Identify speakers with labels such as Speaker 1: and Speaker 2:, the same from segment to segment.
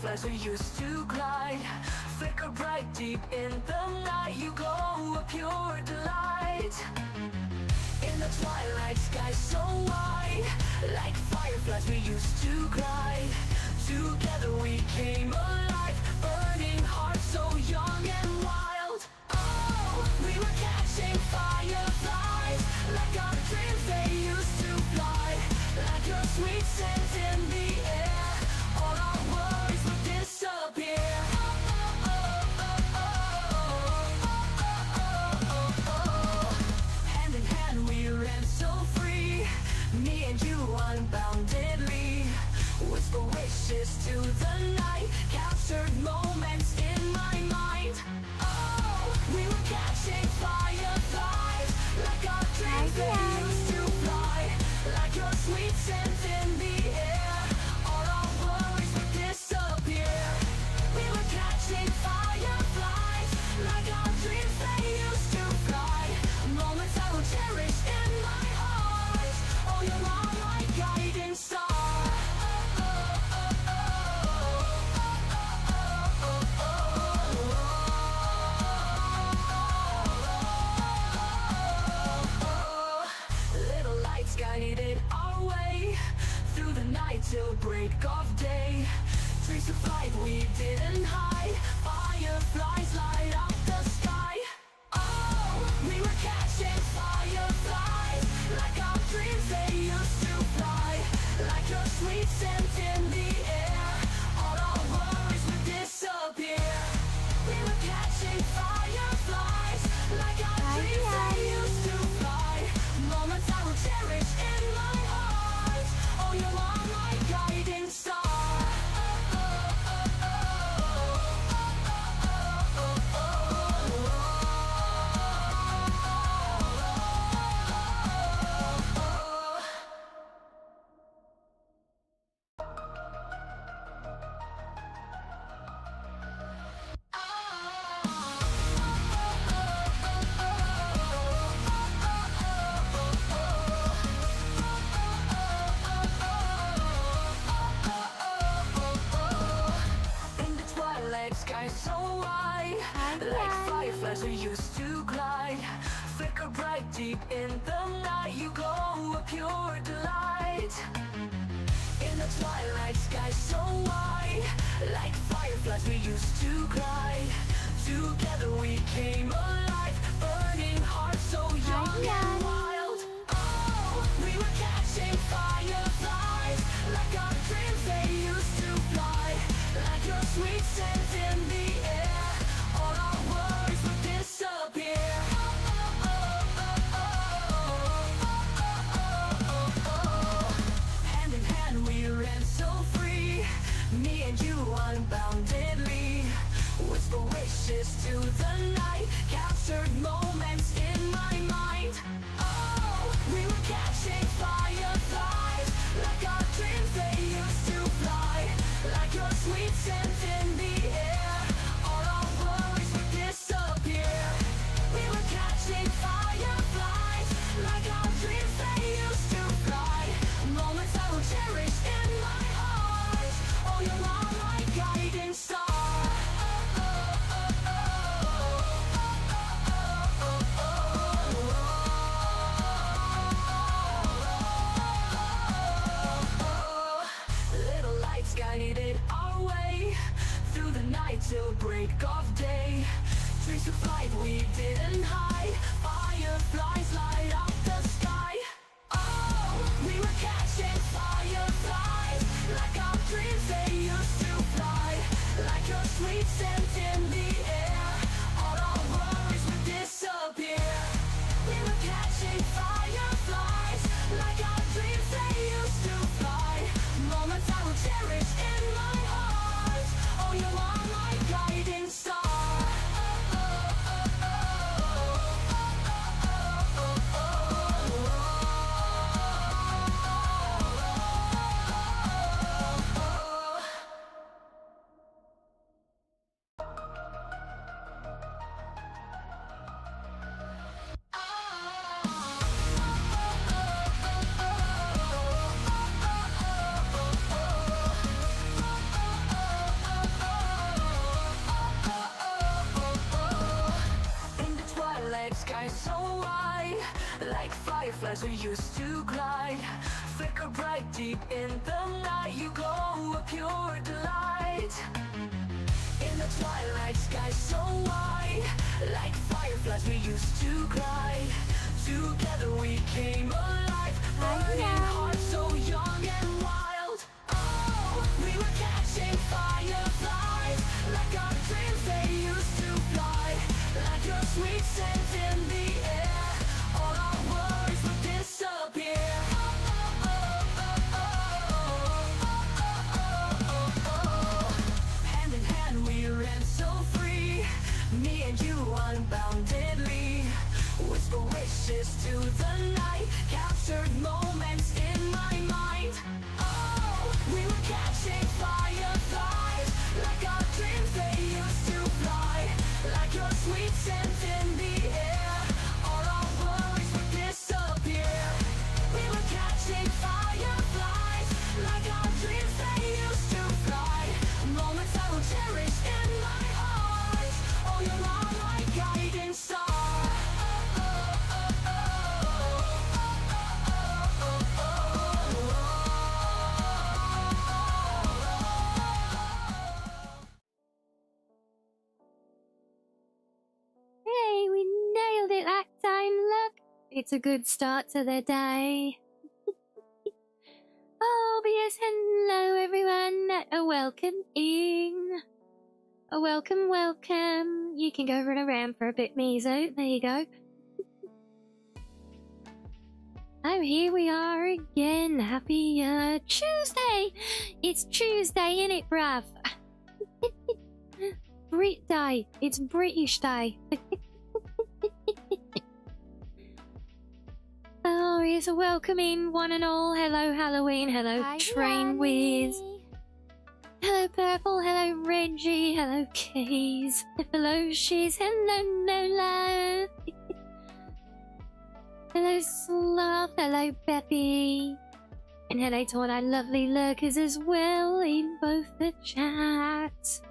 Speaker 1: fireflies we used to glide, flicker bright deep in the night. You glow a pure delight. In the twilight sky so wide, like fireflies we used to glide. Together we came alive, burning hearts so young and wild. Oh, we were catching fireflies, like our dreams they used to fly. Like your sweet scent in the air, all our worries would disappear. Hand in hand we ran so free, me and you unboundedly. Whisper wishes to the night, captured moments in my mind. Oh, we were catching fireflies, like our dreams they used to fly. Like your sweet scent in the air, all our worries would disappear. We were catching fireflies, like our dreams they used to fly. Moments I will cherish in my heart. Oh, you're my guiding star. Little lights guided our way through the night till break of day. Trees of light we didn't hide, fireflies light up the sky. Oh, we were catching fireflies, like our dreams they used to fly. Like your sweet scent in the air, all our worries would disappear. We were catching fireflies, like our dreams they used to fly. Moments I will cherish in my heart. Oh, you are my guiding star. In the twilight sky so wide, like fireflies we used to glide, flicker bright deep in the night. You glow a pure delight. In the twilight sky so wide, like fireflies we used to glide. Together we came alive, burning hearts so young and wild. Oh, we were catching fireflies, like our dreams they used to fly. Like your sweet scent in the air, all our worries would disappear. Hand in hand we ran so free, me and you unboundedly. Whisper wishes to the night, captured moments in my mind. fireflies we used to glide. Flicker bright deep in the night, you glow a pure delight. In the twilight sky so wide, like fireflies we used to glide. Together we came alive, burning hearts so young and wild. Oh, we were catching fireflies, like our dreams they used to fly. Like your sweet scent in the air, all our worries would disappear. Hand in hand we ran so free, me and you unboundedly. Whisper wishes to the night, captured moments in my mind. Oh, we were catching fireflies, like our dreams they used to fly. Like your sweet scent in the air, all our worries would disappear. We were catching fireflies, like our dreams they used to fly. Moments I will cherish in my heart. Oh, you're my guiding star.
Speaker 2: Hey, we nailed it that time, look! It's a good start to the day. Oh, but yes, hello everyone. Welcome in. Welcome, welcome. You can go run around for a bit, Mizo. There you go. Oh, here we are again. Happy Tuesday! It's Tuesday, innit, bruv? Brit Day. It's British Day. Oh, yes, welcome in, one and all. Hello, Halloween. Hello,
Speaker 3: Hi,
Speaker 2: Train
Speaker 3: Rianni.
Speaker 2: Whiz. Hello, Purple. Hello, Reggie. Hello, Keys. Hello, Shiz. Hello, Nola. Hello, Sloth. Hello, Beppy. And hello to all our lovely lurkers as well in both the chats.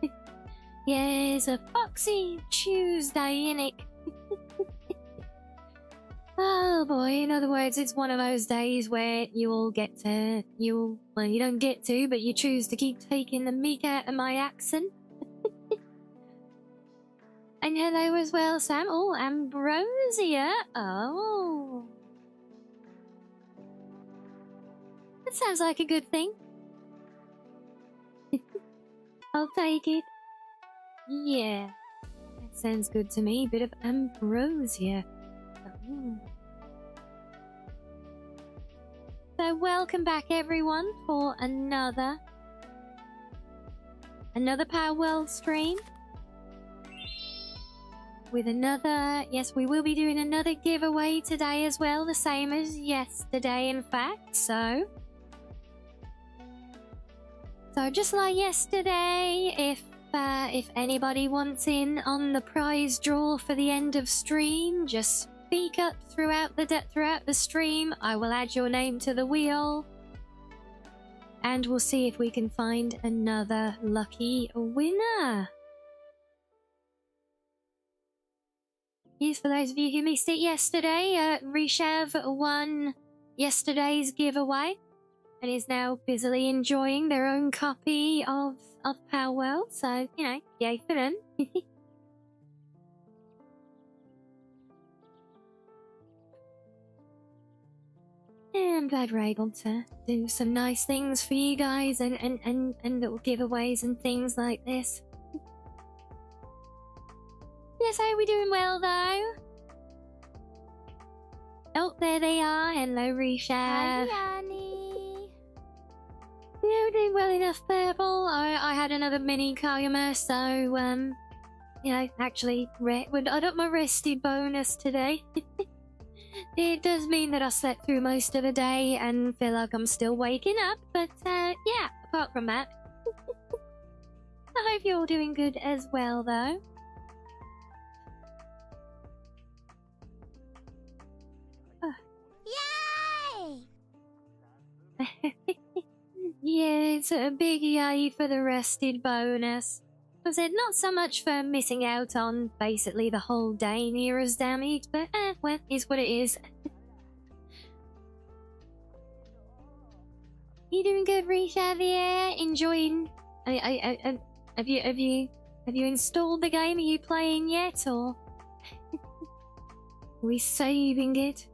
Speaker 2: Yes, a foxy Tuesday, innit? Oh boy, in other words, it's one of those days where well, you don't get to, but you choose to keep taking the meek out of my accent. And hello as well, Sam. Oh, Ambrosia. Oh. That sounds like a good thing. I'll take it. Yeah. That sounds good to me. Bit of ambrosia. Oh. So welcome back everyone for another Palworld stream. With another, yes, we will be doing another giveaway today as well, the same as yesterday in fact, so just like yesterday, if anybody wants in on the prize draw for the end of stream, just speak up throughout the stream. I will add your name to the wheel, and we'll see if we can find another lucky winner. Yes, for those of you who missed it yesterday, Rishav won yesterday's giveaway and is now busily enjoying their own copy of Palworld, so, you know, yay for them. Yeah, I'm glad we're able to do some nice things for you guys and little giveaways and things like this. Yes, are we doing well though? Oh, there they are. Hello, Rishav.
Speaker 3: Hi, Rianni.
Speaker 2: Yeah, we're doing well enough, Purple. I had another mini Kayama, so, you know, actually, I got my rested bonus today. It does mean that I slept through most of the day and feel like I'm still waking up, but, yeah, apart from that. I hope you're all doing good as well, though.
Speaker 3: Yay!
Speaker 2: Yeah, it's a big yay for the rested bonus. I said not so much for missing out on basically the whole day near as damaged, but well, is what it is. You doing good, Xavier? Enjoying? Have you installed the game? Are you playing yet, or are we saving it,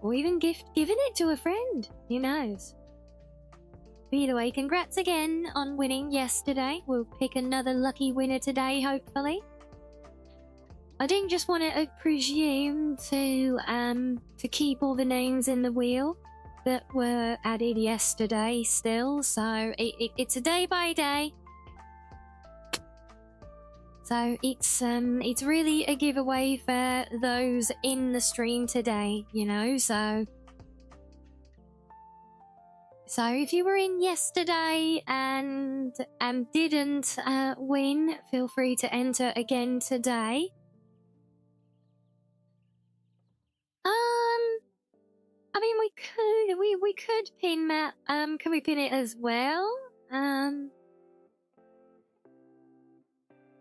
Speaker 2: or even giving it to a friend? Who knows? But either way, congrats again on winning yesterday. We'll pick another lucky winner today, hopefully. I didn't just want to presume to keep all the names in the wheel that were added yesterday still, so it's a day by day. So it's really a giveaway for those in the stream today, you know, so if you were in yesterday and didn't win, feel free to enter again today. I mean, we could pin Matt. Can we pin it as well?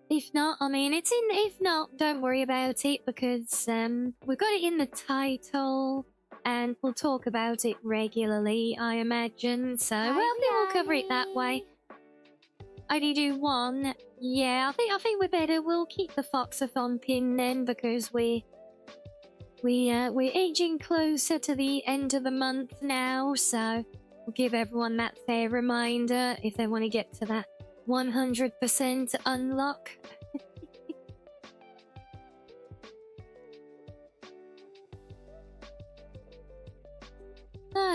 Speaker 2: If not, I mean, it's in. If not, don't worry about it, because we've got it in the title, and we'll talk about it regularly, I imagine. So, well, I think we'll cover it that way. Only do one. Yeah, I think we're better. We'll keep the Foxathon pin then, because we're edging closer to the end of the month now, so we'll give everyone that fair reminder if they want to get to that 100% unlock.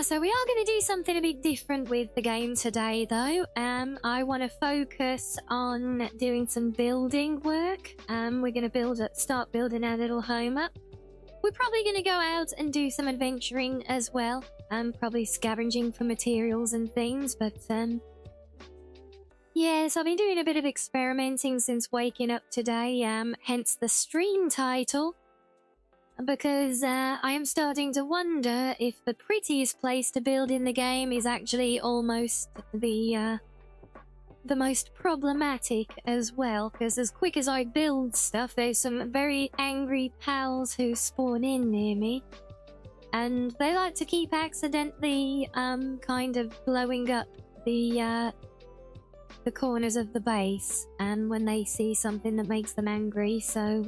Speaker 2: So we are going to do something a bit different with the game today, though. I want to focus on doing some building work. We're going to start building our little home up. We're probably going to go out and do some adventuring as well. Probably scavenging for materials and things, but yeah, so I've been doing a bit of experimenting since waking up today, hence the stream title, because I am starting to wonder if the prettiest place to build in the game is actually almost the most problematic as well, because as quick as I build stuff, there's some very angry pals who spawn in near me, and they like to keep accidentally kind of blowing up the corners of the base, and when they see something that makes them angry, so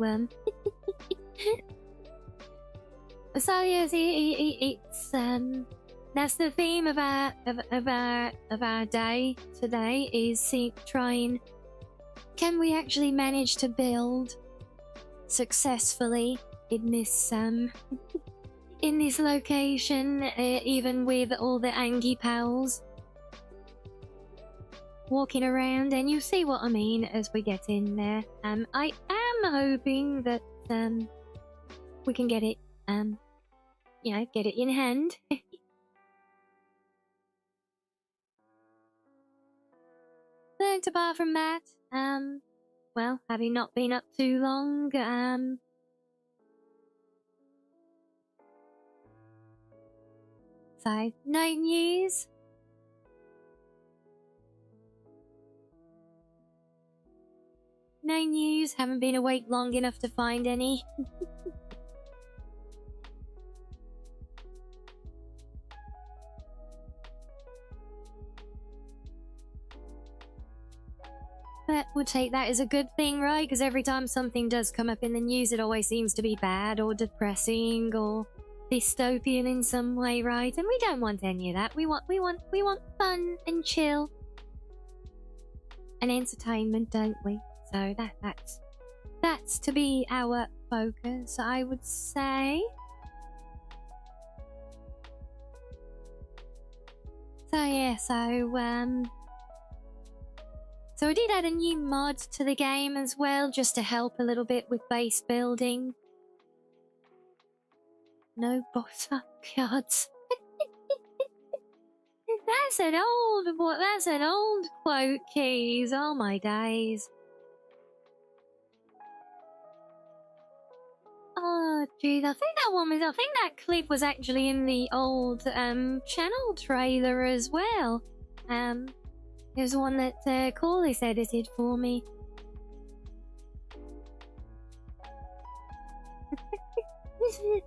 Speaker 2: so yes, it's that's the theme of our day today, is trying, can we actually manage to build successfully in this in this location, even with all the angry pals walking around, and you see what I mean as we get in there. I am hoping that we can get it you know, get it in hand. But apart from that, well, having not been up too long, so no news. No news, haven't been awake long enough to find any. But we'll take that as a good thing, right? Because every time something does come up in the news, it always seems to be bad or depressing or dystopian in some way, right? And we don't want any of that. We want fun and chill and entertainment, don't we? So that's to be our focus, I would say. So yeah, so I did add a new mod to the game as well, just to help a little bit with base building. No boss cards. That's an old quote, Keys. Oh my days. Oh geez, I think that clip was actually in the old channel trailer as well. It was one that Corliss edited for me.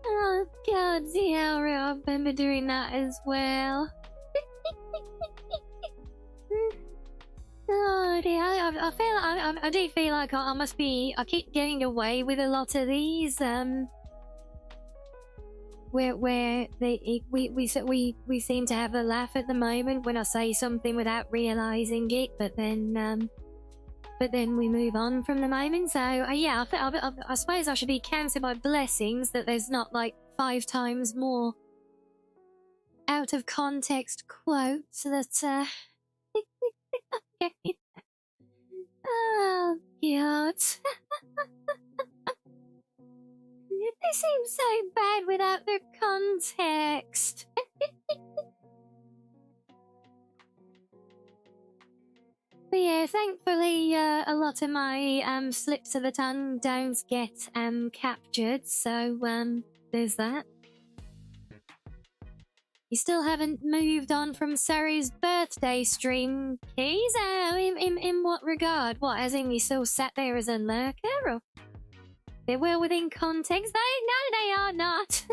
Speaker 2: Oh god, see how I remember doing that as well. Oh dear, I do feel like I must be. I keep getting away with a lot of these. Where we seem to have a laugh at the moment when I say something without realizing it, but then we move on from the moment. So yeah, I suppose I should be counting my blessings that there's not like 5 times more out of context quotes that okay. Oh god. They seem so bad without their context. But yeah, thankfully, a lot of my slips of the tongue don't get captured, so there's that. You still haven't moved on from Saru's birthday stream, Keys? In what regard? What, as in you still sat there as a lurker, or? They're well within context. No, they are not.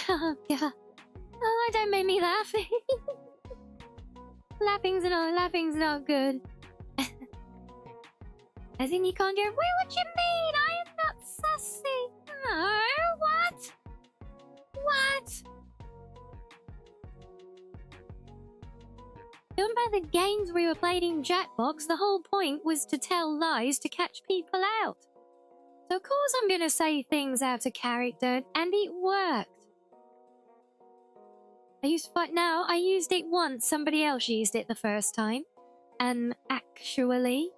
Speaker 2: Oh god. Oh, don't make me laugh. Laughing's not good. As in you can't go, wait, what you mean? I am not sassy. Oh, what? What? Remember the games we were playing in Jackbox? The whole point was to tell lies to catch people out. So of course I'm gonna say things out of character, and it worked. I used it once. Somebody else used it the first time. Actually.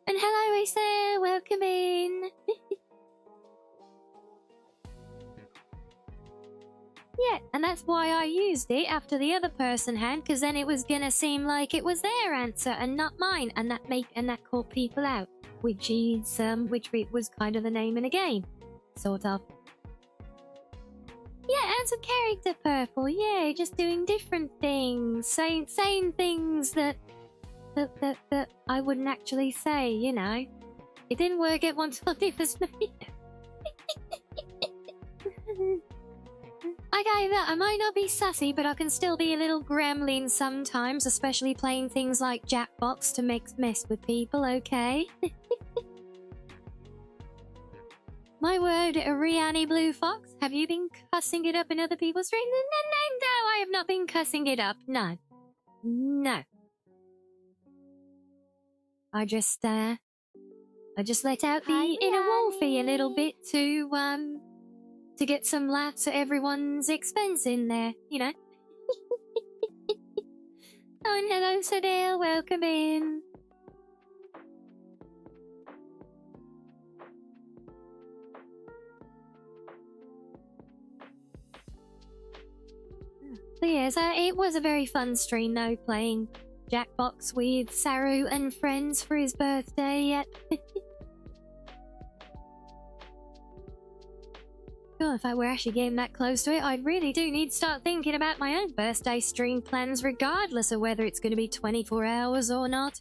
Speaker 2: And hello, Acer. Welcome in. Yeah, and that's why I used it after the other person had, because then it was gonna seem like it was their answer and not mine, and that caught people out, which was kind of the name in the game, sort of. Yeah, as a character, Purple. Yeah, just doing different things, saying things that I wouldn't actually say. You know, it didn't work at once. It was me. Okay, that I might not be sassy, but I can still be a little gremlin sometimes, especially playing things like Jackbox to mess with people, okay? My word, Rianni Bluefox, have you been cussing it up in other people's streams? No, I have not been cussing it up, no. No. I just let out the inner Wolfie a little bit to get some laughs at everyone's expense in there, you know. Oh, and hello, Sadale, welcome in. So yes, it was a very fun stream though, playing Jackbox with Saru and friends for his birthday. God, if I were actually getting that close to it, I really do need to start thinking about my own birthday stream plans, regardless of whether it's going to be 24 hours or not.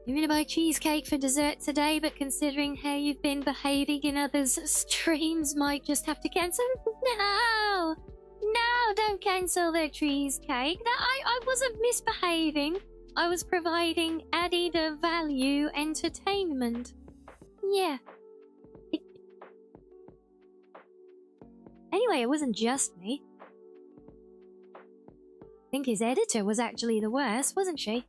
Speaker 2: You're gonna buy cheesecake for dessert today, but considering how you've been behaving in others' streams, might just have to cancel. No! No, don't cancel the cheesecake. I wasn't misbehaving. I was providing added value entertainment. Yeah. Anyway, it wasn't just me. I think his editor was actually the worst, wasn't she?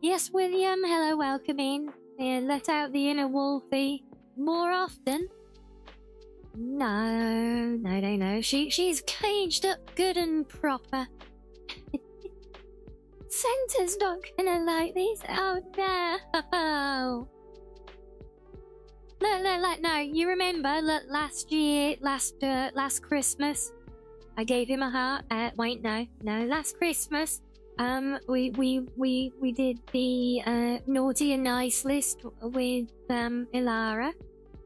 Speaker 2: Yes, William, hello, welcome in. And let out the inner Wolfie more often. No. She's caged up good and proper. Santa's not gonna like these. Oh no. No, you remember last Christmas, I gave him a heart. Wait, no, last Christmas, we did the naughty and nice list with Ilara,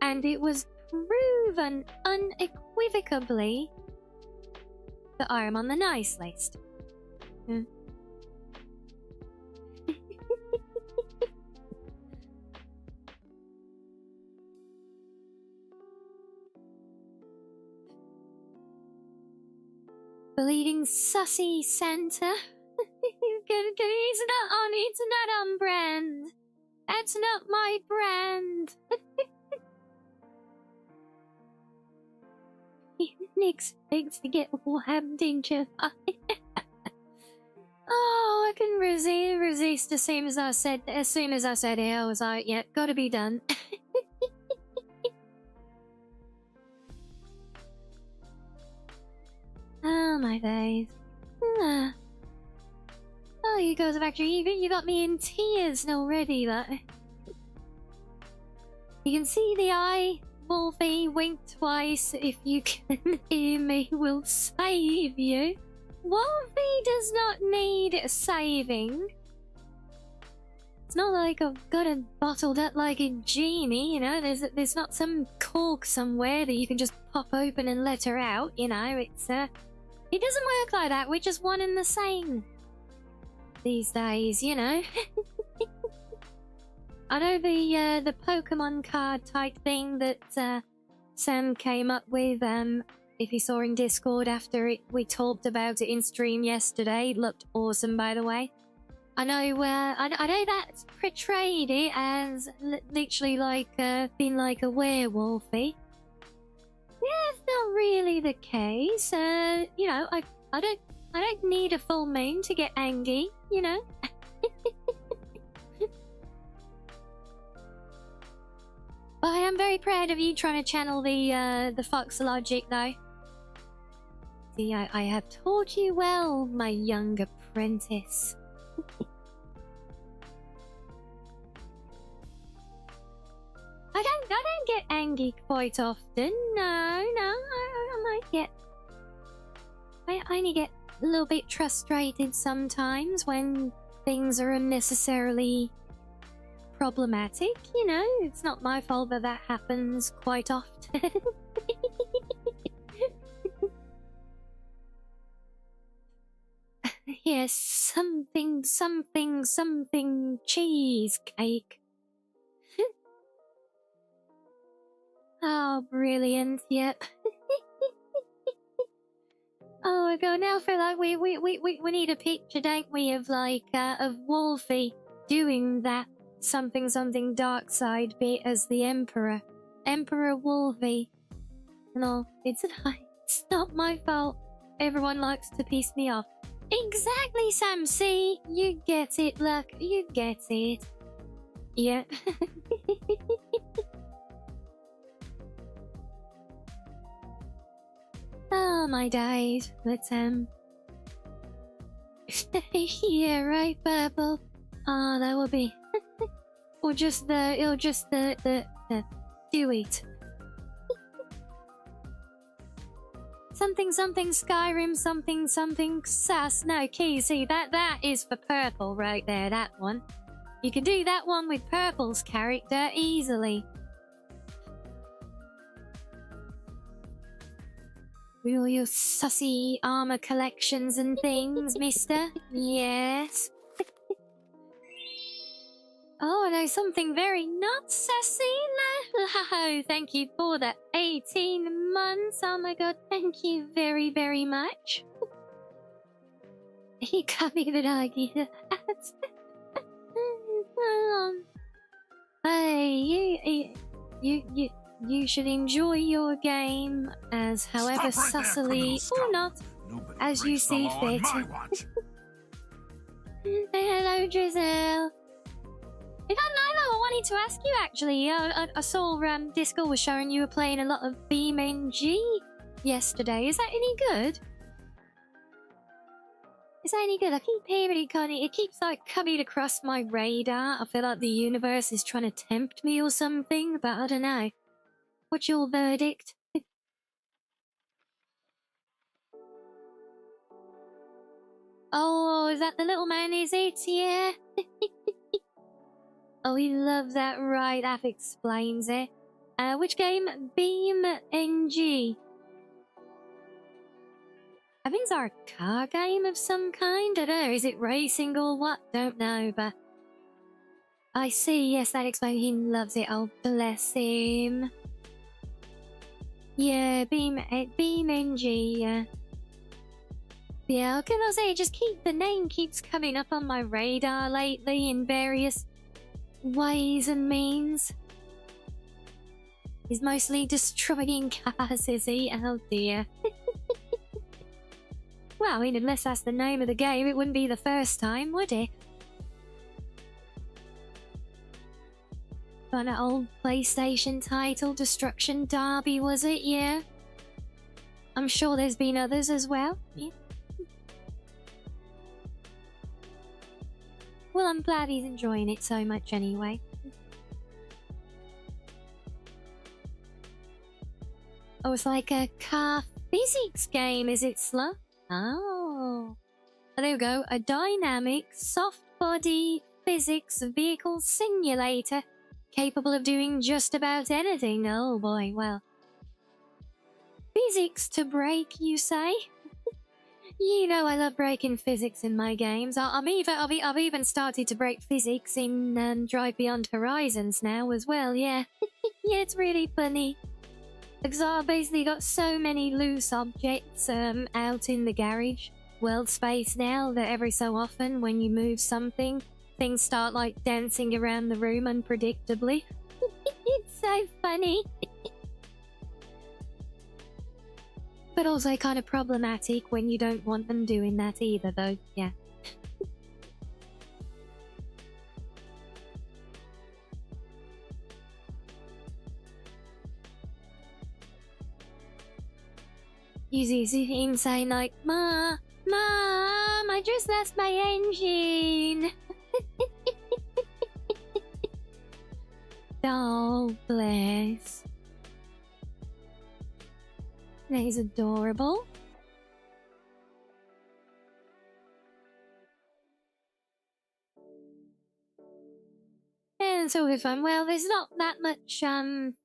Speaker 2: and it was proven unequivocally that I am on the nice list. Bleeding sussy Santa. It's not on brand. That's not my brand. Nick's to get whammed, didn't you? Oh, I couldn't resist as soon as I said it, I was like, yeah, gotta be done. Oh my days. Ah. Oh, you guys have actually you got me in tears already. That you can see the eye. Wolfie, wink twice if you can hear me. Will save you. Wolfie does not need saving. It's not like I've got it bottled up like a genie, you know. There's not some cork somewhere that you can just pop open and let her out, you know. It doesn't work like that. We're just one and the same these days, you know. I know the Pokemon card type thing that Sam came up with. If you saw in Discord after we talked about it in stream yesterday, it looked awesome, by the way. I know I know that's portrayed it as literally like being like a werewolfy. Yeah, it's not really the case. You know, I don't need a full moon to get angry, you know. But I am very proud of you trying to channel the fox logic, though. See, I have taught you well, my young apprentice. I don't get angry quite often. No, I might get. I only get a little bit frustrated sometimes when things are unnecessarily problematic, you know. It's not my fault that happens quite often. Yes, something cheesecake. Oh, brilliant! Yep. Oh my god! Now I feel like we need a picture, don't we, of like of Wolfie doing that something dark side bit as the Emperor Wolfie. No, it's not my fault. Everyone likes to piss me off. Exactly, Sam. See, you get it. Look, you get it. Yeah. Oh my days. Let's yeah, right, Purple. Oh, that would be. Or just the do it. Something Skyrim, something sass. No, Key, see that is for Purple right there, that one. You can do that one with Purple's character easily. With all your sussy armor collections and things, mister. Yes. Oh, no, something very not sassy. Oh, thank you for that 18 months. Oh my god, thank you very, very much. You can't even argue that. Hey, you should enjoy your game as however sussily or not as you see fit. Hello, Drizzle. In fact, Nyla, I wanted to ask you actually. I saw Discord was showing you were playing a lot of BeamNG yesterday. Is that any good? Is that any good? I keep hearing it keeps like coming across my radar. I feel like the universe is trying to tempt me or something, but I don't know. What's your verdict? Oh, is that the little man, is it? Yeah. Oh, he loves that, right? That explains it. Which game? BeamNG. I think it's our car game of some kind. I don't know. Is it racing or what? Don't know, but I see. Yes, that explains. He loves it. Oh, bless him. Yeah, BeamNG. Yeah. Yeah, can I say, the name keeps coming up on my radar lately in various ways and means. He's mostly destroying cars, is he? Oh dear. Well, I mean, unless that's the name of the game, it wouldn't be the first time, would it? Got an old PlayStation title, Destruction Derby, was it? Yeah. I'm sure there's been others as well. Yeah. Well, I'm glad he's enjoying it so much anyway. Oh, it's like a car physics game, is it, Slur? Oh. There we go. A dynamic, soft body physics vehicle simulator capable of doing just about anything. Oh boy, well. Physics to break, you say? You know I love breaking physics in my games. I've even started to break physics in Drive Beyond Horizons now as well, yeah. Yeah, it's really funny. Because I've basically got so many loose objects out in the garage world space now that every so often when you move something, things start like dancing around the room unpredictably. It's so funny. But also kind of problematic when you don't want them doing that either, though, yeah. He's saying like, Mom, I just lost my engine. Oh, bless. That is adorable. And so we're fun. Well, there's not that much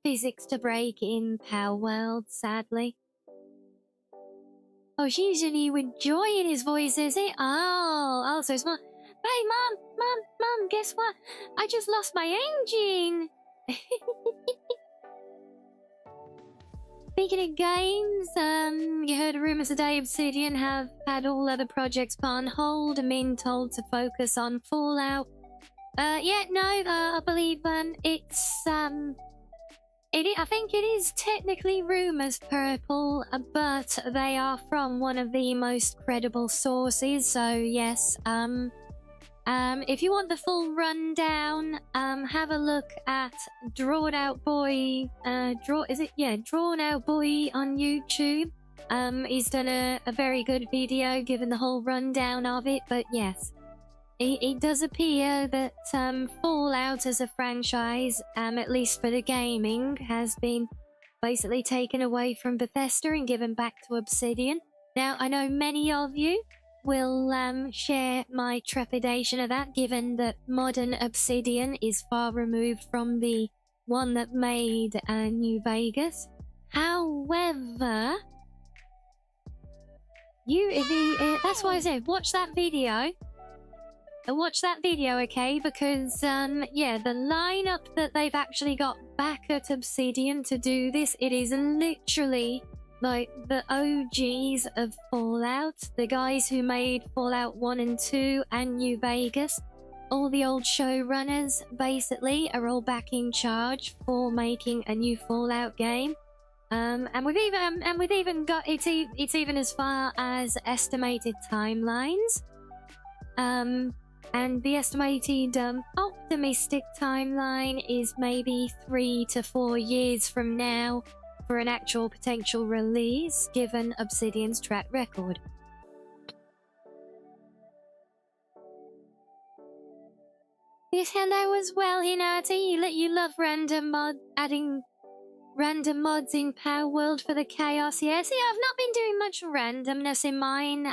Speaker 2: physics to break in Palworld, sadly. Oh, she's usually with joy in his voice, is it? Oh, so smart. Hey, Mom, guess what? I just lost my engine. Speaking of games, you heard rumors today Obsidian have had all other projects put on hold and been told to focus on Fallout. I believe I think it is technically rumors, Purple, but they are from one of the most credible sources, so yes, if you want the full rundown, have a look at Drawn Out Boy on YouTube. He's done a very good video giving the whole rundown of it, but yes, it does appear that Fallout as a franchise, at least for the gaming, has been basically taken away from Bethesda and given back to Obsidian. Now, I know many of you will share my trepidation of that, given that modern Obsidian is far removed from the one that made New Vegas. However, that's why I said watch that video. Watch that video, okay? Because the lineup that they've actually got back at Obsidian to do this, it is literally like the OGs of Fallout, the guys who made Fallout 1 and 2 and New Vegas. All the old showrunners basically are all back in charge for making a new Fallout game. And we've even got it's even as far as estimated timelines. And the estimated optimistic timeline is maybe 3 to 4 years from now for an actual potential release, given Obsidian's track record. Yes, hello as well, Hinati. You love adding random mods in Palworld for the chaos. Yeah, see, I've not been doing much randomness in mine,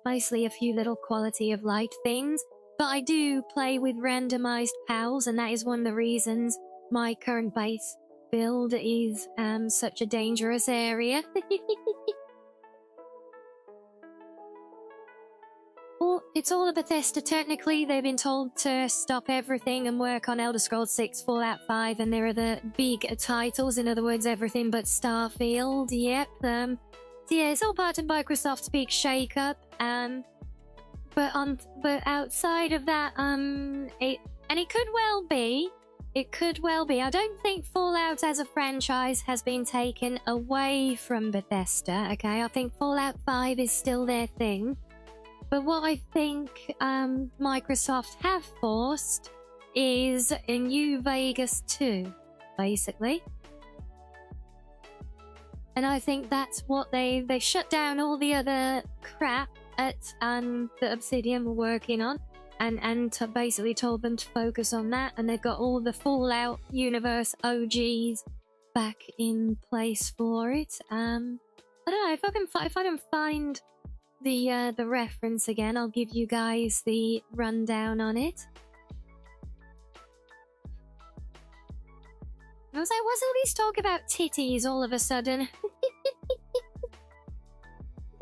Speaker 2: mostly a few little quality of life things. But I do play with randomized pals, and that is one of the reasons my current base build is such a dangerous area. Well, it's all a Bethesda technically. They've been told to stop everything and work on Elder Scrolls 6, Fallout 5, and there are the big titles, in other words, everything but Starfield. Yep. So yeah, it's all part of Microsoft's big shake-up. But outside of that, it could well be. It could well be. I don't think Fallout as a franchise has been taken away from Bethesda, okay? I think Fallout 5 is still their thing. But what I think Microsoft have forced is a New Vegas 2, basically. And I think that's what they shut down all the other crap at that Obsidian were working on, and basically told them to focus on that, and they've got all the Fallout universe OGs back in place for it. I don't know if I can find the reference again, I'll give you guys the rundown on it. I was like, what's all this talk about titties all of a sudden?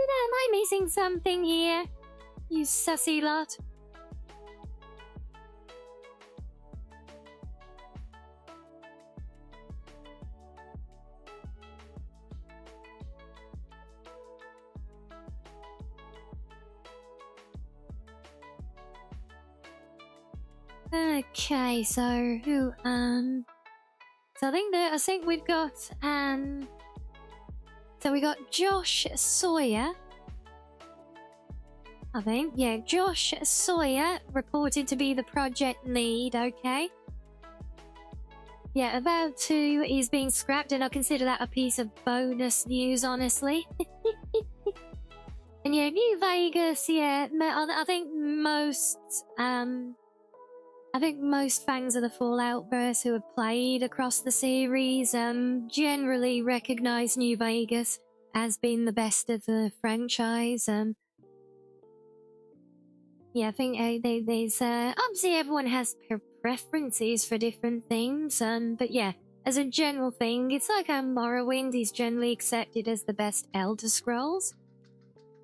Speaker 2: Am I missing something here? You sussy lot. Okay, so who so I think we've got so we got Josh Sawyer. I think, yeah, Josh Sawyer reported to be the project lead, okay? Yeah, about to is being scrapped, and I consider that a piece of bonus news, honestly. And yeah, New Vegas, yeah, I think most fans of the Fallout verse who have played across the series generally recognize New Vegas as being the best of the franchise. Yeah, I think there's obviously everyone has preferences for different things, but yeah, as a general thing, it's like Morrowind is generally accepted as the best Elder Scrolls.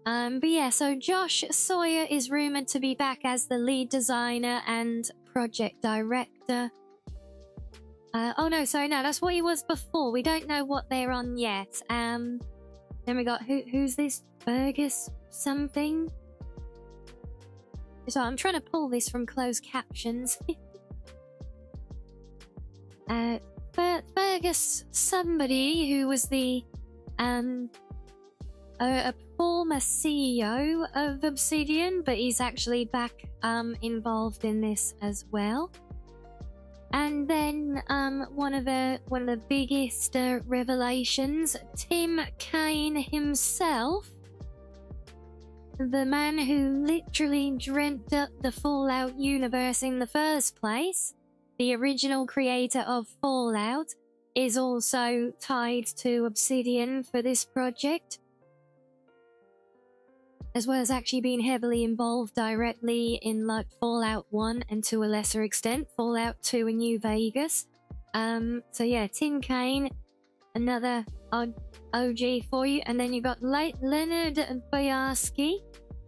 Speaker 2: But yeah, so Josh Sawyer is rumored to be back as the lead designer and project director. Oh no, sorry, no, that's what he was before. We don't know what they're on yet. Then we got who's this? Fergus something? So I'm trying to pull this from closed captions. Fergus somebody who was the a former CEO of Obsidian, but he's actually back involved in this as well. And then one of the biggest revelations, Tim Kaine himself, the man who literally dreamt up the Fallout universe in the first place, the original creator of Fallout, is also tied to Obsidian for this project, as well as actually being heavily involved directly in like Fallout 1 and to a lesser extent Fallout 2 and New Vegas. So yeah, Tim Kaine, another OG for you. And then you got Leonard Boyarsky.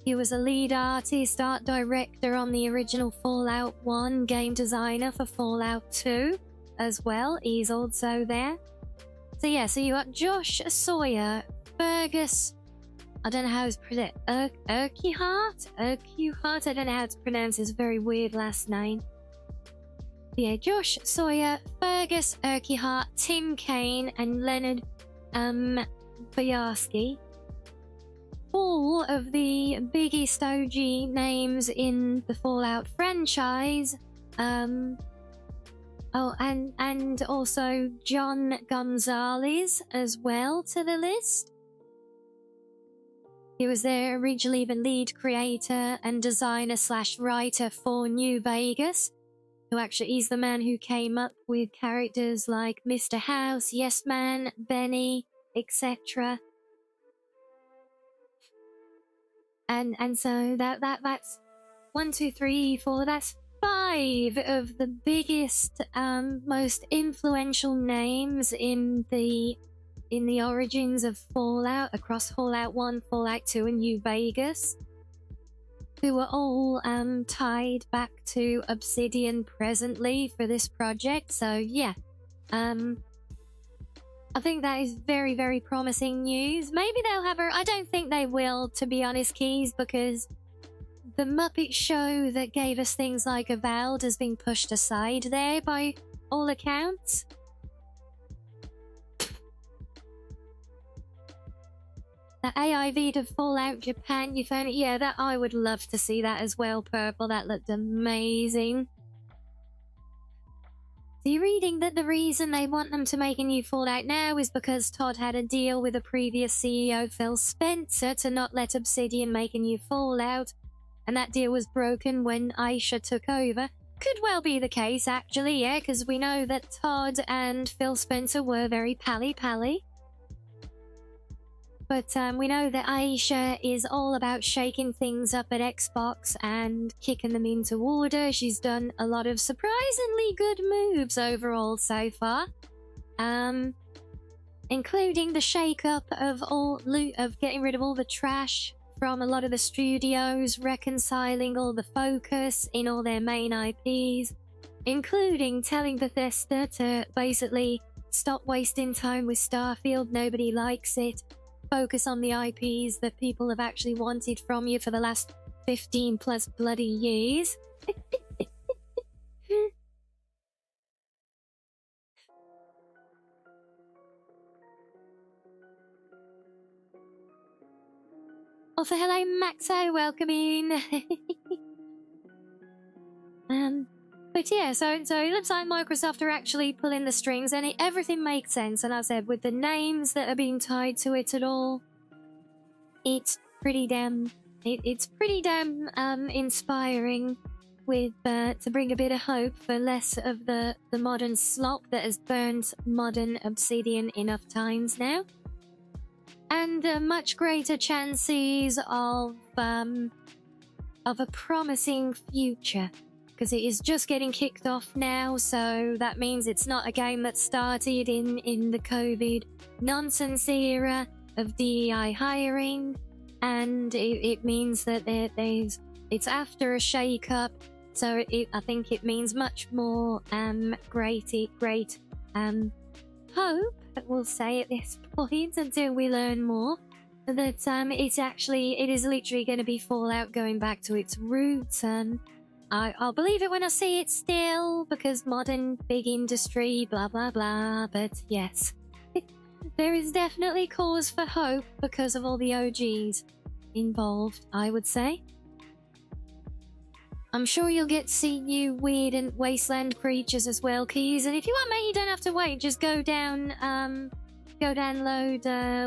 Speaker 2: He was a lead artist, art director on the original Fallout 1, game designer for Fallout 2 as well. He's also there. So yeah, so you got Josh Sawyer, Fergus, I don't know how it's pronounced, Urquhart? I don't know how it's pronounced, his very weird last name. Yeah, Josh Sawyer, Fergus Urquhart, Tim Kaine, and Leonard Boyarsky. All of the biggest OG names in the Fallout franchise. Oh, and also John Gonzalez as well to the list. He was there originally the lead creator and designer / writer for New Vegas, who actually he's the man who came up with characters like Mr. House, Yes Man, Benny, etc. And so that's 1, 2, 3, 4. That's 5 of the biggest, most influential names in the origins of Fallout across Fallout 1, Fallout 2, and New Vegas, who are all tied back to Obsidian presently for this project. So yeah, I think that is very, very promising news. Maybe they'll have I don't think they will, to be honest, Keys, because the Muppet Show that gave us things like Avowed has been pushed aside there by all accounts. The AIV to Fallout Japan, you found it? Yeah, that I would love to see that as well, Purple. That looked amazing. So you're reading that the reason they want them to make a new Fallout now is because Todd had a deal with the previous CEO, Phil Spencer, to not let Obsidian make a new Fallout, and that deal was broken when Aisha took over. Could well be the case, actually, yeah, because we know that Todd and Phil Spencer were very pally-pally. But we know that Aisha is all about shaking things up at Xbox and kicking them into order. She's done a lot of surprisingly good moves overall so far, including the shake-up of getting rid of all the trash from a lot of the studios, reconciling all the focus in all their main IPs, including telling Bethesda to basically stop wasting time with Starfield. Nobody likes it. Focus on the IPs that people have actually wanted from you for the last 15 plus bloody years. Also, hello Maxo, welcome in. But yeah, so it looks like Microsoft are actually pulling the strings, and everything makes sense. And I said, with the names that are being tied to it at all, it's pretty damn inspiring. With to bring a bit of hope for less of the modern slop that has burned modern Obsidian enough times now, and much greater chances of a promising future. Because it is just getting kicked off now, so that means it's not a game that started in the COVID nonsense era of DEI hiring, and it means that it's after a shake-up, so I think it means much more great hope, we'll say at this point, until we learn more, that it is literally going to be Fallout going back to its roots. I'll believe it when I see it still, because modern big industry, blah blah blah, but yes. There is definitely cause for hope because of all the OGs involved, I would say. I'm sure you'll get to see new weird and wasteland creatures as well, Keys, and if you want, mate, you don't have to wait, just go download,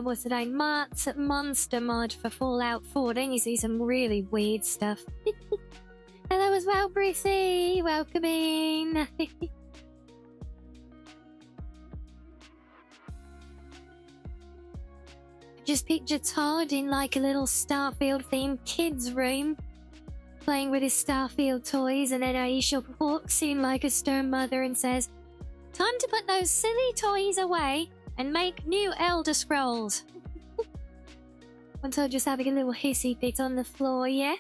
Speaker 2: what's the name, Monster Mod for Fallout 4, then you see some really weird stuff. Hello as well, Brissy. Welcome in. Just picture Todd in like a little Starfield-themed kids' room, playing with his Starfield toys, and then Aisha walks in like a stern mother and says, "Time to put those silly toys away and make new Elder Scrolls." And Todd just having a little hissy fit on the floor, yeah?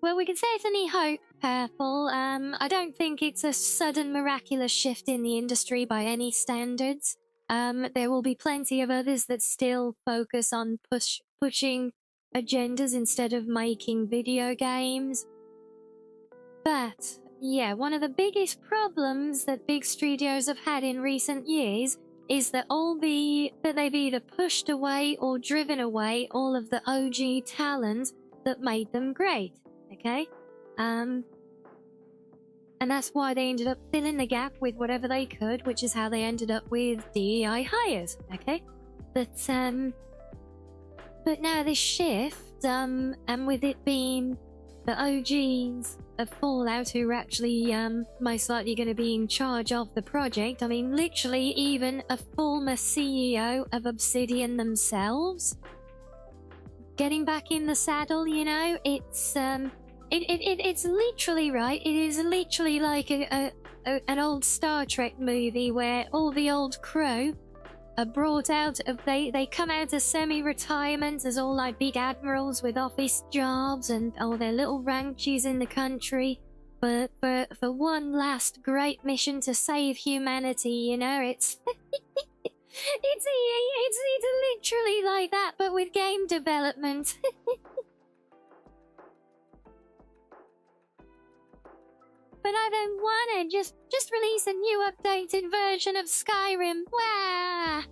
Speaker 2: Well, we can certainly hope, Purple. I don't think it's a sudden miraculous shift in the industry by any standards. There will be plenty of others that still focus on pushing agendas instead of making video games. But, yeah, one of the biggest problems that big studios have had in recent years is that they've either pushed away or driven away all of the OG talent that made them great. Okay, and that's why they ended up filling the gap with whatever they could, which is how they ended up with DEI hires. Okay, but now this shift, and with it being the OGs of Fallout who are actually most likely going to be in charge of the project. I mean, literally, even a former CEO of Obsidian themselves getting back in the saddle. You know, it's literally right. It is literally like an old Star Trek movie where all the old crew are brought out of they come out of semi-retirement as all like big admirals with office jobs and all their little ranches in the country, for one last great mission to save humanity, you know, it's it's literally like that, but with game development. But I don't want to just release a new updated version of Skyrim. Wow!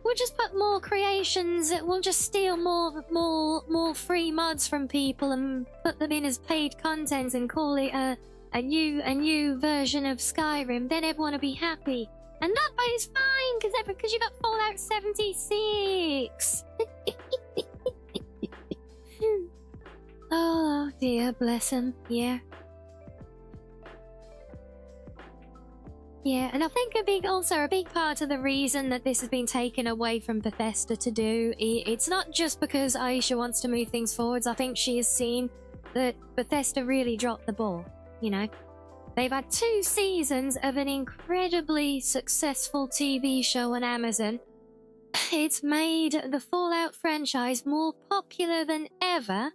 Speaker 2: We'll just put more creations. We'll just steal more free mods from people and put them in as paid content and call it a new version of Skyrim. Then everyone will be happy, and that way is fine because you got Fallout 76. Oh dear, bless him. Yeah. Yeah, and I think a big part of the reason that this has been taken away from Bethesda to do, it's not just because Aisha wants to move things forwards. I think she has seen that Bethesda really dropped the ball, you know. They've had 2 seasons of an incredibly successful TV show on Amazon. It's made the Fallout franchise more popular than ever.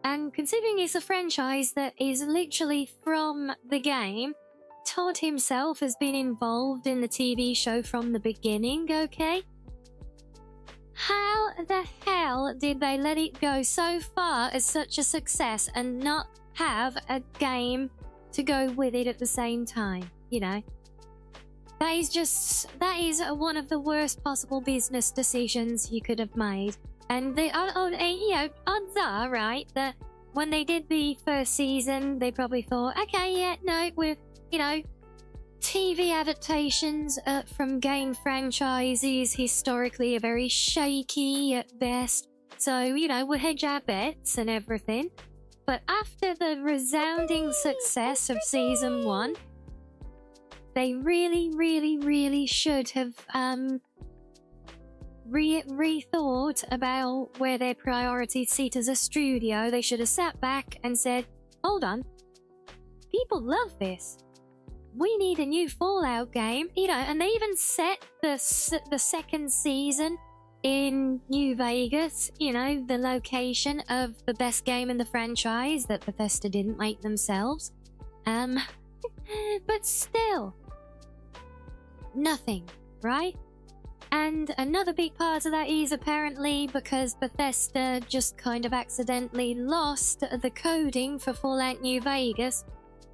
Speaker 2: And considering it's a franchise that is literally from the game, Todd himself has been involved in the TV show from the beginning, okay? How the hell did they let it go so far as such a success and not have a game to go with it at the same time, you know? That is one of the worst possible business decisions you could have made. And you know, odds are, right, that when they did the first season, they probably thought, okay, yeah, no, we're, you know, TV adaptations from game franchises historically are very shaky at best. So, you know, we'll hedge our bets and everything. But after the resounding success of Season 1, they really should have rethought about where their priorities sit as a studio. They should have sat back and said, hold on, people love this. We need a new Fallout game, you know, and they even set the second season in New Vegas, you know, the location of the best game in the franchise that Bethesda didn't make themselves. But still, nothing, right? And another big part of that is apparently because Bethesda just kind of accidentally lost the coding for Fallout New Vegas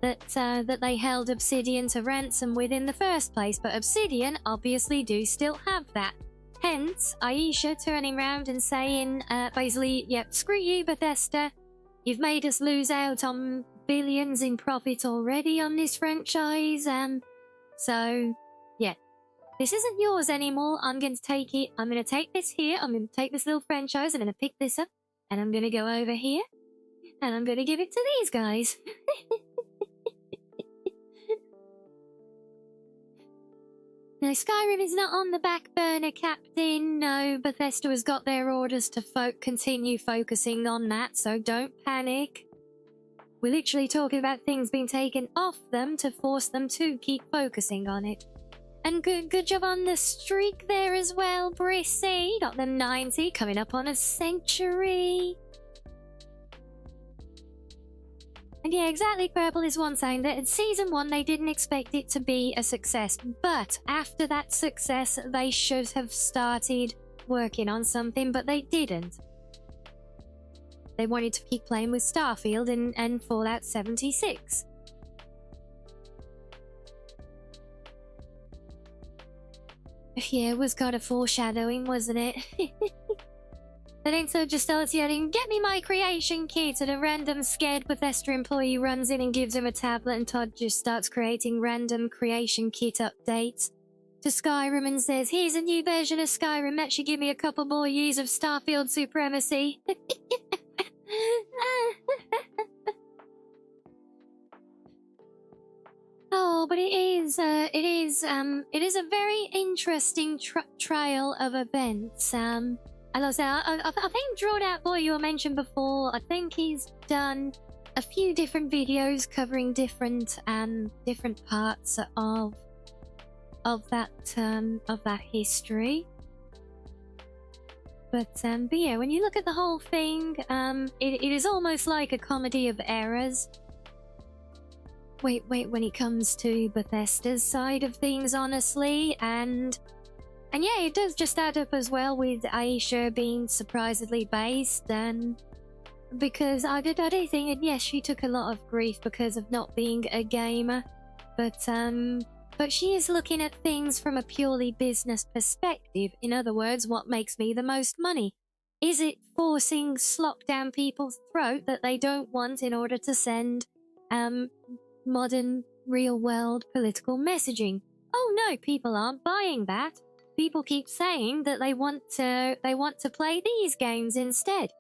Speaker 2: that they held Obsidian to ransom with in the first place, but Obsidian obviously do still have that. Hence, Aisha turning around and saying, basically, yep, screw you, Bethesda. You've made us lose out on billions in profit already on this franchise, so, yeah. This isn't yours anymore. I'm going to take it. I'm going to take this here. I'm going to take this little franchise. I'm going to pick this up, and I'm going to go over here, and I'm going to give it to these guys. No, Skyrim is not on the back burner, Captain. No, Bethesda has got their orders to continue focusing on that, so don't panic. We're literally talking about things being taken off them to force them to keep focusing on it. And good job on the streak there as well, Brissy. Got them 90, coming up on a century. And yeah, exactly, Purple is one saying that in Season 1 they didn't expect it to be a success, but after that success they should have started working on something, but they didn't. They wanted to keep playing with Starfield and Fallout 76. Yeah, it was kind of foreshadowing, wasn't it? But then so just starts yelling, get me my creation kit, and a random scared Bethesda employee runs in and gives him a tablet, and Todd just starts creating random creation kit updates to Skyrim and says, here's a new version of Skyrim, that should give me a couple more years of Starfield supremacy. Oh, but it is a very interesting trail of events. I think Drawed Out Boy you mentioned before, I think he's done a few different videos covering different parts of that history. But yeah, when you look at the whole thing, it is almost like a comedy of errors. when it comes to Bethesda's side of things, honestly, and yeah, it does just add up as well with Aisha being surprisingly based, and because I do think, and yes, she took a lot of grief because of not being a gamer, but she is looking at things from a purely business perspective. In other words, what makes me the most money? Is it forcing slop down people's throat that they don't want in order to send modern real-world political messaging? Oh no, people aren't buying that. People keep saying that they want to play these games instead.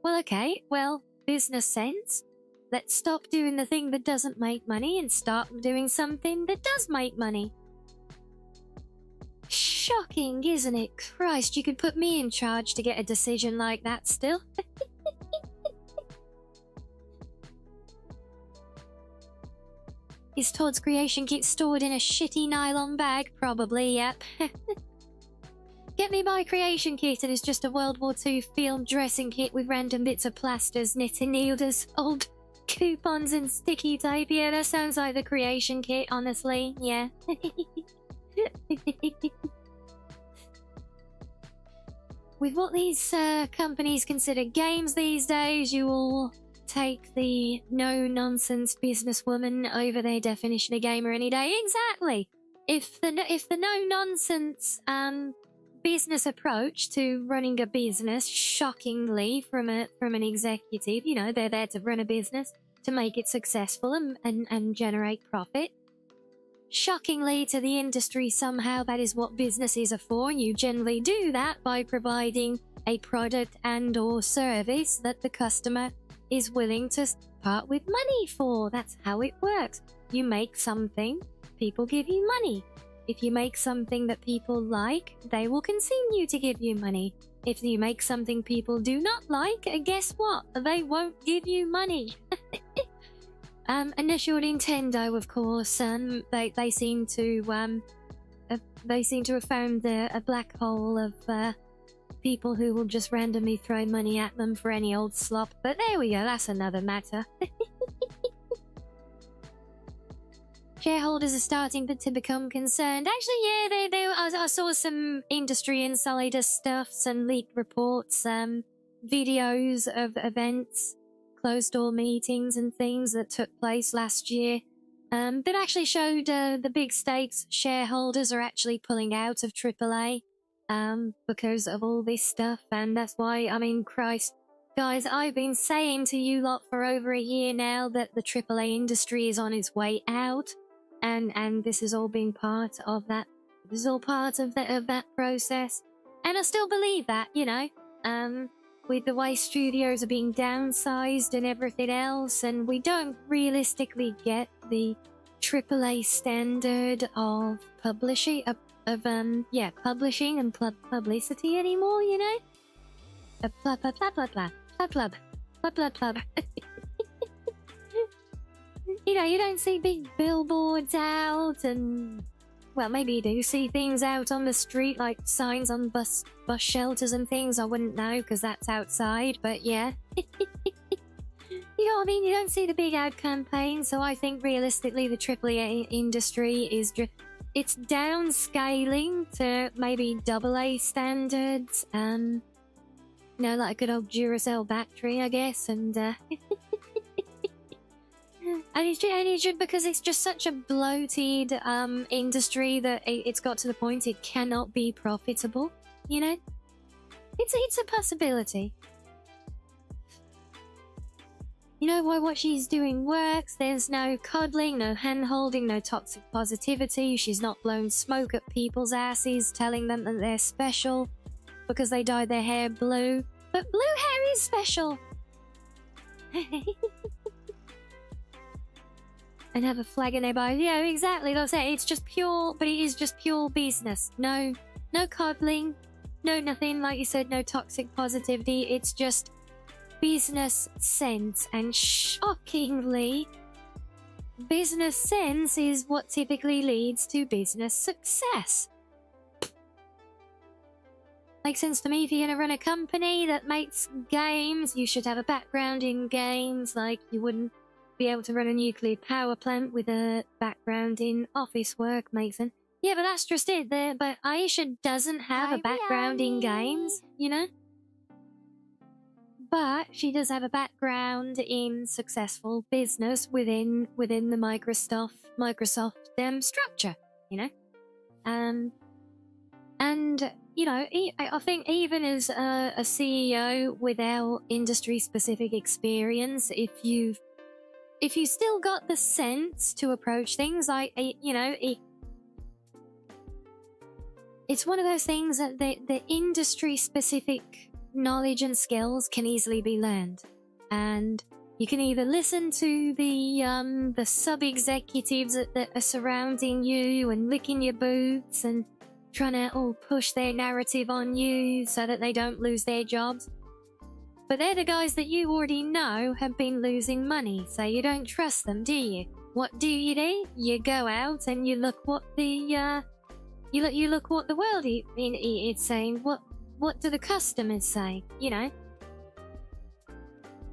Speaker 2: Well, okay, well, business sense. Let's stop doing the thing that doesn't make money and start doing something that does make money. Shocking, isn't it? Christ, you could put me in charge to get a decision like that still. Is Todd's creation kit stored in a shitty nylon bag? Probably, yep. Get me my creation kit and it's just a World War II field dressing kit with random bits of plasters, knitting needles, old coupons and sticky tape. Yeah, that sounds like the creation kit, honestly. Yeah. With what these companies consider games these days, you will take the no-nonsense businesswoman over their definition of gamer any day. Exactly. If the no-nonsense business approach to running a business, shockingly from an executive, you know, they're there to run a business to make it successful and generate profit. Shockingly to the industry, somehow that is what businesses are for, and you generally do that by providing a product and or service that the customer is willing to part with money for. That's how it works. You make something, people give you money. If you make something that people like, they will continue to give you money. If you make something people do not like, guess what? They won't give you money. Unless you're Nintendo, of course. They seem to have found a black hole of people who will just randomly throw money at them for any old slop. But there we go. That's another matter. Shareholders are starting to become concerned. Actually, yeah, I saw some industry insider stuff, some leaked reports, videos of events, closed-door meetings and things that took place last year that actually showed the big stakes shareholders are actually pulling out of AAA because of all this stuff. And that's why, I mean, Christ, guys, I've been saying to you lot for over a year now that the AAA industry is on its way out. And this has all been part of that. This is all part of that process. And I still believe that, you know, with the way studios are being downsized and everything else, and we don't realistically get the AAA standard of publishing, publishing and publicity anymore, you know? You know, you don't see big billboards out, and well, maybe you do see things out on the street, like signs on bus shelters and things. I wouldn't know because that's outside, but yeah. You know what I mean? You don't see the big ad campaigns, so I think realistically the AAA industry is it's downscaling to maybe AA standards. You know, like a good old Duracell battery, I guess, and And it's just because it's just such a bloated industry that it's got to the point it cannot be profitable, you know? It's a possibility. You know why what she's doing works? There's no coddling, no hand-holding, no toxic positivity. She's not blown smoke at people's asses telling them that they're special because they dyed their hair blue. But blue hair is special! And have a flag in their bio. Yeah, exactly. They'll say it's just pure, but it is just pure business. No coddling, no nothing. Like you said, no toxic positivity. It's just business sense. And shockingly, business sense is what typically leads to business success. Makes sense to me. If you're gonna run a company that makes games, you should have a background in games. Like, you wouldn't be able to run a nuclear power plant with a background in office work makes sense. Yeah, but that's just it there. But Aisha doesn't have
Speaker 3: Hi,
Speaker 2: a background in
Speaker 3: Rianni.
Speaker 2: games, you know? But she does have a background in successful business within the Microsoft structure, you know? And you know, I think even as a CEO without industry-specific experience, if you still got the sense to approach things, it's one of those things that the industry-specific knowledge and skills can easily be learned, and you can either listen to the sub-executives that are surrounding you and licking your boots and trying to all push their narrative on you so that they don't lose their jobs. But they're the guys that you already know have been losing money, so you don't trust them, do you? What do? You go out and you look what the you look what the world it's saying. What do the customers say? You know.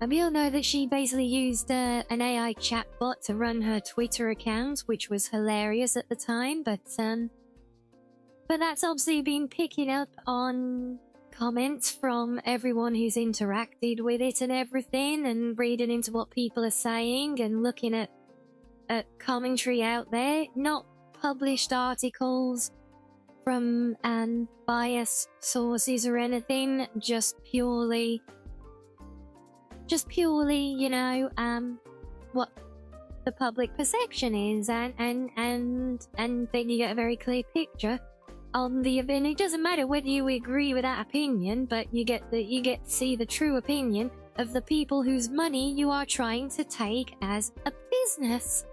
Speaker 2: And we all know that she basically used an AI chatbot to run her Twitter account, which was hilarious at the time, but that's obviously been picking up on comments from everyone who's interacted with it and everything, and reading into what people are saying and looking at commentary out there, not published articles from biased sources or anything, just purely, you know, what the public perception is, and then you get a very clear picture on the event. It doesn't matter whether you agree with that opinion, but you get to see the true opinion of the people whose money you are trying to take as a business.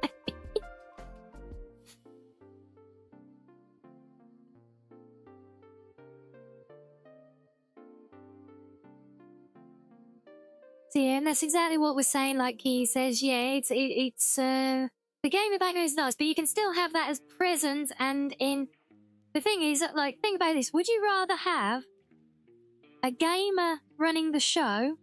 Speaker 2: So yeah, and that's exactly what we're saying. Like he says, yeah, it's the game of background is nice, but you can still have that as present. And in the thing is, like, think about this: would you rather have a gamer running the show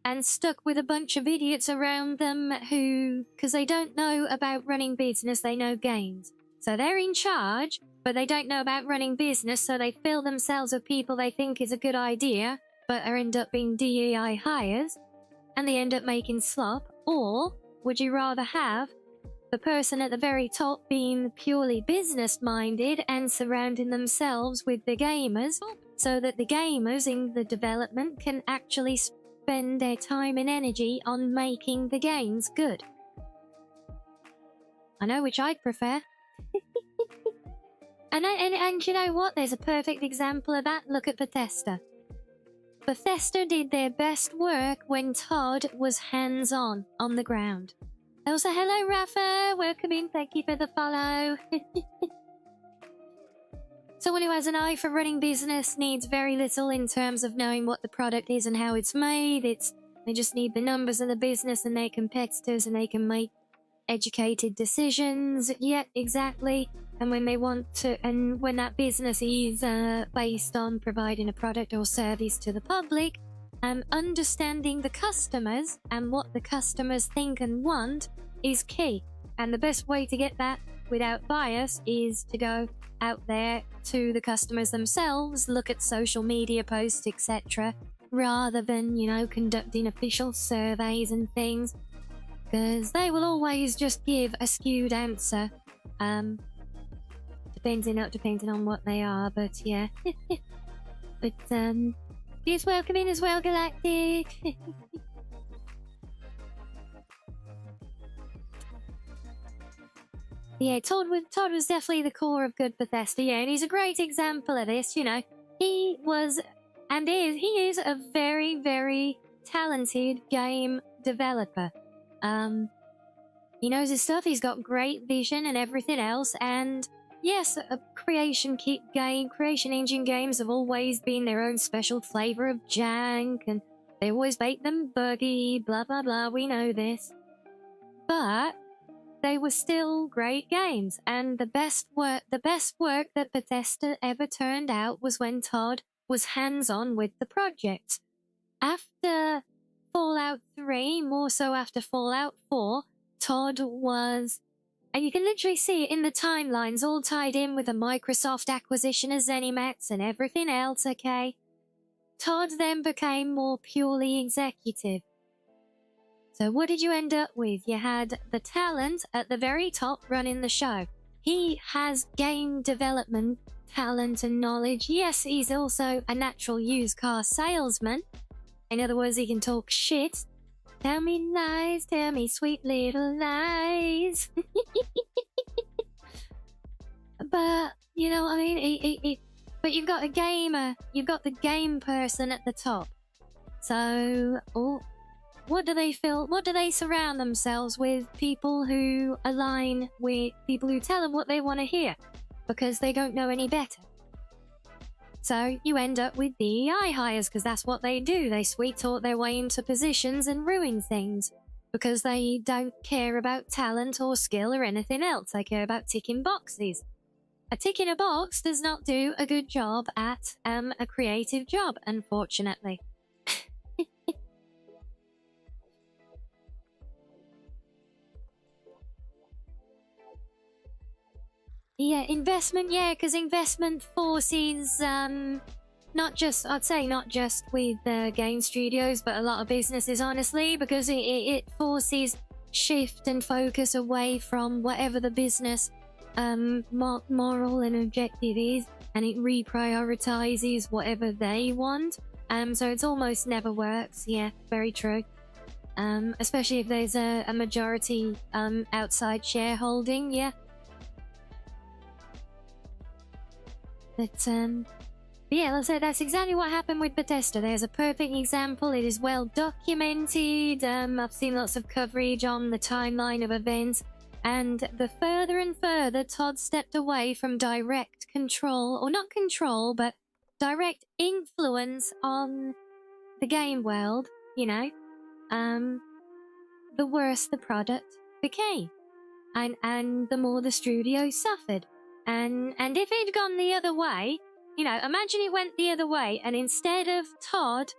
Speaker 2: and stuck with a bunch of idiots around them who, because they don't know about running business, they know games, so they're in charge, but they don't know about running business, so they fill themselves with people they think is a good idea, but end up being DEI hires, and they end up making slop? Or would you rather have the person at the very top being purely business-minded and surrounding themselves with the gamers, so that the gamers in the development can actually spend their time and energy on making the games good? I know which I'd prefer. And you know what? There's a perfect example of that. Look at Bethesda. Bethesda did their best work when Todd was hands-on on the ground. Also, hello Rafa, welcome in, thank you for the follow. Someone who has an eye for running business needs very little in terms of knowing what the product is and how it's made. They just need the numbers of the business and their competitors, and they can make educated decisions. Yeah, exactly. And when they want to, and when that business is based on providing a product or service to the public, understanding the customers and what the customers think and want is key. And the best way to get that without bias is to go out there to the customers themselves, look at social media posts, etc., rather than, you know, conducting official surveys and things, because they will always just give a skewed answer, depending on what they are. But yeah. But yes, welcome in as well, Galactic. Yeah, Todd was definitely the core of good Bethesda, yeah, and he's a great example of this, you know. He was, and he is a very, very talented game developer. He knows his stuff, he's got great vision and everything else, and yes, a creation engine games have always been their own special flavor of jank, and they always make them buggy, blah blah blah, we know this. But they were still great games, and the best work that Bethesda ever turned out was when Todd was hands-on with the project. After Fallout 3, more so after Fallout 4, Todd was... And you can literally see it in the timelines, all tied in with the Microsoft acquisition of ZeniMax and everything else, okay? Todd then became more purely executive. So what did you end up with? You had the talent at the very top running the show. He has game development talent and knowledge. Yes, he's also a natural used car salesman. In other words, he can talk shit. Tell me lies, tell me sweet little lies. But, you know what I mean? But you've got a gamer, you've got the game person at the top. So, what do they feel? What do they surround themselves with? People who align with people who tell them what they want to hear because they don't know any better. So you end up with DEI hires because that's what they do. They sweet talk their way into positions and ruin things because they don't care about talent or skill or anything else. They care about ticking boxes. A tick in a box does not do a good job at a creative job, unfortunately. Yeah, investment, yeah, because investment forces, not just, I'd say not just with game studios, but a lot of businesses, honestly, because it forces shift and focus away from whatever the business moral and objective is, and it reprioritizes whatever they want. So it's almost never works. Yeah, very true. Especially if there's a majority outside shareholding. Yeah. But yeah, that's exactly what happened with Bethesda. There's a perfect example. It is well documented. I've seen lots of coverage on the timeline of events. And the further and further Todd stepped away from direct control, or not control, but direct influence on the game world, you know, the worse the product became. And the more the studio suffered. And if it had gone the other way, you know, imagine it went the other way, and instead of Todd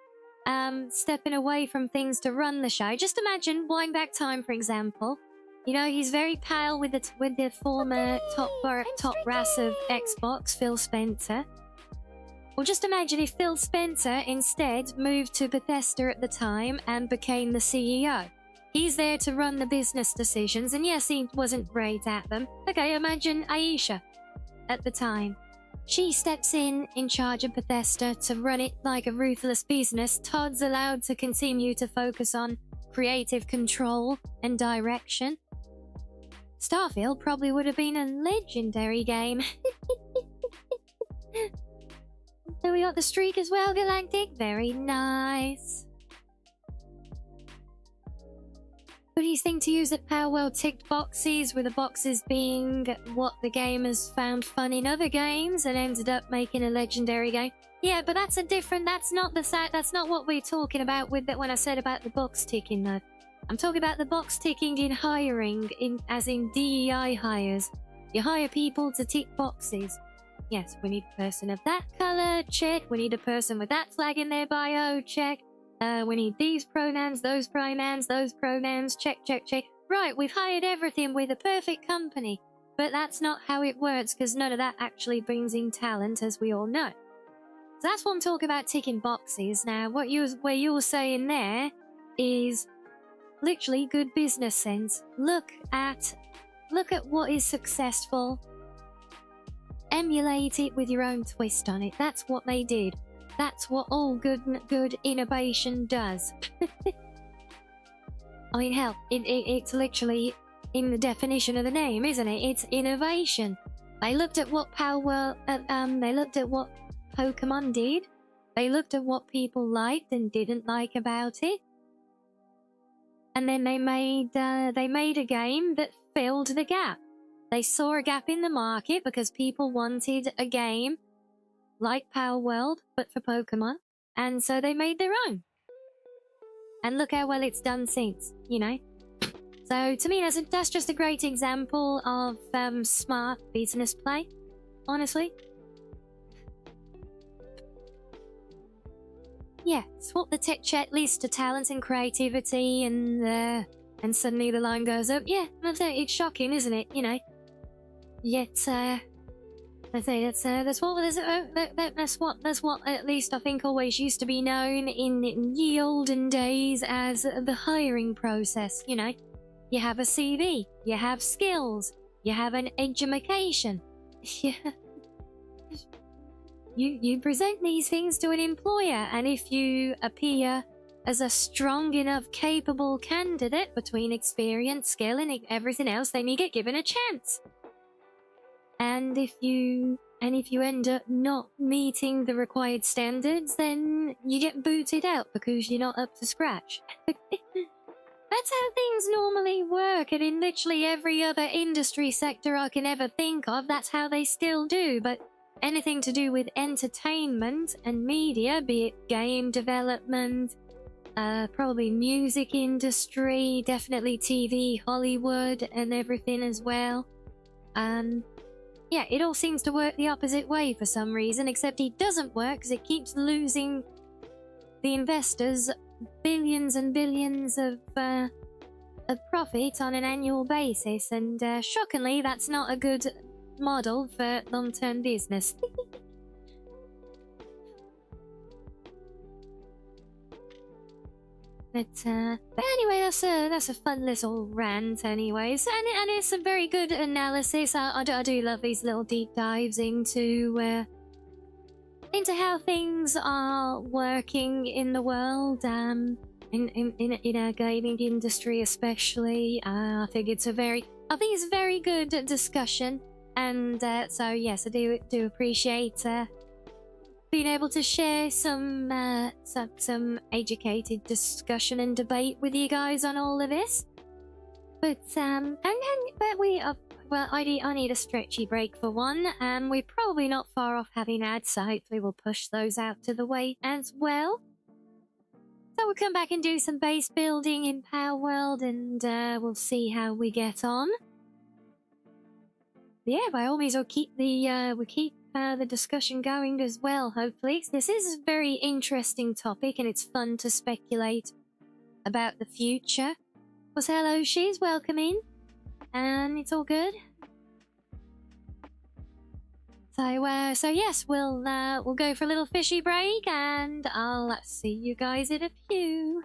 Speaker 2: stepping away from things to run the show, just imagine wind back time, for example. You know, he's very pale with the former top brass of Xbox, Phil Spencer. Well, just imagine if Phil Spencer instead moved to Bethesda at the time and became the CEO. He's there to run the business decisions, and yes, he wasn't great at them. Okay, imagine Aisha at the time. She steps in charge of Bethesda to run it like a ruthless business. Todd's allowed to continue to focus on creative control and direction. Starfield probably would have been a legendary game. So we got the streak as well, Galactic. Very nice. Prettiest thing to use at Palworld, ticked boxes, with the boxes being what the gamers found fun in other games and ended up making a legendary game. Yeah, but that's a different, that's not what we're talking about with that when I said about the box ticking though. I'm talking about the box ticking in hiring, as in DEI hires. You hire people to tick boxes. Yes, we need a person of that colour, check. We need a person with that flag in their bio, check. We need these pronouns, those pronouns, check, check, check. Right, we've hired everything with a perfect company. But that's not how it works, because none of that actually brings in talent, as we all know. So that's what I'm talking about, ticking boxes. Now, where you're saying there is literally good business sense. Look at what is successful. Emulate it with your own twist on it. That's what they did. That's what all good innovation does. I mean, hell, it's literally in the definition of the name, isn't it? It's innovation. They looked at what Palworld, they looked at what Pokemon did. They looked at what people liked and didn't like about it. And then they made a game that filled the gap. They saw a gap in the market because people wanted a game like Palworld, but for Pokemon. And so they made their own. And look how well it's done since, you know? So to me, that's just a great example of smart business play, honestly. yeah, swap the tech checklist to talent and creativity, and suddenly the line goes up. Yeah, it's shocking, isn't it? You know. Yet, I say that's what at least I think always used to be known in ye olden days as the hiring process. You know, you have a CV, you have skills, you have an education. You present these things to an employer, and if you appear as a strong enough, capable candidate between experience, skill, and everything else, then you get given a chance. And if you end up not meeting the required standards, then you get booted out because you're not up to scratch. That's how things normally work, and in literally every other industry sector I can ever think of, that's how they still do. But anything to do with entertainment and media, be it game development, probably music industry, definitely TV, Hollywood, and everything as well. Yeah, it all seems to work the opposite way for some reason, except it doesn't work because it keeps losing the investors billions and billions of profit on an annual basis, and shockingly, that's not a good model for long-term business. But anyway, that's a fun little rant anyways, and it's a very good analysis. I do love these little deep dives into how things are working in the world, in our gaming industry especially. I think it's a very good discussion, and so yes, I do appreciate being able to share some educated discussion and debate with you guys on all of this. But I need a stretchy break for one. We're probably not far off having ads, so hopefully we'll push those out to the way as well. So we'll come back and do some base building in Palworld, and we'll see how we get on. Yeah, by all means, we'll keep the discussion going as well, hopefully. This is a very interesting topic, and it's fun to speculate about the future. Well, hello, she's welcome in, and it's all good. So yes, we'll go for a little fishy break, and I'll see you guys in a few.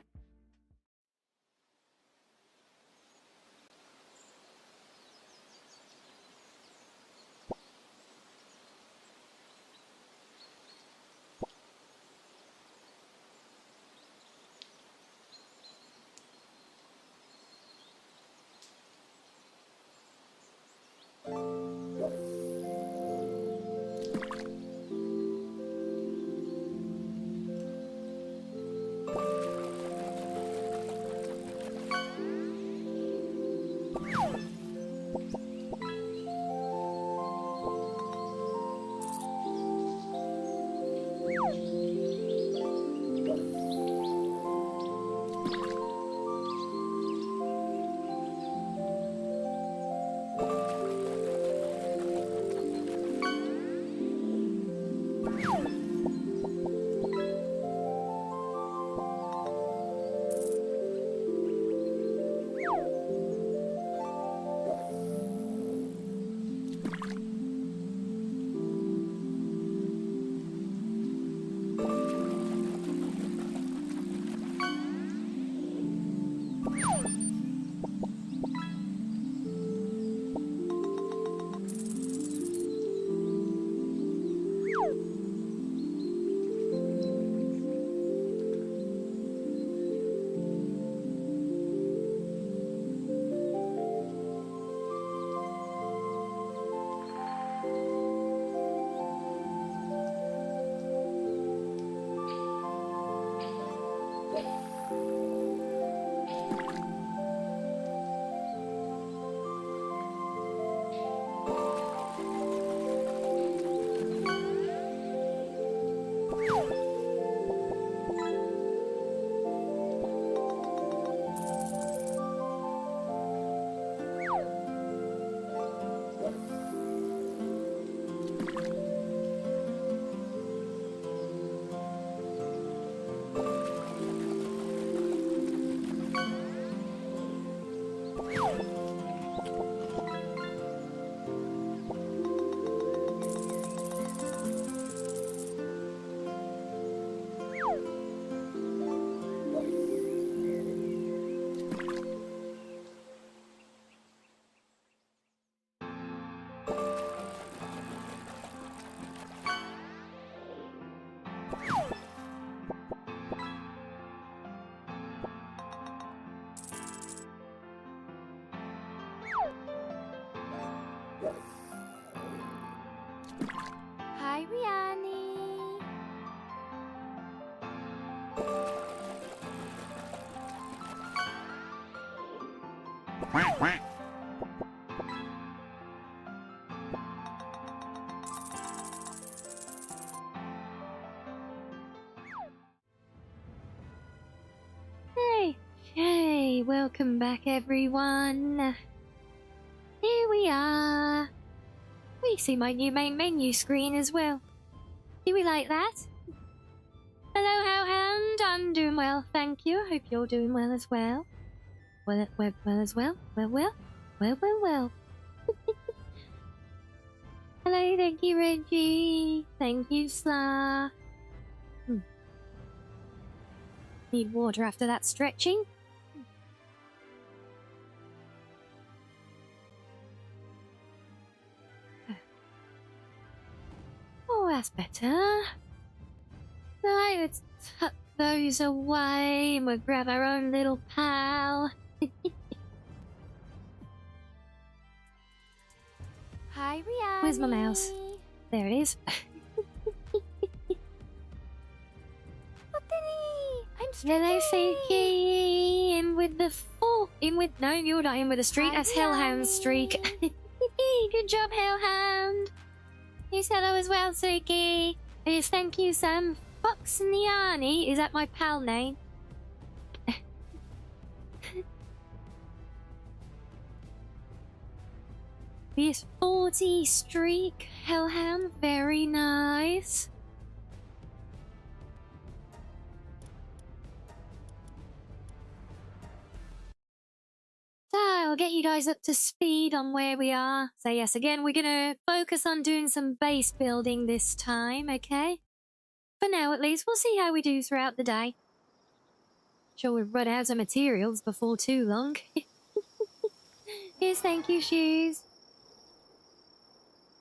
Speaker 2: Hey, welcome back everyone. Here we are. We see my new main menu screen as well. Do we like that? Hello, Hellhound. I'm doing well, thank you. I hope you're doing well as well. Well as well. Well. Hello, thank you, Reggie. Thank you, Sla. Need water after that stretching. Oh, that's better. Right, let's tuck those away and we'll grab our own little pal.
Speaker 3: Hi, Rianni.
Speaker 2: Where's my mouse? There it is.
Speaker 3: I'm
Speaker 2: Hello,
Speaker 3: streaking.
Speaker 2: Fiki. In with the no, you're not in with the streak.
Speaker 3: Hi,
Speaker 2: That's Hellhound streak. Good job, Hellhound. You said I was well, Suki. Yes, thank you, Sam. Fox Niani. Is that my pal name? This 40 streak, Hellhound. Very nice. So I'll get you guys up to speed on where we are. So yes, again, we're gonna focus on doing some base building this time, okay? For now, at least. We'll see how we do throughout the day. Sure we've run out of materials before too long. Yes, thank you, Shoes.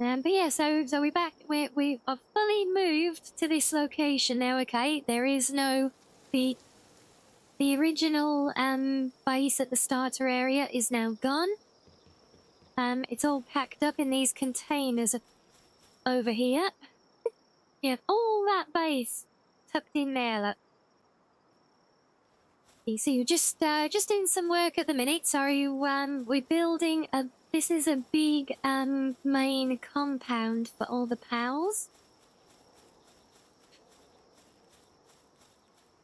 Speaker 2: But yeah, so we're back. We have fully moved to this location now, okay? There is no... The original base at the starter area is now gone. It's all packed up in these containers over here. You have all that base tucked in there, look. You see, you're just doing some work at the minute. Sorry, we're building a... This is a big main compound for all the pals.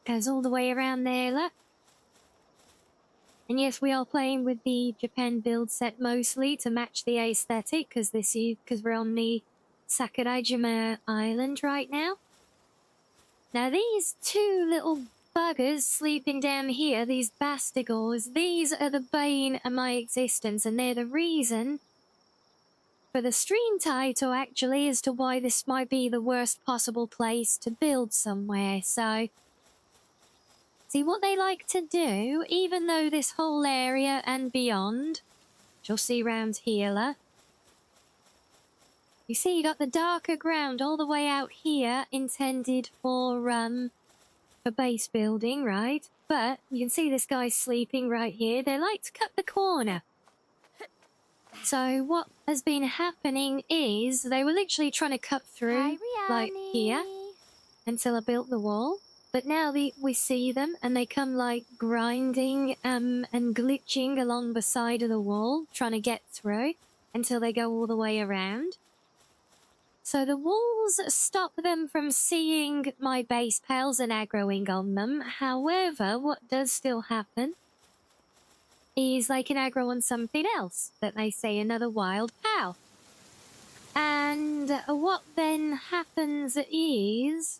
Speaker 2: Goes all the way around there, look. And yes, we are playing with the Japan build set mostly to match the aesthetic, because we're on the Sakurajima Island right now. Now these two little buggers sleeping down here, these bastigors, these are the bane of my existence, and they're the reason for the stream title actually as to why this might be the worst possible place to build somewhere. So see what they like to do, even though this whole area and beyond, which you'll see round here, you see you got the darker ground all the way out here intended for base building, right? But you can see this guy's sleeping right here. They like to cut the corner. So what has been happening is they were literally trying to cut through, like here, until I built the wall. But now we see them and they come like grinding and glitching along the side of the wall, trying to get through until they go all the way around. So the walls stop them from seeing my base pals and aggroing on them. However, what does still happen is they can aggro on something else that they say another wild pal. And what then happens is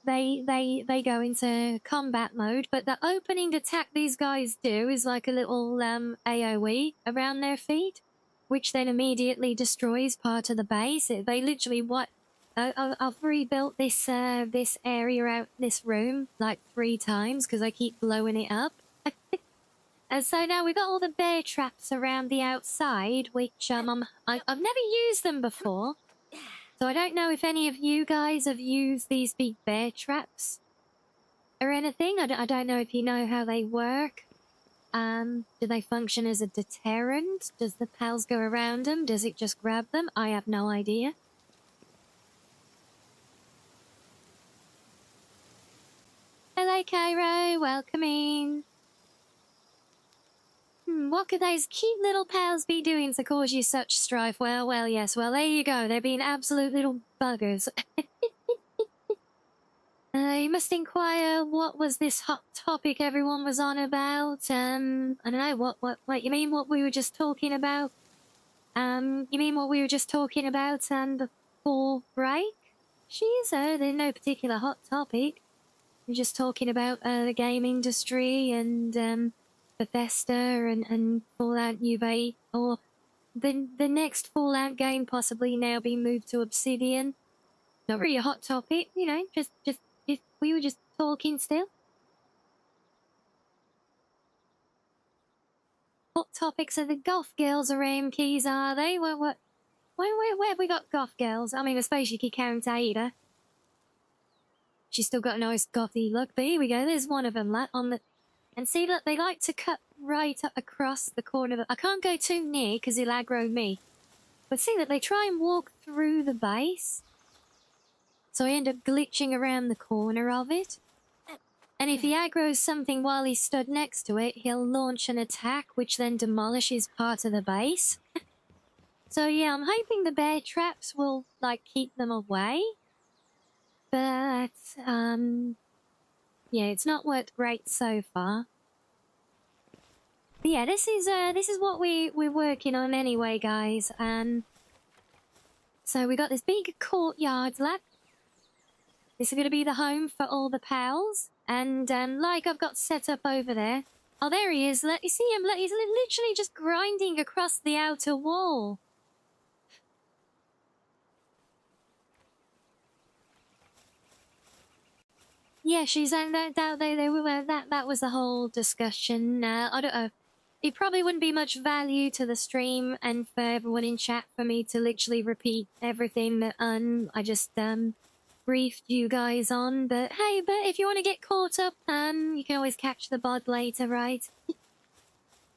Speaker 2: they go into combat mode, but the opening attack these guys do is like a little AoE around their feet, which then immediately destroys part of the base. They literally I've rebuilt this this area out, this room, like 3 times because I keep blowing it up. And so now we've got all the bear traps around the outside, which I've never used them before. So I don't know if any of you guys have used these big bear traps or anything. I don't know if you know how they work. Do they function as a deterrent? Does the pals go around them? Does it just grab them? I have no idea. Hello, Cairo. Welcome in. What could those cute little pals be doing to cause you such strife? Well, yes. Well, there you go. They're being absolute little buggers. You must inquire what was this hot topic everyone was on about. I don't know, what you mean what we were just talking about? You mean what we were just talking about, before break? There's no particular hot topic. We're just talking about, the game industry and, Bethesda and Fallout New Vegas, or the next Fallout game possibly now being moved to Obsidian. Not really a hot topic, you know, just we were just talking still. Hot topics are the goth girls around Keys, are they? Where have we got goth girls? I mean, I suppose you could count Ada. She's still got a nice gothy look, but here we go, there's one of them, on the... And see, look, they like to cut right up across the corner of... I can't go too near, because he'll aggro me. But see that they try and walk through the base. So I end up glitching around the corner of it. And if he aggroes something while he's stood next to it, he'll launch an attack, which then demolishes part of the base. So yeah, I'm hoping the bear traps will, like, keep them away. But, yeah, it's not worked great so far. But yeah, this is what we're working on anyway, guys. So we got this big courtyard lab. This is going to be the home for all the pals. And, like I've got set up over there. Oh, there he is. You see him? He's literally just grinding across the outer wall. Yeah, she's that was the whole discussion. I don't know. It probably wouldn't be much value to the stream and for everyone in chat for me to literally repeat everything that I just briefed you guys on. But hey, if you want to get caught up, you can always catch the bod later, right?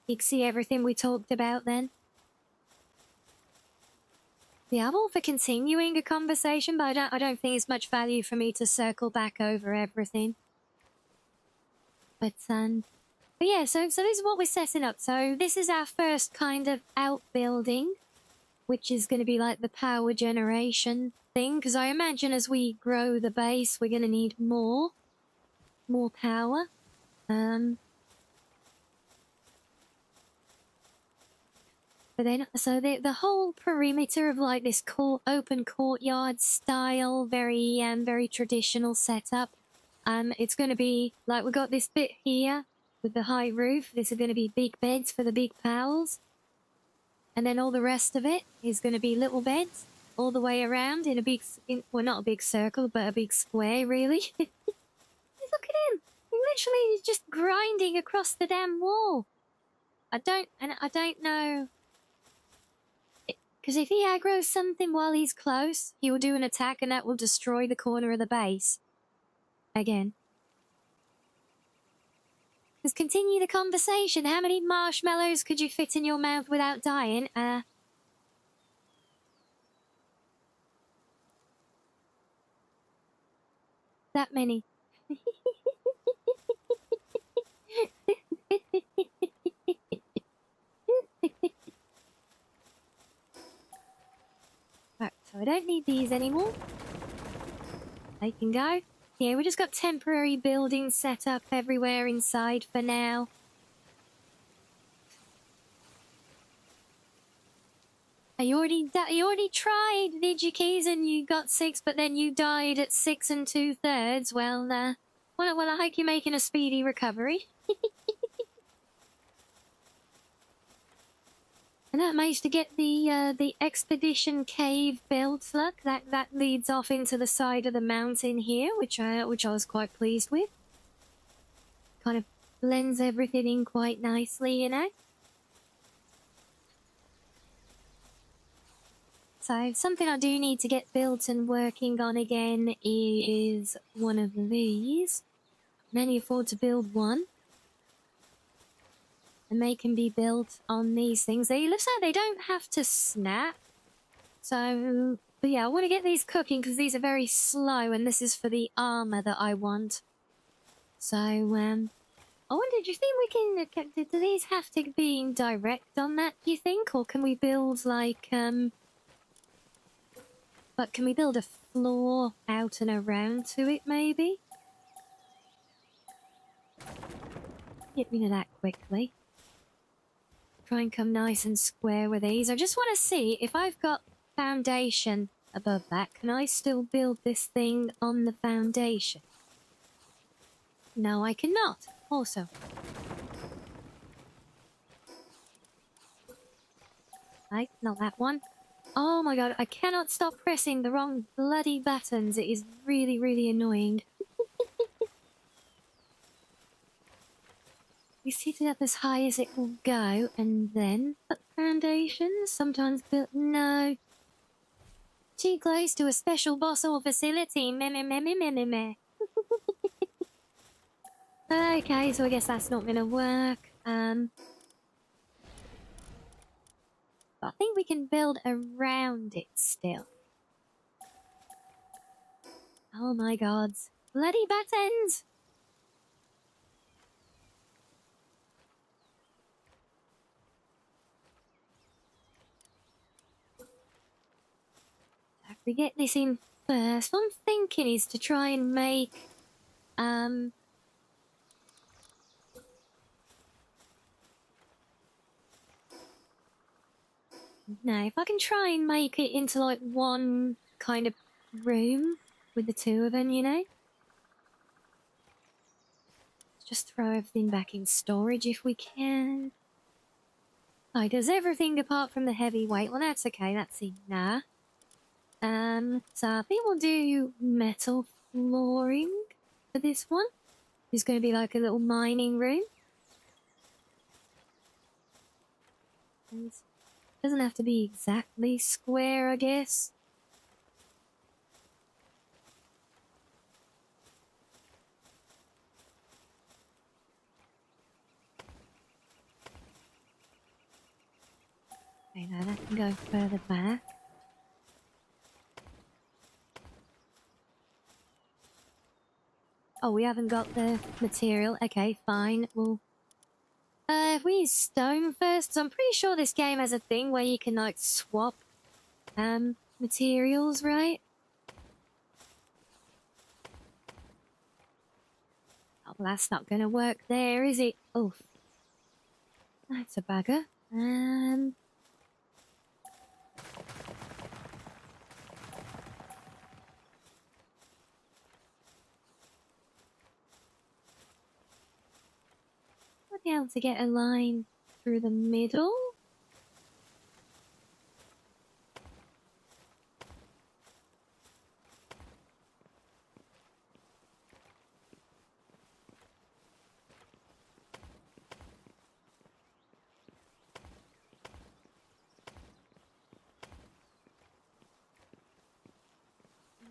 Speaker 2: You can see everything we talked about then. Yeah, I'm all for continuing a conversation, but I don't think it's much value for me to circle back over everything. But yeah, so this is what we're setting up. So this is our first kind of outbuilding, which is going to be like the power generation thing, because I imagine as we grow the base, we're going to need more power. But then, so the whole perimeter of like this open courtyard style, very traditional setup. It's going to be like we got this bit here with the high roof. This is going to be big beds for the big pals, and then all the rest of it is going to be little beds all the way around in a big, well, not a big circle, but a big square, really. Look at him! Literally, he's just grinding across the damn wall. I don't know. Because if he aggroes something while he's close, he will do an attack and that will destroy the corner of the base. Again. Let's continue the conversation. How many marshmallows could you fit in your mouth without dying? That many. Right, so I don't need these anymore. They can go. Yeah, we just got temporary buildings set up everywhere inside for now. You already tried, did you, Keys, and you got 6, but then you died at 6 2/3. Well, I hope you're making a speedy recovery. And that managed to get the expedition cave built. Look, that leads off into the side of the mountain here, which I was quite pleased with. Kind of blends everything in quite nicely, you know. So something I do need to get built and working on again is one of these. I can only afford to build one. And they can be built on these things. It looks like they don't have to snap. So, but yeah, I want to get these cooking because these are very slow and this is for the armor that I want. So, I wonder, do you think we can... Do these have to be direct on that, do you think? Or can we build, like, But can we build a floor out and around to it, maybe? Get rid of that quickly. Try and come nice and square with these. I just want to see if I've got foundation above that. Can I still build this thing on the foundation? No, I cannot. Also. Right, not that one. Oh my god, I cannot stop pressing the wrong bloody buttons. It is really, really annoying. We set it up as high as it will go, and then put foundations. Sometimes build... No. Too close to a special boss or facility. Meh, meh, meh, meh, meh, meh, meh. Okay, so I guess that's not gonna work. I think we can build around it still. Oh my god. Bloody buttons! If we get this in first, what I'm thinking is to try and make, no, if I can try and make it into like one kind of room with the two of them, you know? Just throw everything back in storage if we can. Oh, it does everything apart from the heavyweight. Well, that's okay, that's enough. So I think we'll do metal flooring for this one. It's going to be like a little mining room. And doesn't have to be exactly square, I guess. Okay, now that can go further back. Oh, we haven't got the material. Okay, fine. Well, if we use stone first, so I'm pretty sure this game has a thing where you can, like, swap, materials, right? Oh, well, that's not gonna work there, is it? Oh, that's a bugger. I'll be able to get a line through the middle.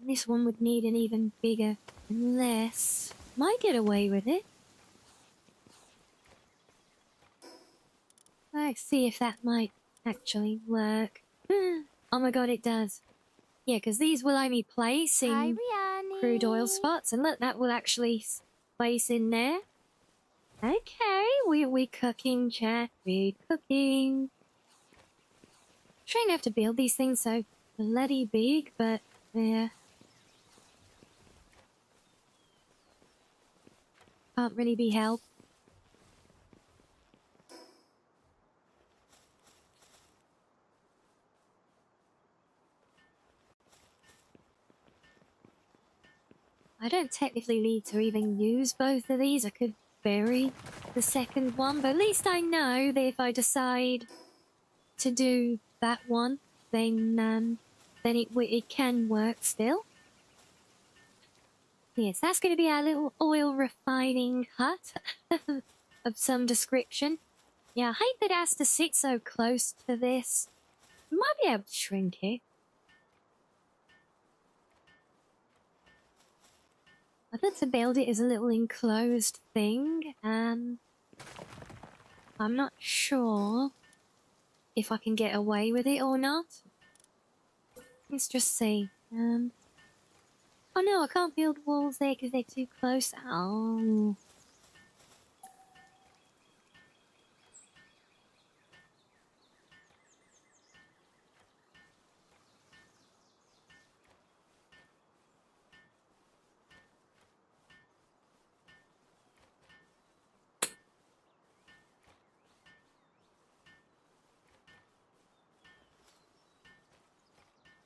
Speaker 2: This one would need an even bigger, unless... Might get away with it. Let's see if that might actually work. Oh my god, it does. Yeah, because these will only place
Speaker 3: Hi,
Speaker 2: in
Speaker 3: Rianni.
Speaker 2: crude oil spots, and look, that will actually place in there. Okay, we cooking, chat. We cooking. Shouldn't have to build these things so bloody big, but yeah. Can't really be helped. I don't technically need to even use both of these. I could bury the second one, but at least I know that if I decide to do that one, then it can work still. Yes, that's going to be our little oil refining hut of some description. Yeah, I hate that it has to sit so close to this. Might be able to shrink it. I'd like to build it as a little enclosed thing. I'm not sure if I can get away with it or not. Let's just see. Oh Oh no, I can't build walls there because they're too close. Oh.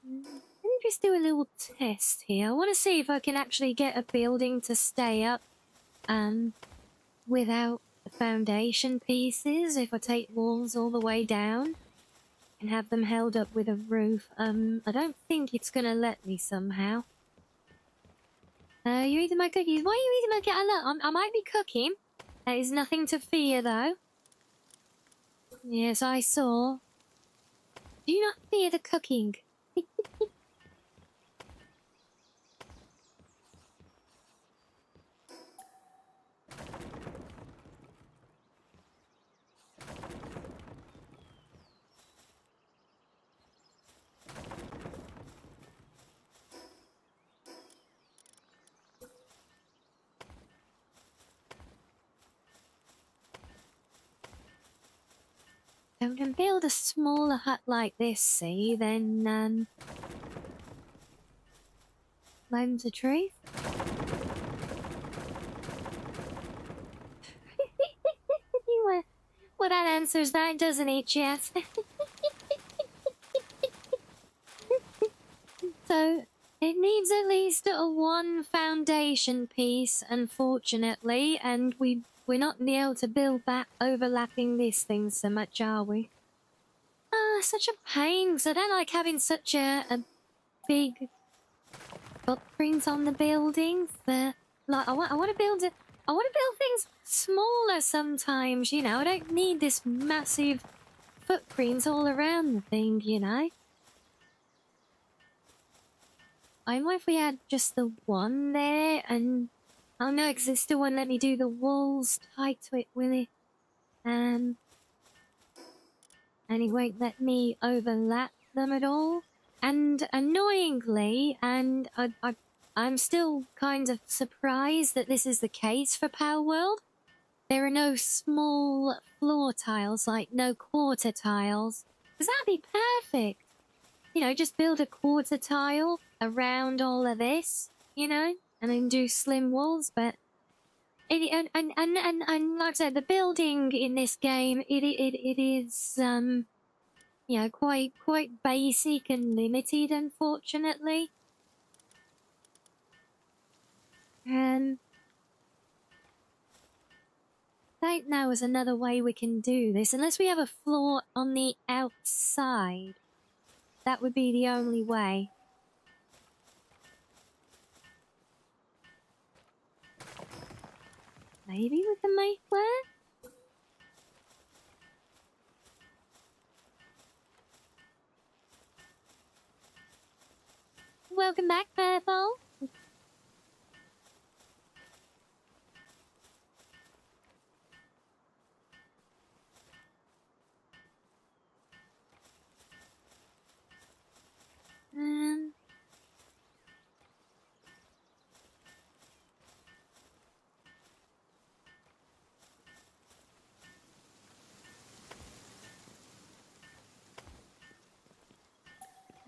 Speaker 2: Let me just do a little test here. I want to see if I can actually get a building to stay up without the foundation pieces. If I take walls all the way down and have them held up with a roof. I don't think it's gonna let me somehow. You eating my cookies? Why are you eating my cookies? I might be cooking. There is nothing to fear though. Yes, I saw. Do not fear the cooking. So we can build a smaller hut like this, see, then lends a truth. Well, that answers that, doesn't it, Jess? So, it needs at least one foundation piece, unfortunately, and we're not able to build back overlapping these things so much, are we? Ah, such a pain, 'cause I don't like having such a big footprint on the buildings. But like, I want to build it. I want to build things smaller sometimes. You know, I don't need this massive footprints all around the thing. You know. I wonder if we had just the one there, and oh no, because it still won't let me do the walls tied to it, will it? And it won't let me overlap them at all. And annoyingly, and I'm still kind of surprised that this is the case for Palworld. There are no small floor tiles, like no quarter tiles. Because that'd be perfect. You know, just build a quarter tile around all of this, you know, and then do slim walls. But and like I said, the building in this game, it is you know, quite basic and limited, unfortunately. Right now is another way we can do this, unless we have a floor on the outside. That would be the only way. Maybe we can make work? Welcome back, Purple.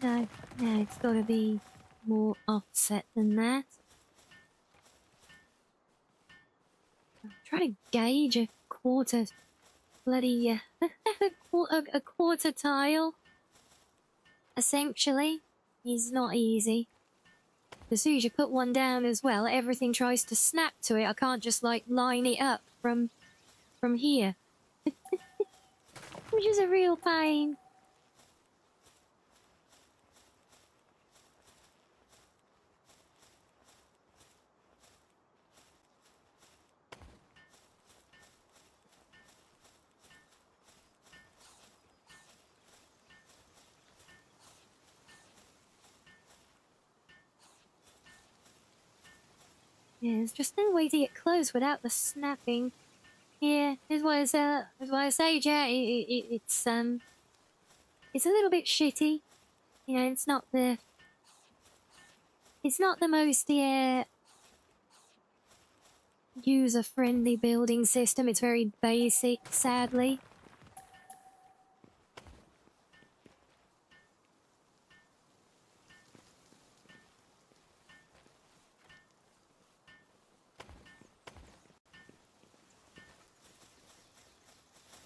Speaker 2: No, it's got to be more offset than that. I'm trying to gauge a quarter, bloody a quarter tile. Essentially, is not easy. As soon as you put one down as well, everything tries to snap to it. I can't just like line it up from here, which is a real pain. Yeah, there's just no way to get close without the snapping. Yeah, is what I say, yeah. It's a little bit shitty. You know, it's not the It's not the most user-friendly building system. It's very basic, sadly.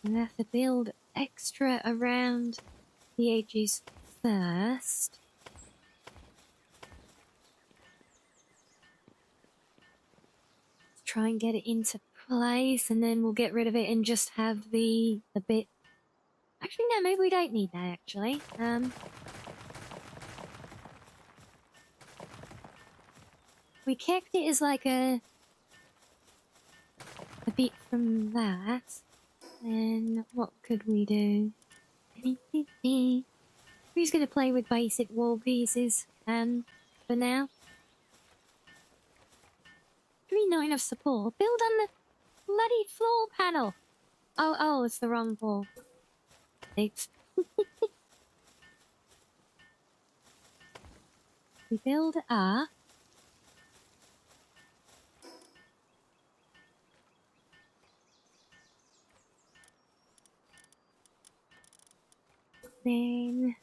Speaker 2: I have to build extra around the edges first. Let's try and get it into place, and then we'll get rid of it and just have the bit. Actually, no, maybe we don't need that. Actually, we kept it as like a bit from that. Then what could we do? Who's going to play with basic wall pieces? For now, do we not enough support? Build on the bloody floor panel. Oh, it's the wrong wall. Oops. We build up. Then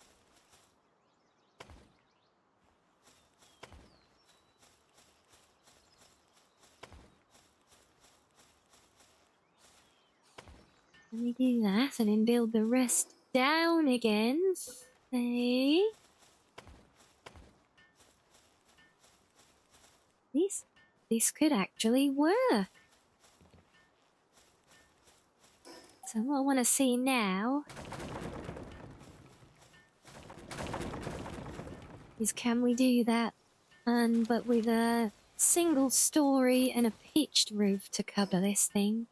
Speaker 2: we do that and then build the rest down again. Say this could actually work. So what I want to see now is, can we do that, but with a single story and a pitched roof to cover this thing?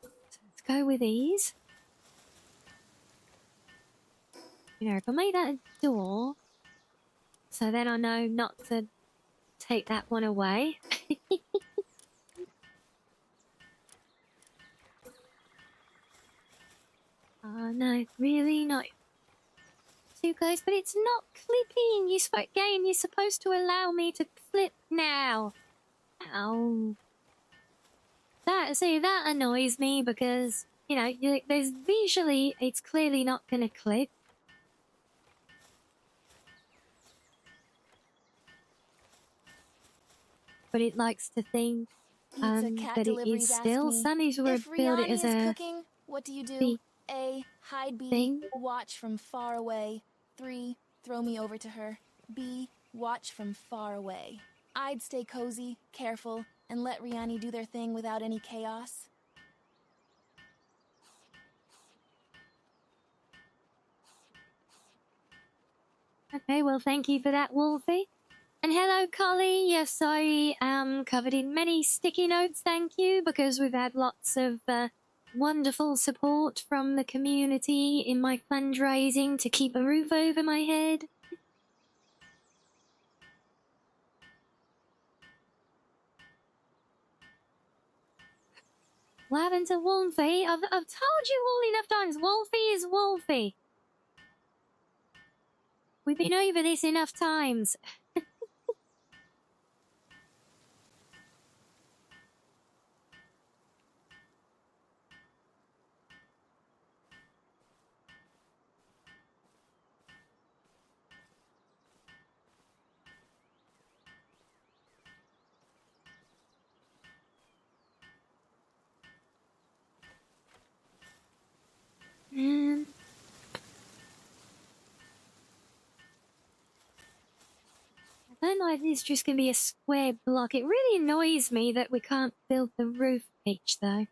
Speaker 2: So let's go with these. You know, if I made that a door, so then I know not to take that one away. Oh no, really not too close, but it's not clipping. You're supposed to allow me to clip now. Ow. That annoys me because, you know, there's visually, it's clearly not going to clip. But it likes to think that it is still. Sunny's would build it as a
Speaker 3: cooking, what do you do? A, hide B,
Speaker 2: thing.
Speaker 3: watch from far away. 3, throw me over to her. B, watch from far away. I'd stay cozy, careful, and let Rianni do their thing without any chaos.
Speaker 2: Okay, well, thank you for that, Wolfie. And hello, Collie. Yes, I am covered in many sticky notes, thank you, because we've had lots of wonderful support from the community in my fundraising to keep a roof over my head. What happened to Wolfie? I've told you all enough times, Wolfie is Wolfie. We've been over this enough times. And I don't know if this is just going to be a square block. It really annoys me that we can't build the roof pitch, though.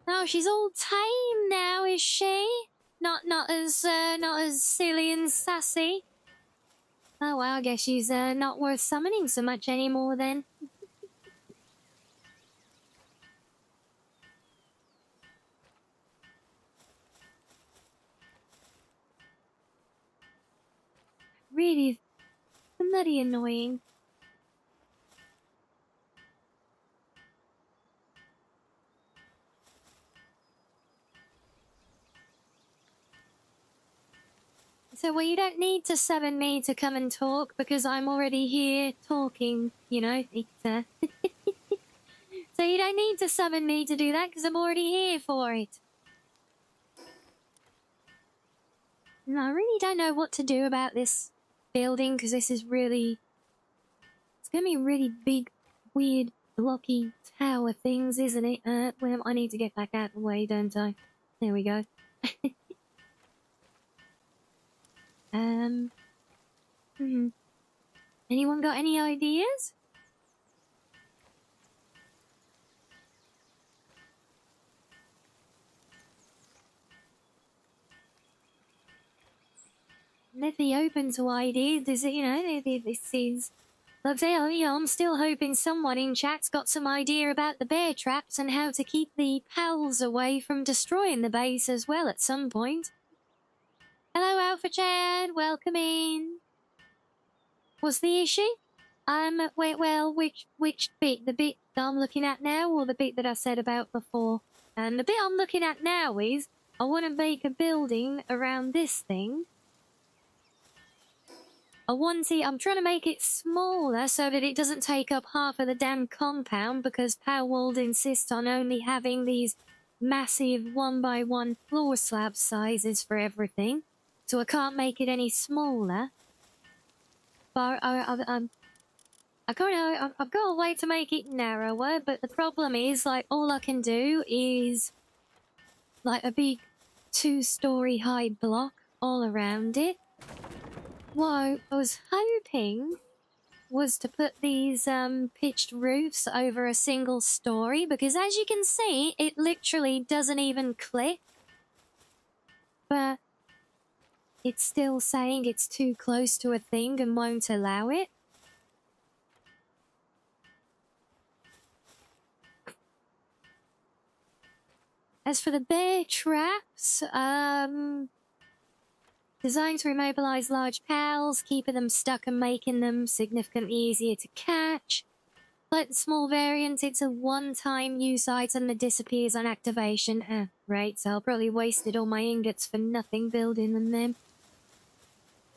Speaker 2: Oh, she's all tame now, is she? Not as silly and sassy. Oh well, I guess she's not worth summoning so much anymore then. Really bloody annoying. So, well, you don't need to summon me to come and talk because I'm already here talking, you know. It's, so you don't need to summon me to do that because I'm already here for it. And I really don't know what to do about this building because this is really... It's going to be really big, weird, blocky tower things, isn't it? Well, I need to get back out of the way, don't I? There we go. Anyone got any ideas? If they're open to ideas, is it, you know, this is... Like I say, you know, I'm still hoping someone in chat's got some idea about the bear traps and how to keep the pals away from destroying the base as well at some point. Hello, Alpha Chad. Welcome in. What's the issue? Wait, well, which bit? The bit that I'm looking at now or the bit that I said about before? And the bit I'm looking at now is I want to make a building around this thing. I'm trying to make it smaller so that it doesn't take up half of the damn compound because Palworld insists on only having these massive 1x1 floor slab sizes for everything. So I can't make it any smaller. But I've got a way to make it narrower, but the problem is, like, all I can do is, like, a big 2-story high block all around it. What I was hoping was to put these pitched roofs over a single story, because as you can see, it literally doesn't even click. But it's still saying it's too close to a thing and won't allow it. As for the bear traps, designed to immobilize large pals, keeping them stuck and making them significantly easier to catch. Like the small variant, it's a one-time use item that disappears on activation. Right, so I'll probably wasted all my ingots for nothing building them then.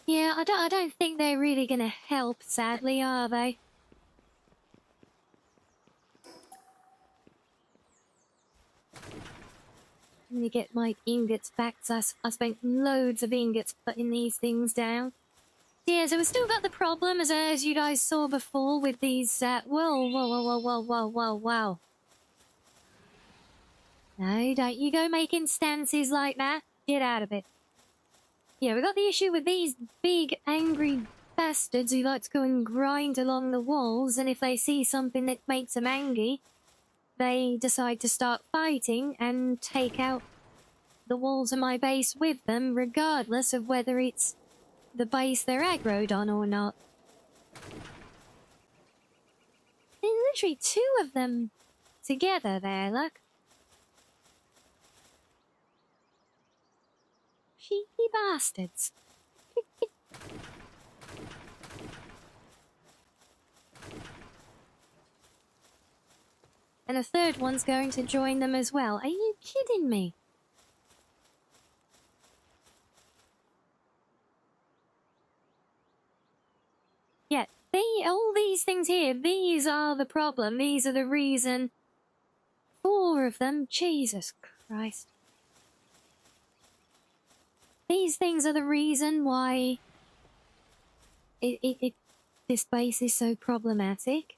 Speaker 2: Yeah, I don't think they're really gonna help, sadly, are they? Let me get my ingots back, so I spent loads of ingots putting these things down. Yeah, so we've still got the problem, as you guys saw before, with these, whoa. No, don't you go making stances like that. Get out of it. Yeah, we got the issue with these big, angry bastards who like to go and grind along the walls, and if they see something that makes them angry, they decide to start fighting and take out the walls of my base with them, regardless of whether it's the base they're aggroed on or not. There's literally 2 of them together there, look. Cheeky bastards. And a 3rd one's going to join them as well. Are you kidding me? Yeah, all these things here, these are the problem. These are the reason. 4 of them, Jesus Christ. These things are the reason why this base is so problematic.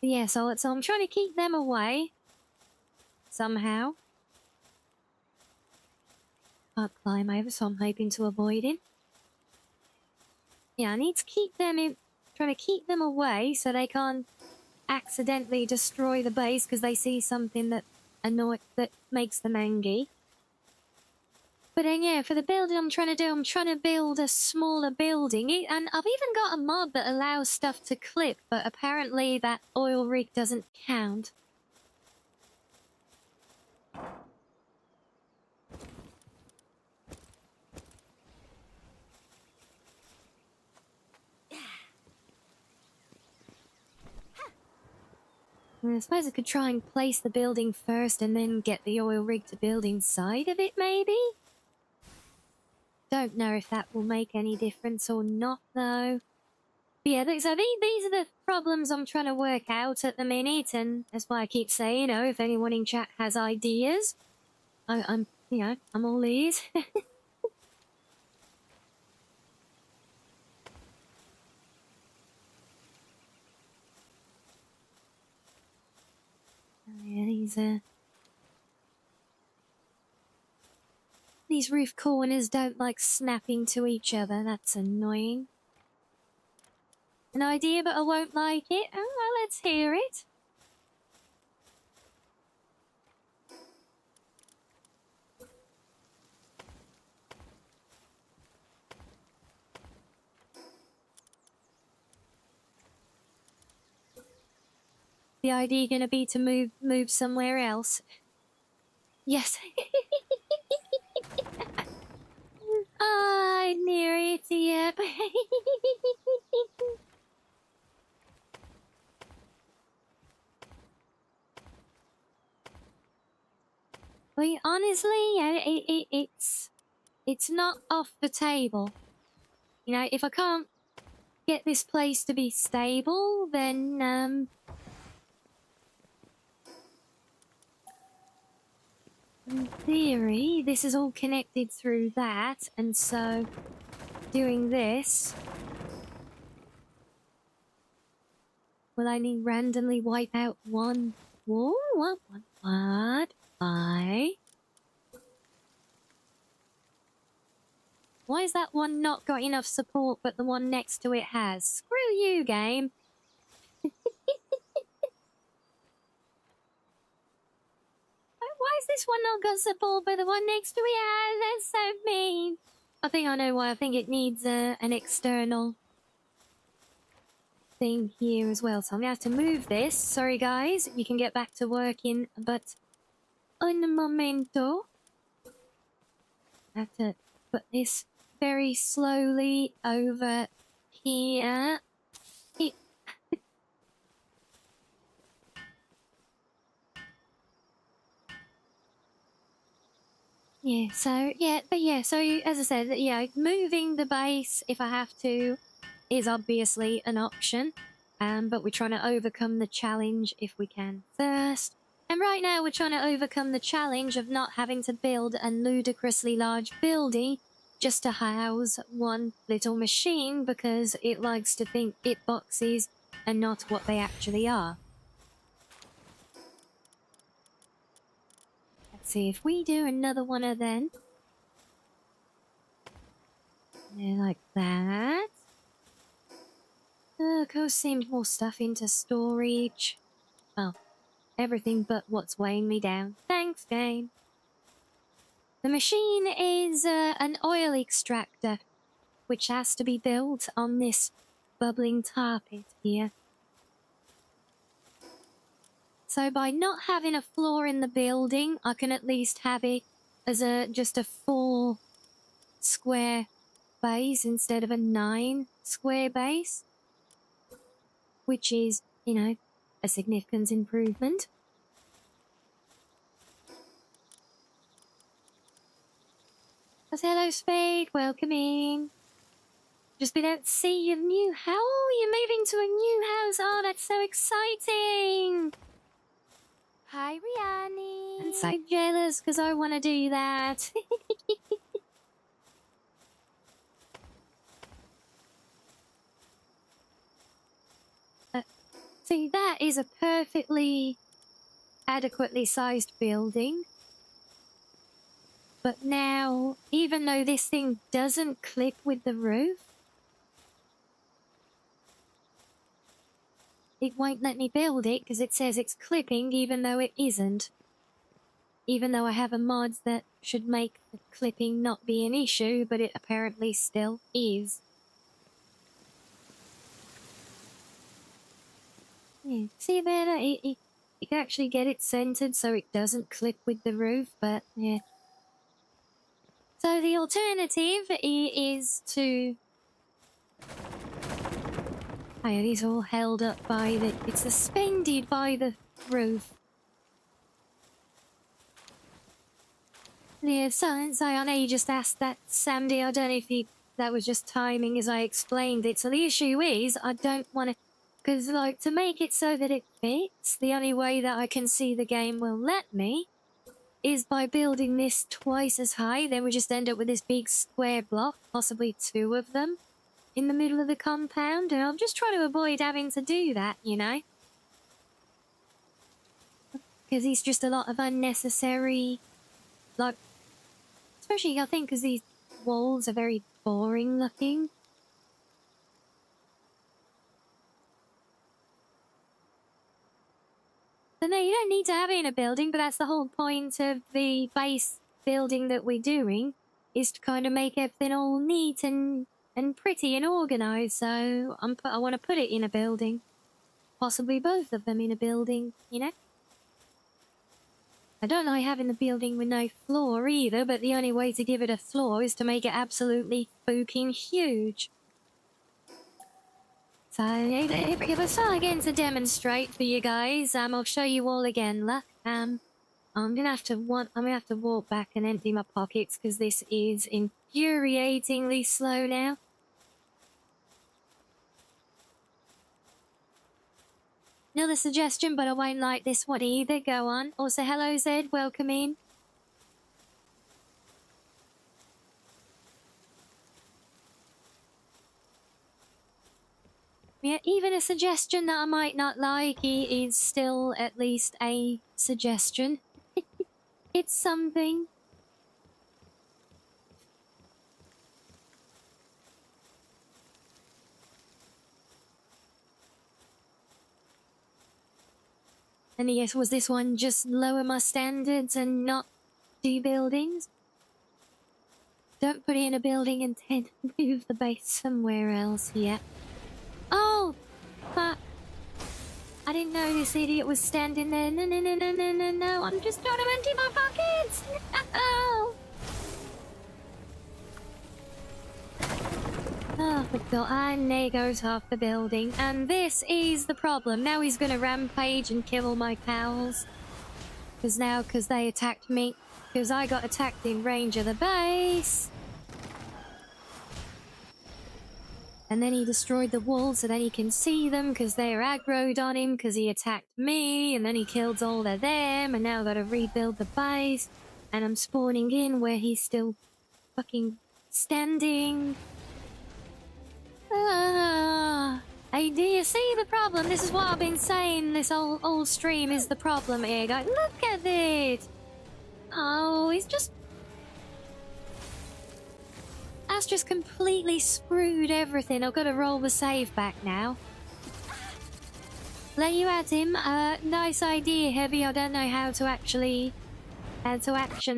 Speaker 2: Yeah, so I'm trying to keep them away. Somehow. Can't climb over, so I'm hoping to avoid him. Yeah, I need to keep them in... Trying to keep them away so they can't accidentally destroy the base because they see something that makes them angry. But then, yeah, for the building I'm trying to build a smaller building. And I've even got a mod that allows stuff to clip, but apparently that oil rig doesn't count. I suppose I could try and place the building first and then get the oil rig to build inside of it, maybe? Don't know if that will make any difference or not, though. But yeah, so these are the problems I'm trying to work out at the minute, and that's why I keep saying, you know, if anyone in chat has ideas, I'm you know, I'm all ears. Oh, yeah, these roof corners don't like snapping to each other. That's annoying. An idea, but I won't like it. Oh, well, let's hear it. The idea gonna be to move somewhere else. Yes. I near it, yep. Well, honestly, yeah, it's not off the table. You know, if I can't get this place to be stable, then in theory, this is all connected through that, and so doing this will only randomly wipe out one wall? What? Why? Why is that one not got enough support, but the one next to it has? Screw you, game. Why is this one not got support, but the one next to it has? That's so mean. I think I know why. I think it needs an external thing here as well. So I'm going to have to move this. Sorry, guys. You can get back to working, but un momento. I have to put this very slowly over here. Yeah, so, so as I said, yeah, moving the base, if I have to, is obviously an option. But we're trying to overcome the challenge if we can first. And right now we're trying to overcome the challenge of not having to build a ludicrously large building just to house one little machine because it likes to think it boxes and not what they actually are. Let's see if we do another one of them. Yeah, like that. Go send more stuff into storage. Well, everything but what's weighing me down. Thanks, game. The machine is an oil extractor, which has to be built on this bubbling tar pit here. So by not having a floor in the building, I can at least have it as just a 4 square base instead of a 9 square base, which is, you know, a significant improvement. Hello, Spade. Welcome in. Just been out to see your new house. Oh, you're moving to a new house. Oh, that's so exciting.
Speaker 3: Hi, Rianni.
Speaker 2: I'm so jealous because I want to do that. See, that is a perfectly adequately sized building. But now, even though this thing doesn't clip with the roof, it won't let me build it because it says it's clipping even though it isn't. Even though I have a mod that should make the clipping not be an issue, but it apparently still is. Yeah, see there? You can actually get it centered so it doesn't clip with the roof, but yeah. So the alternative is to... Oh yeah, these are all held up by the... It's suspended by the roof. Yeah, so I know you just asked that, Sandy. I don't know if that was just timing as I explained it. So the issue is, I don't want to, because like to make it so that it fits, the only way that I can see the game will let me is by building this twice as high. Then we just end up with this big square block, possibly 2 of them, in the middle of the compound. And I'm just trying to avoid having to do that, you know? Because it's just a lot of unnecessary, like, especially I think because these walls are very boring looking. So no, you don't need to have it in a building, but that's the whole point of the base building that we're doing, is to kind of make everything all neat and pretty and organised. So I want to put it in a building. Possibly both of them in a building, you know? I don't like having the building with no floor either, but the only way to give it a floor is to make it absolutely fucking huge. So if I start again to demonstrate for you guys, I'll show you all again. Look, I'm gonna have to walk back and empty my pockets because this is infuriatingly slow now. Another suggestion, but I won't like this one either. Go on. Also, hello Zed, welcome in. Yeah, even a suggestion that I might not like is still at least a suggestion. It's something. And yes, was this one just lower my standards and not do buildings? Don't put it in a building and then move the base somewhere else. Yeah. Oh, fuck. I didn't know this idiot was standing there. No, no, no, no, no, no, no. I'm just trying to empty my pockets. Oh. Oh, my God. And there goes half the building. And this is the problem. Now he's going to rampage and kill all my pals. Because they attacked me. Because I got attacked in range of the base. And then he destroyed the walls so then he can see them because they're aggroed on him because he attacked me. And then he killed all of them. And now I've got to rebuild the base. And I'm spawning in where he's still fucking standing. Hey, do you see the problem? This is what I've been saying this whole stream is the problem here, guys. Look at it! Oh, he's just... That's just completely screwed everything. I've got to roll the save back now. Let you at him. Nice idea, Heavy. I don't know how to action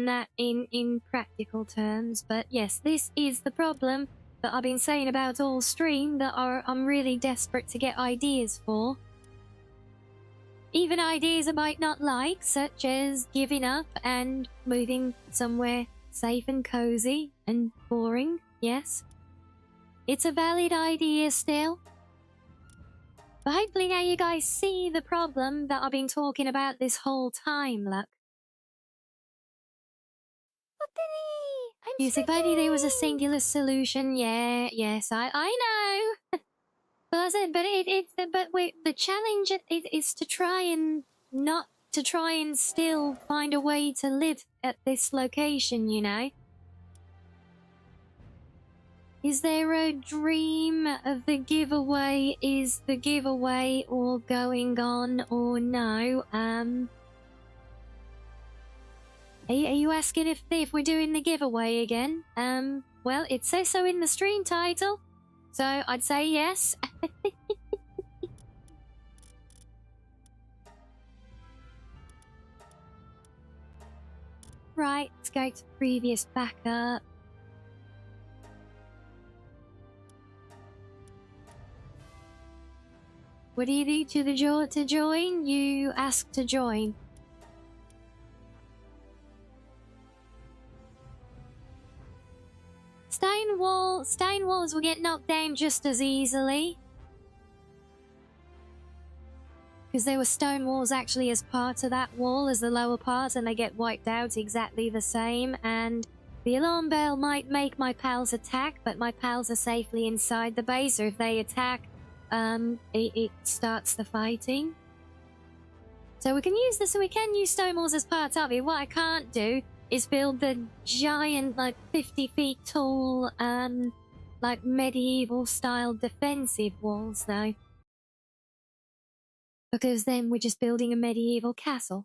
Speaker 2: that in practical terms. But yes, this is the problem that I've been saying about all stream that I'm really desperate to get ideas for. Even ideas I might not like, such as giving up and moving somewhere safe and cozy and boring, yes. It's a valid idea still. But hopefully now you guys see the problem that I've been talking about this whole time, look. Yes, if only there was a singular solution. Yeah, yes, I know. But the challenge is to try and still find a way to live at this location, you know. Is there a dream of the giveaway? Is the giveaway all going on or no? Are you asking if we're doing the giveaway again? Well, it says so in the stream title, so I'd say yes. Right, let's go to previous backup. What do you do to join? You ask to join. Stone walls will get knocked down just as easily. Because there were stone walls actually as part of that wall as the lower part, and they get wiped out exactly the same. And the alarm bell might make my pals attack, but my pals are safely inside the base, or if they attack, it starts the fighting. So we can use this, so we can use stone walls as part of it. What I can't do is build the giant, like 50 feet tall, like medieval style defensive walls though. Because then we're just building a medieval castle.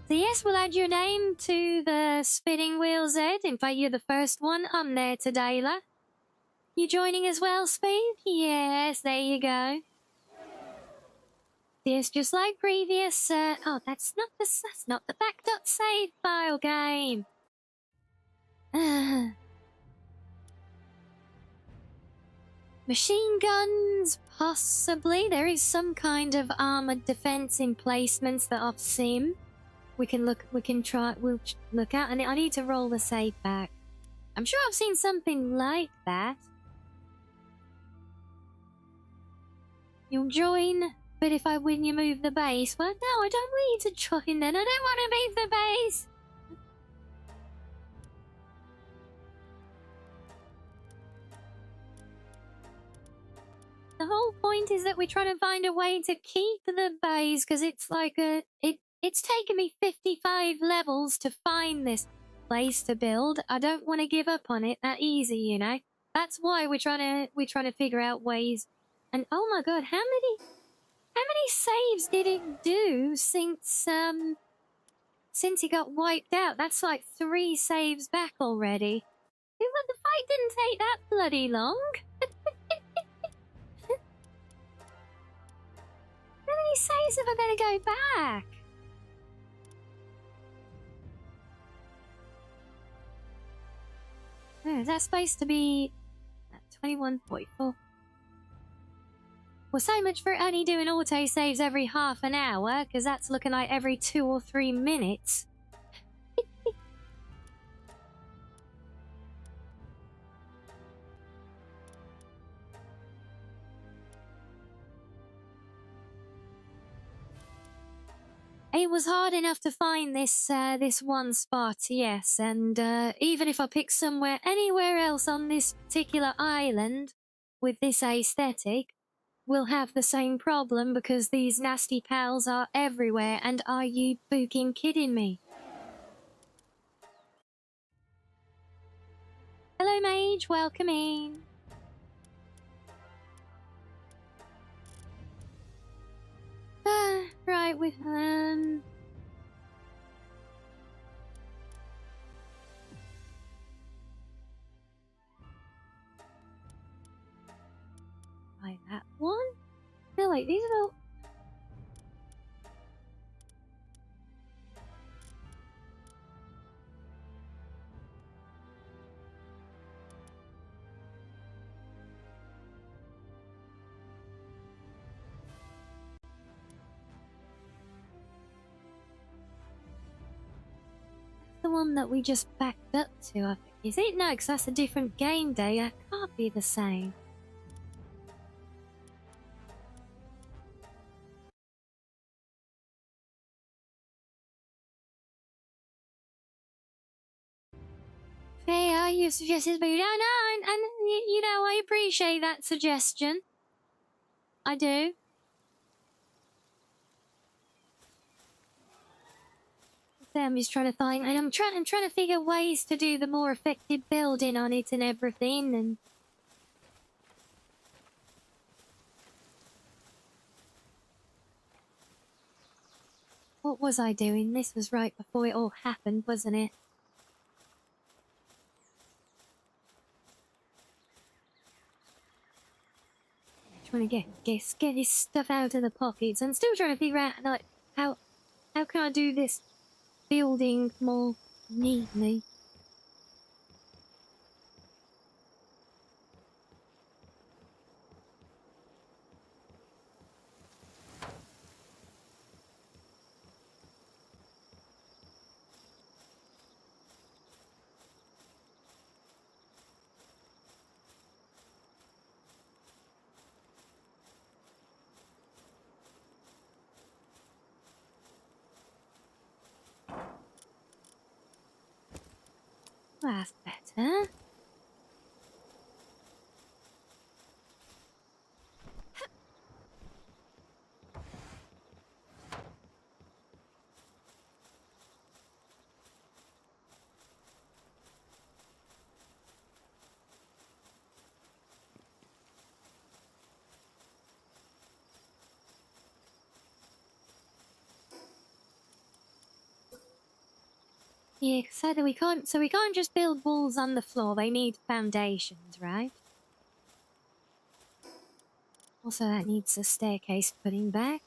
Speaker 2: So yes, we'll add your name to the spinning wheel, Zed. In fact, you're the first one on there today, la. You joining as well, Speed? Yes, there you go. Yes, just like previous. Oh, that's not the back.save file game. Machine guns, possibly. There is some kind of armored defense emplacements that I've seen. We'll look at, and I need to roll the save back. I'm sure I've seen something like that. You'll join, but if I win, you move the base. Well, no, I don't want you to join then. I don't want to move the base. The whole point is that we're trying to find a way to keep the base, because it's like it's taken me 55 levels to find this place to build. I don't want to give up on it that easy, you know. That's why we're trying to figure out ways. And oh my god, how many saves did it do since it got wiped out? That's like 3 saves back already. The fight didn't take that bloody long. How many saves have I got to go back? Oh, is that supposed to be 21.4? Well, so much for only doing auto saves every half an hour, because that's looking like every 2 or 3 minutes. It was hard enough to find this one spot, yes, and even if I pick anywhere else on this particular island with this aesthetic, we'll have the same problem because these nasty pals are everywhere. And are you fucking kidding me? Hello, Mage. Welcome in. Right, with Right, that one. No, wait, these are all. The one that we just backed up to, I think. Is it? No, because that's a different game day. That can't be the same. Fair, you suggested, but no, and you know, I appreciate that suggestion. I do. I'm just trying to find, and I'm trying to figure ways to do the more effective building on it and everything, and what was I doing? This was right before it all happened, wasn't it? Trying to get this stuff out of the pockets. I'm still trying to figure out like how can I do this building more neatly. That's better. Yeah, so that we can't just build walls on the floor. They need foundations, right? Also, that needs a staircase putting back.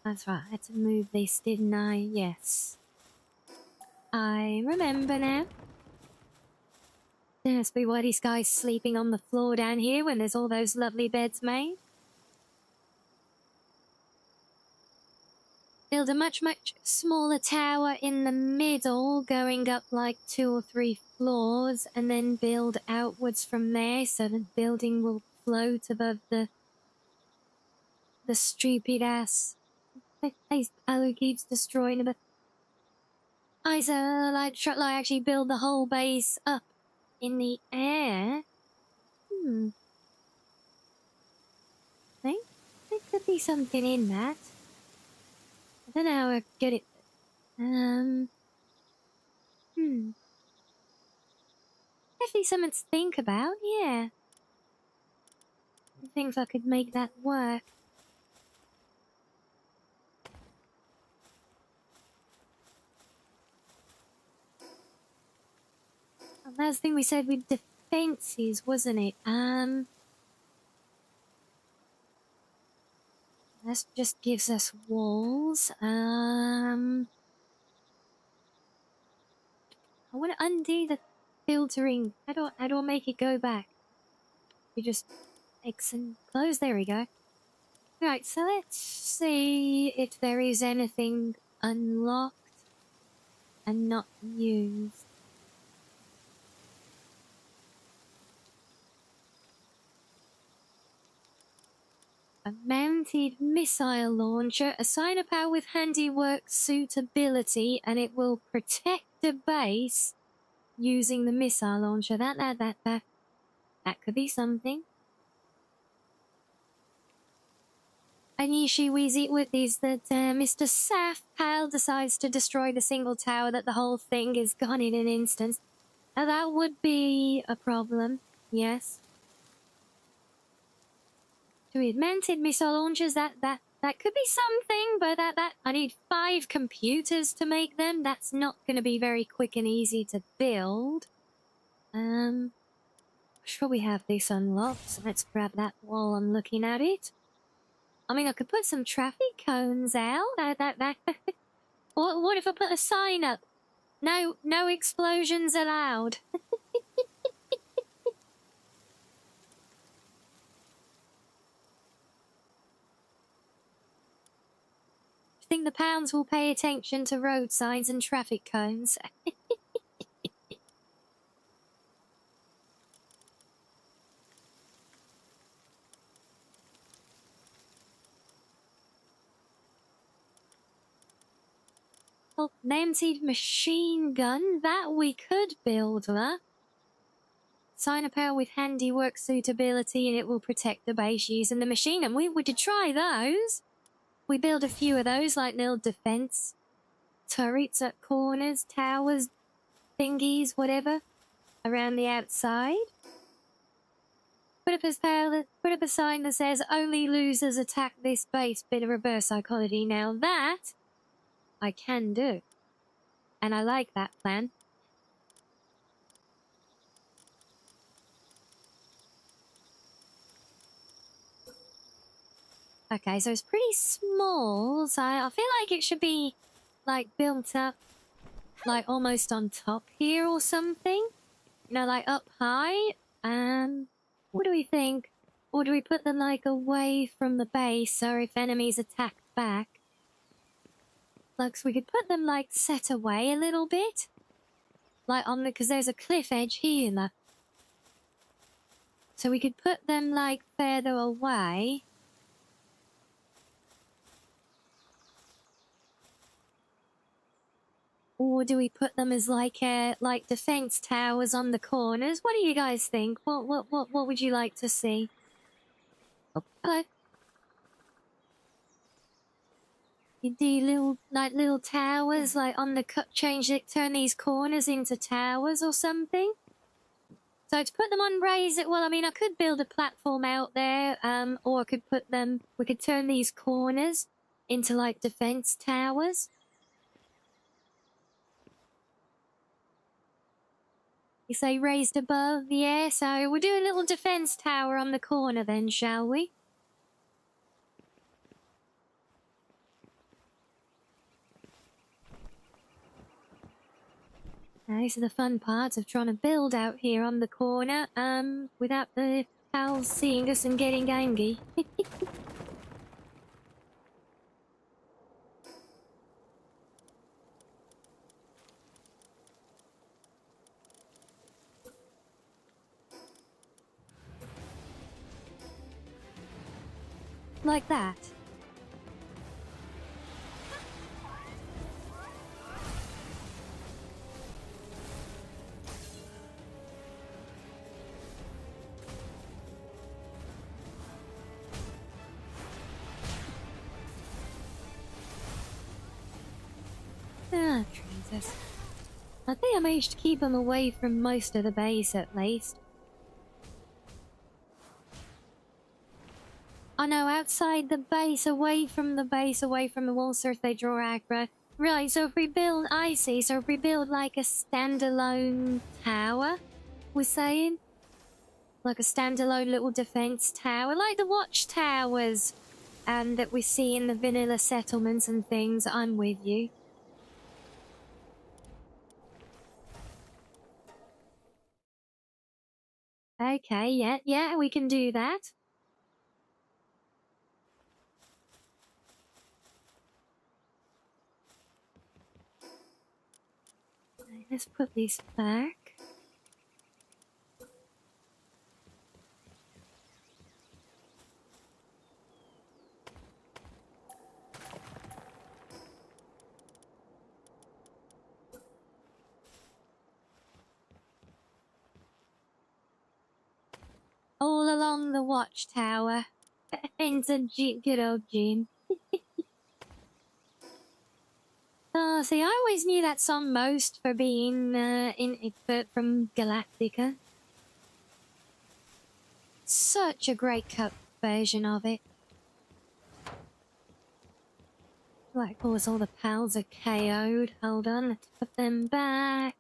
Speaker 2: That's right, I had to move this, didn't I? Yes. I remember now. There must be why this guy's sleeping on the floor down here when there's all those lovely beds made. Build a much smaller tower in the middle, going up like 2 or 3 floors, and then build outwards from there so the building will float above the stupid ass. This Palu keeps destroying it. I like actually build the whole base up in the air. I think there could be something in that. I don't know how I get it. Definitely something to think about, yeah. I think I could make that work. And that's the thing we said with defenses, wasn't it? That just gives us walls. I want to undo the filtering. How do I make it go back? We just X and close. There we go. Right, so let's see if there is anything unlocked and not used. A mounted missile launcher. Assign a power with handiwork suitability and it will protect the base using the missile launcher. That could be something. An issue with is that Mr. Saf Pal decides to destroy the single tower that the whole thing is gone in an instant. Now that would be a problem, yes. Do we have mounted missile launchers? That could be something, but that I need 5 computers to make them. That's not going to be very quick and easy to build. Sure we have this unlocked, so let's grab that while I'm looking at it. I mean, I could put some traffic cones out. What if I put a sign up? No explosions allowed. I think the pounds will pay attention to road signs and traffic cones. Oh, an emptied machine gun. That we could build that. Sign a power with handiwork suitability and it will protect the base using the machine gun. We could try those. We build a few of those, like little defense turrets at corners, towers, thingies, whatever, around the outside. Put up a sign that says only losers attack this base. Bit of reverse psychology. Now that I can do. And I like that plan. Okay, so it's pretty small, so I feel like it should be, like, built up, like, almost on top here or something. You know, like, up high. What do we think? Or do we put them, like, away from the base, so if enemies attack back? Like, so we could put them, like, set away a little bit. Like, on the, because there's a cliff edge here. So we could put them, like, further away. Or do we put them as like defense towers on the corners? What do you guys think? What would you like to see? Oh, hello. You do little towers like on the cut, turn these corners into towers or something. So to put them on well, I mean, I could build a platform out there, or I could we could turn these corners into like defense towers. You say raised above, yeah, so we'll do a little defense tower on the corner then, shall we? Now, these are the fun parts of trying to build out here on the corner, without the pals seeing us and getting angry. Like that. Ah, Jesus. I think I managed to keep them away from most of the base, at least. I know, outside the base, away from the base, away from the walls, so if they draw aggro. Right, so if we build, I see, so if we build like a standalone tower, we're saying? Like a standalone little defense tower, like the watchtowers that we see in the vanilla settlements and things. I'm with you. Okay, yeah, we can do that. Let's put these back. All along the watchtower. Ends a good old Jim. Oh, see, I always knew that song most for being from Galactica. Such a great cut version of it. Right, of course, all the pals are KO'd. Hold on, let's put them back.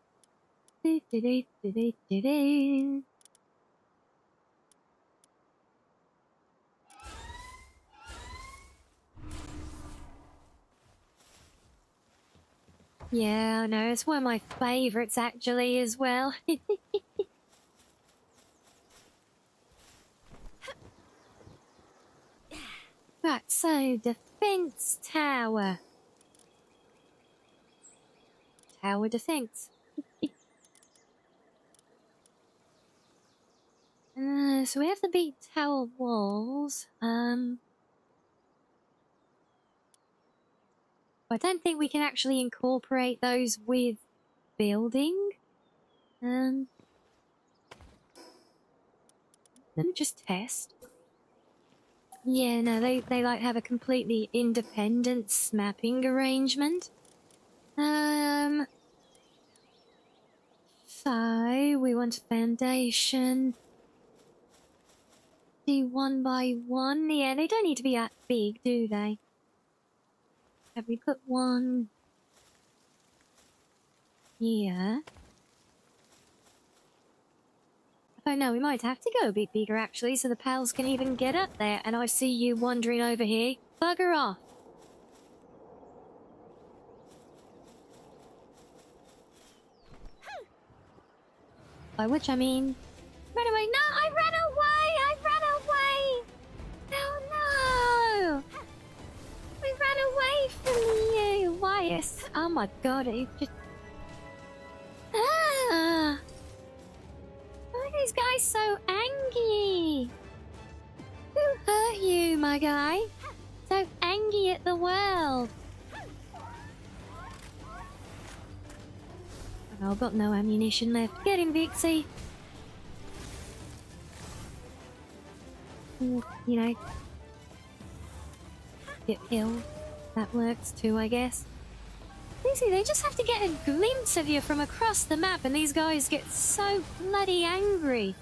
Speaker 2: Do, do, do, do, do, do, do. Yeah, I know, it's one of my favourites actually as well. Right, so defense tower. Tower defense. So we have the big tower walls. I don't think we can actually incorporate those with building. Let me just test. Yeah, no, they like have a completely independent mapping arrangement. So we want a foundation. Do one by one. Yeah, they don't need to be that big, do they? Have we put one here? Oh no, we might have to go a bit bigger actually, so the pals can even get up there. And I see you wandering over here. Bugger off. By which I mean... Run away! No! I ran away! I ran away! No, no! We ran away from you! Why is... Oh my god, it just... Ah! Why are these guys so angry? Who hurt you, my guy? So angry at the world. Oh, I've got no ammunition left. Get him, Vixie! You know, get killed. That works too, I guess. You see, they just have to get a glimpse of you from across the map, and these guys get so bloody angry.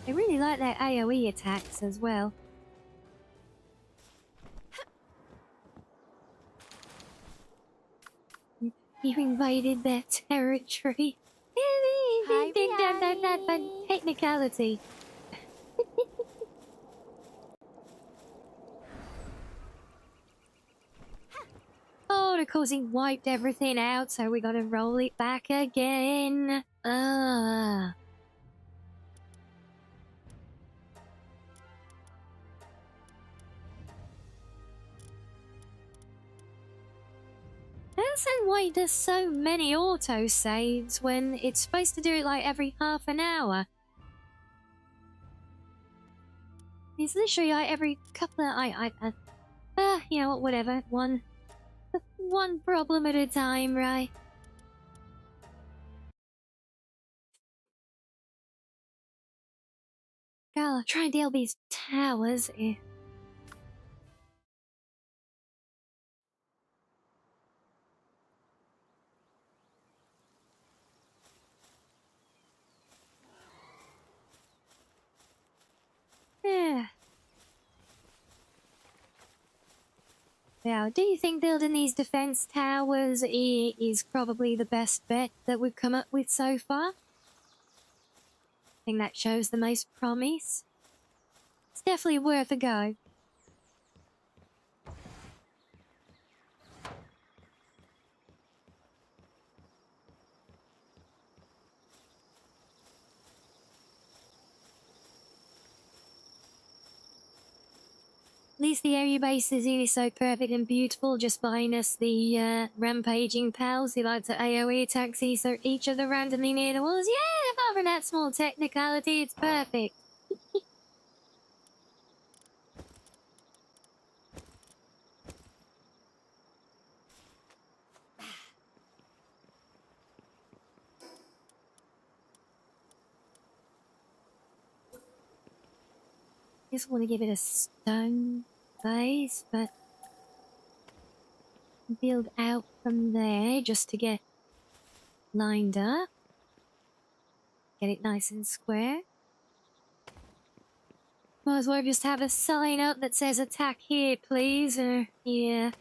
Speaker 2: I really like their AoE attacks as well. You invaded their territory.
Speaker 3: Hi,
Speaker 2: That
Speaker 3: Rianni.
Speaker 2: technicality. Oh, of course he wiped everything out, so we gotta roll it back again. Ah. I don't understand why it does so many auto saves when it's supposed to do it like every half an hour. It's literally like every couple of you know what, whatever. One problem at a time, right? Gotta try and deal with these towers. Yeah. Now, do you think building these defense towers is probably the best bet that we've come up with so far? I think that shows the most promise. It's definitely worth a go. At least the area base is so perfect and beautiful, just minus the rampaging pals who like to AoE attacks each other randomly near the walls. Yeah, apart from that small technicality, it's perfect. Just want to give it a stone base, but build out from there just to get lined up. Get it nice and square. Might as well just have a sign up that says attack here, please. Yeah.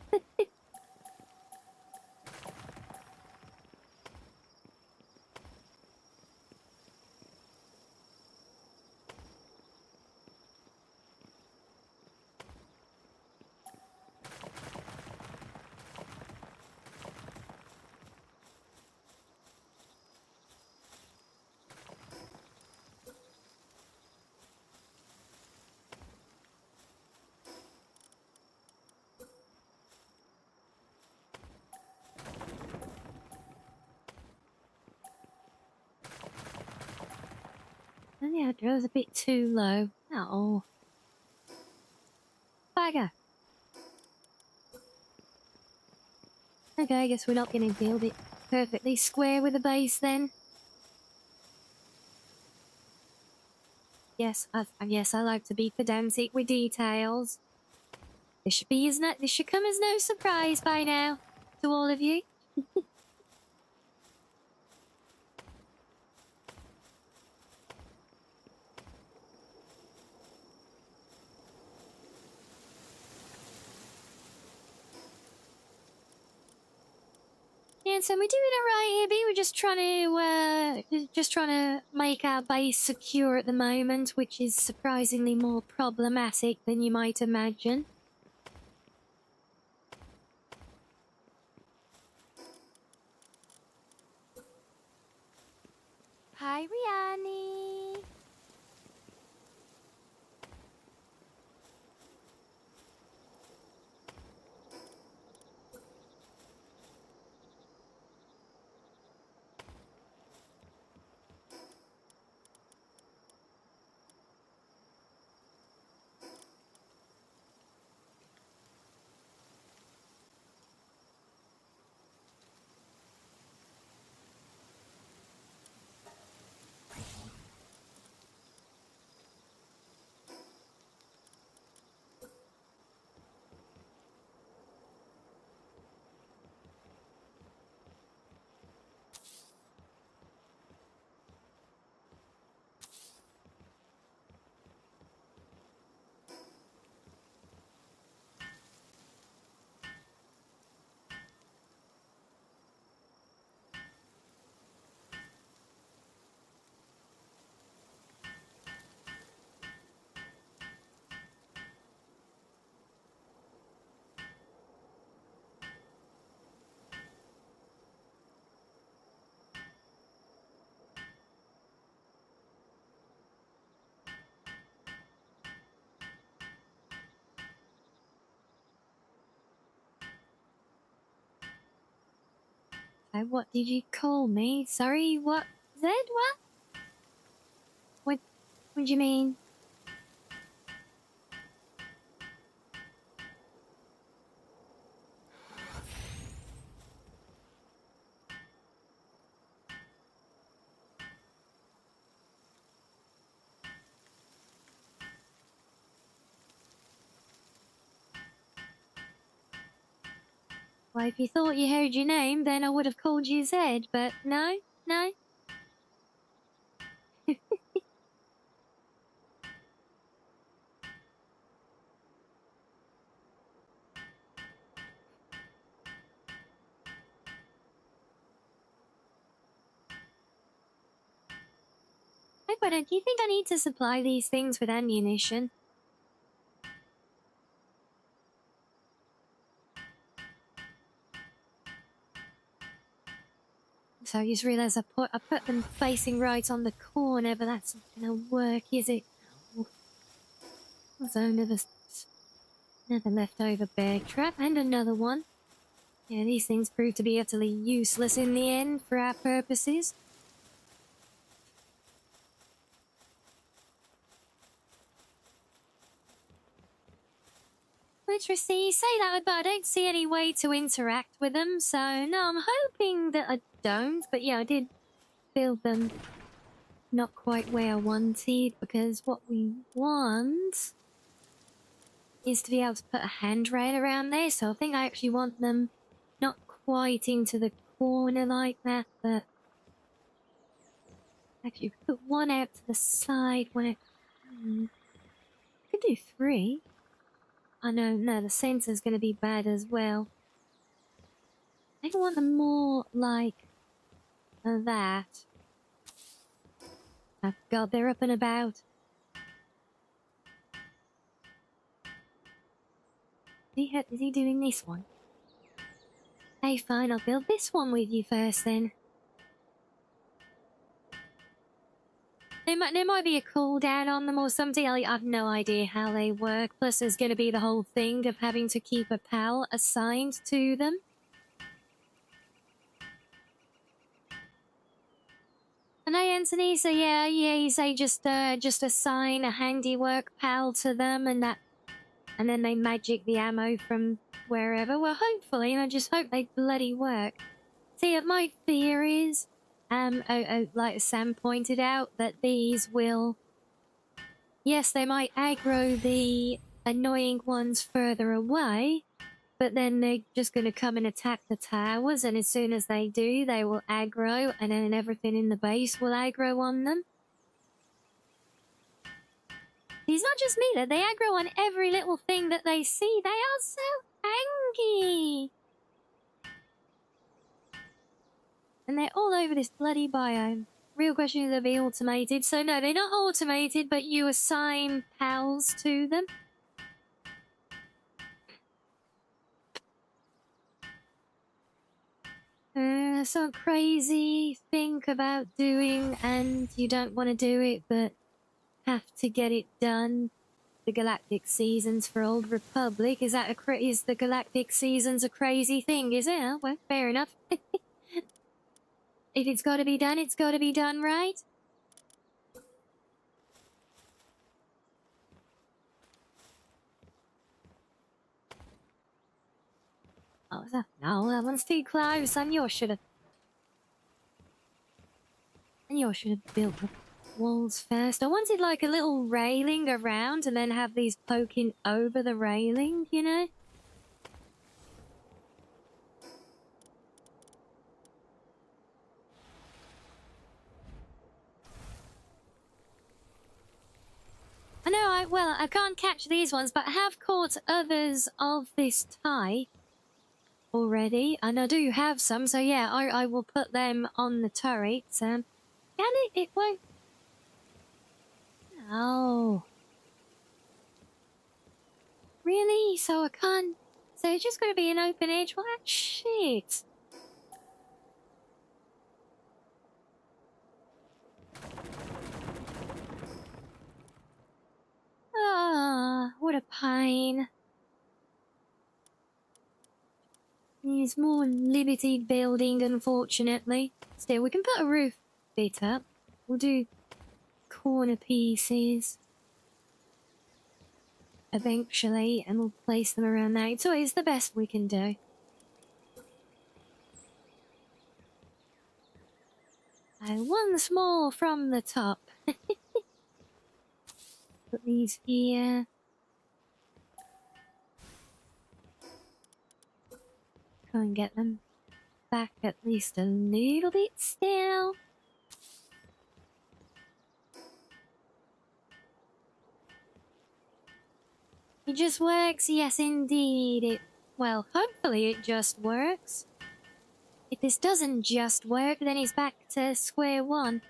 Speaker 2: And yeah, it was a bit too low. Oh. Bagger. Okay, I guess we're not going to build it perfectly square with a base then. Yes, I like to be pedantic with details. This should come as no surprise by now to all of you. Yeah, so we're doing it right here, B. We're just trying to make our base secure at the moment, which is surprisingly more problematic than you might imagine.
Speaker 3: Hi, Rianni.
Speaker 2: What did you call me? Sorry, what? Zed, what? What do you mean? Well, if you thought you heard your name, then I would have called you Zed, but no, no. Hey, but do you think I need to supply these things with ammunition? So I just realised I put them facing right on the corner, but that's not gonna work, is it? So another leftover bear trap and another one. Yeah, these things prove to be utterly useless in the end for our purposes. Interesting you say that, but I don't see any way to interact with them, so no, I'm hoping that I don't. But yeah, I did build them not quite where I wanted, because what we want is to be able to put a handrail around there, so I think I actually want them not quite into the corner like that, but actually put one out to the side, one out... Could do 3. Oh no, the center's gonna be bad as well. I want them more like that. Oh god, they're up and about. Is he doing this one? Hey, fine, I'll build this one with you first then. There might be a cooldown on them or something. I have no idea how they work. Plus, there's going to be the whole thing of having to keep a pal assigned to them. And hey, Anthony, so yeah, you say just assign a handiwork pal to them, and then they magic the ammo from wherever. Well, hopefully, and I just hope they bloody work. See, my fear is, like Sam pointed out, that these will... Yes, they might aggro the annoying ones further away, but then they're just going to come and attack the towers, and as soon as they do, they will aggro, and then everything in the base will aggro on them. It's not just me, that they aggro on every little thing that they see. They are so angry. And they're all over this bloody biome. Real question is, they'll be automated. So no, they're not automated, but you assign pals to them. So crazy think about doing, and you don't want to do it, but have to get it done. The Galactic Seasons for Old Republic. Is the Galactic Seasons a crazy thing, is it? Well, fair enough. If it's got to be done, it's got to be done, right? Oh, no, that one's too close, and you should have built the walls first. I wanted like a little railing around and then have these poking over the railing, you know? I know, I can't catch these ones, but I have caught others of this type already, and I do have some, so yeah, I will put them on the turrets. And it won't... Oh. Really? So I can't... So it's just going to be an open edge? Well, that's shit. Ah, what a pain. It's more limited building, unfortunately. Still, we can put a roof bit up. We'll do corner pieces eventually, and we'll place them around there. It's always the best we can do. And once more from the top. Put these here. Try and get them back at least a little bit still. It just works, yes indeed. Well, hopefully it just works. If this doesn't just work, then it's back to square one.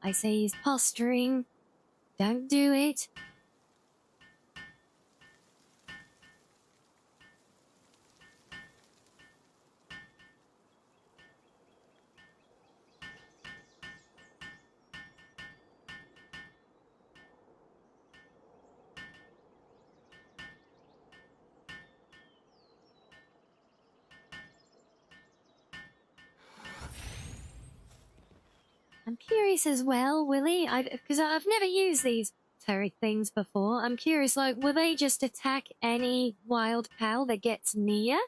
Speaker 2: I say he's posturing. Don't do it. I'm curious as well, Willie, because I've never used these turret things before. I'm curious, like, will they just attack any wild pal that gets near?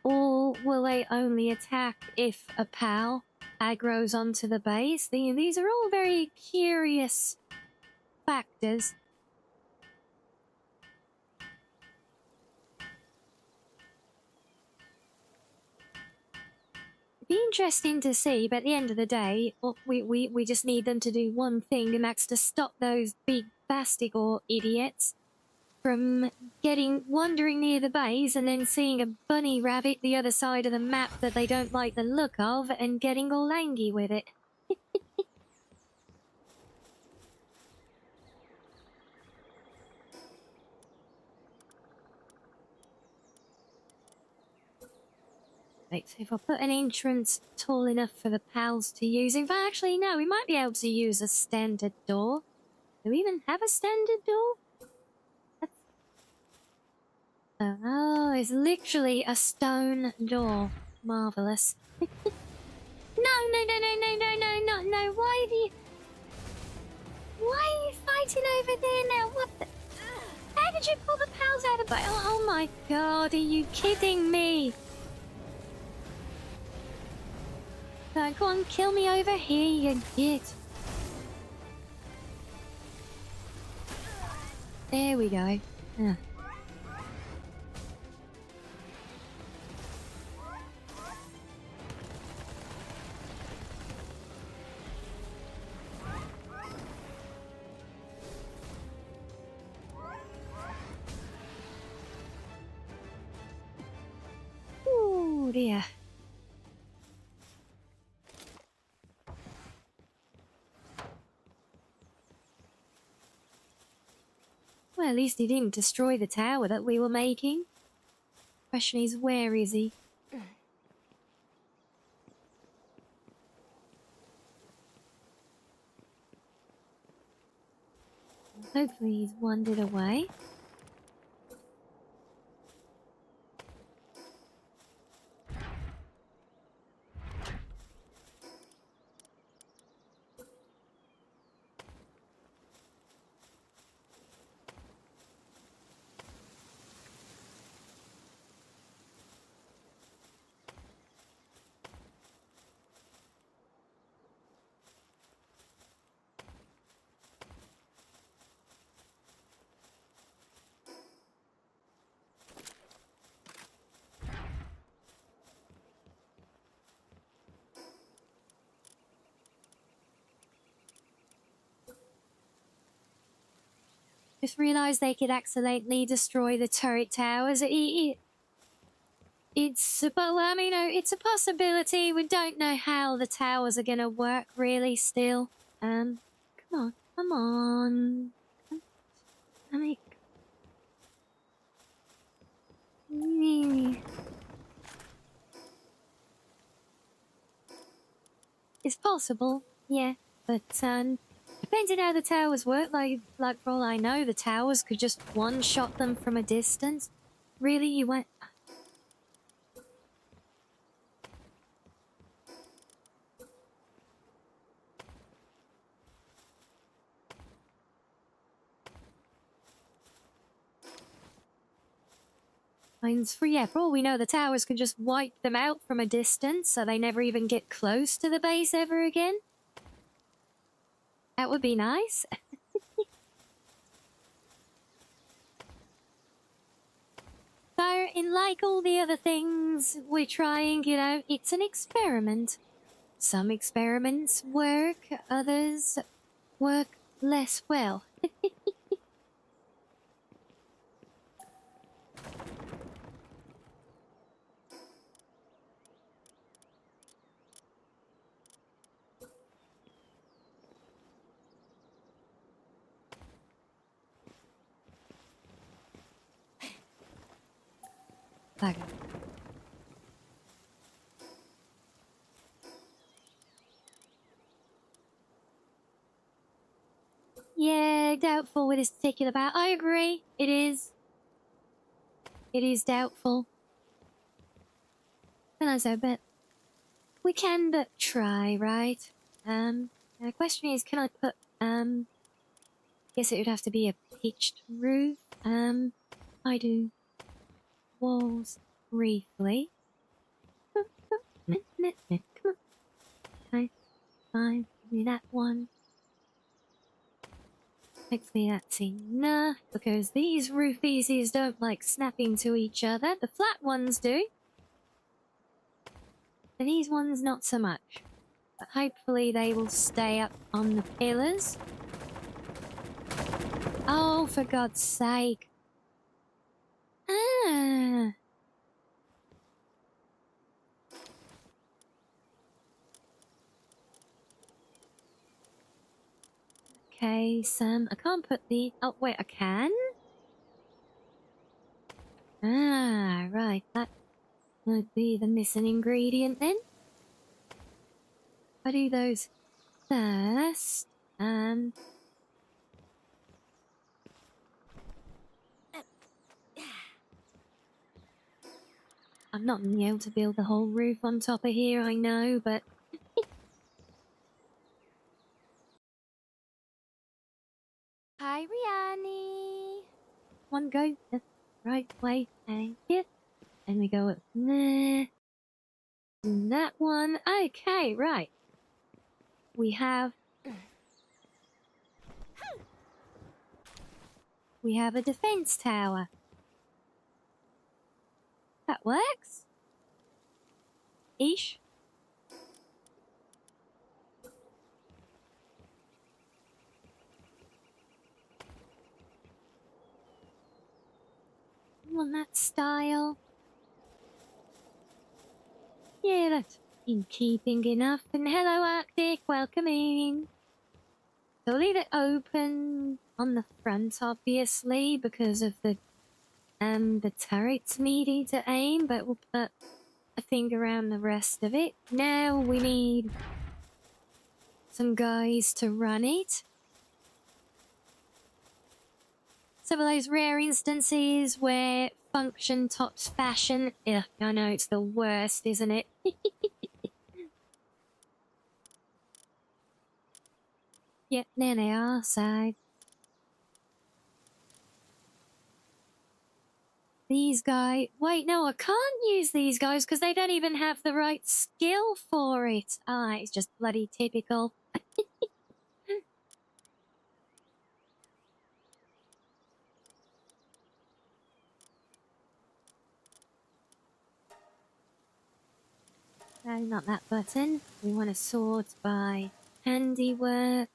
Speaker 2: Or will they only attack if a pal aggroes onto the base? These are all very curious factors. It'd be interesting to see, but at the end of the day, we just need them to do one thing, and that's to stop those big Bastigor idiots from wandering near the base and then seeing a bunny rabbit the other side of the map that they don't like the look of and getting all angry with it. Right, so if I put an entrance tall enough for the pals to use, in fact, actually, no, we might be able to use a standard door. Do we even have a standard door? Oh, it's literally a stone door. Marvellous. No, no, why are you fighting over there now? What the... How did you pull the pals out of the... Oh my god, are you kidding me? Go on, kill me over here, you git. There we go. Ooh, dear. Well, at least he didn't destroy the tower that we were making. Question is, where is he? Hopefully he's wandered away. Just realised they could accidentally destroy the turret towers. It's a possibility. We don't know how the towers are gonna work really still. Come on. It's possible, yeah, but don't Depending how the towers work, like for all I know, the towers could just one-shot them from a distance. Really, you went... For all we know, the towers could just wipe them out from a distance, so they never even get close to the base ever again. That would be nice. So, in like all the other things we're trying, you know, it's an experiment. Some experiments work, others work less well. Okay. Yeah, doubtful with this particular bat. I agree. It is. It is doubtful. And I say, but we can but try, right? The question is, can I put, guess it would have to be a pitched roof. I do walls briefly. Come on. Okay, fine. Give me that one. Hopefully that's enough, because these roof pieces don't like snapping to each other. The flat ones do. And these ones not so much. But hopefully they will stay up on the pillars. Oh, for God's sake. Ah. Okay, some... I can't put the... Oh, wait, I can? Ah, right. That would be the missing ingredient then. I do those first. I'm not able to build the whole roof on top of here, I know, but...
Speaker 3: Hi, Rianni.
Speaker 2: One go the right way, thank you. And we go up there. And that one. Okay, right. We have a defense tower. That works. Ish. Want that style? Yeah, that's in keeping enough. And hello, Arctic, welcome in. So leave it open on the front, obviously, because of the turrets needing to aim, but we'll put a thing around the rest of it. Now we need some guys to run it. Some of those rare instances where function tops fashion. Ugh, I know it's the worst, isn't it? Yep, there they are, side. These guys... Wait, no, I can't use these guys because they don't even have the right skill for it. Ah, it's just bloody typical. No, not that button. We want to sort by handiwork.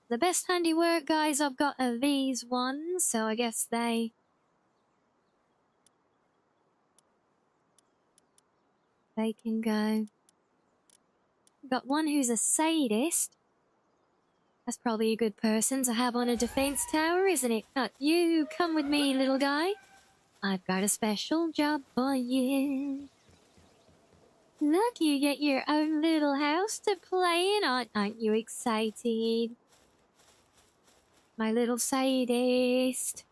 Speaker 2: The best handiwork guys I've got are these ones, so I guess they can go. We've got one who's a sadist. That's probably a good person to have on a defense tower, isn't it? Not you. Come with me, little guy. I've got a special job for you. Look, you get your own little house to play in. Aren't you excited? My little sadist.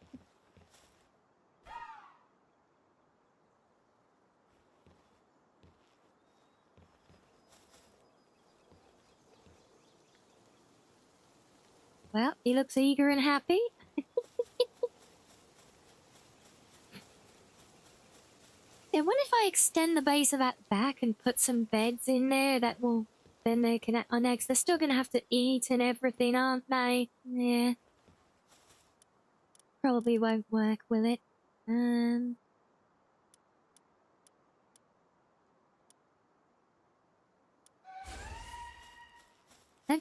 Speaker 2: Well, he looks eager and happy. I wonder if I extend the base of that back and put some beds in there that will... Then they can annex. They're still gonna have to eat and everything, aren't they? Yeah. Probably won't work, will it? Come here.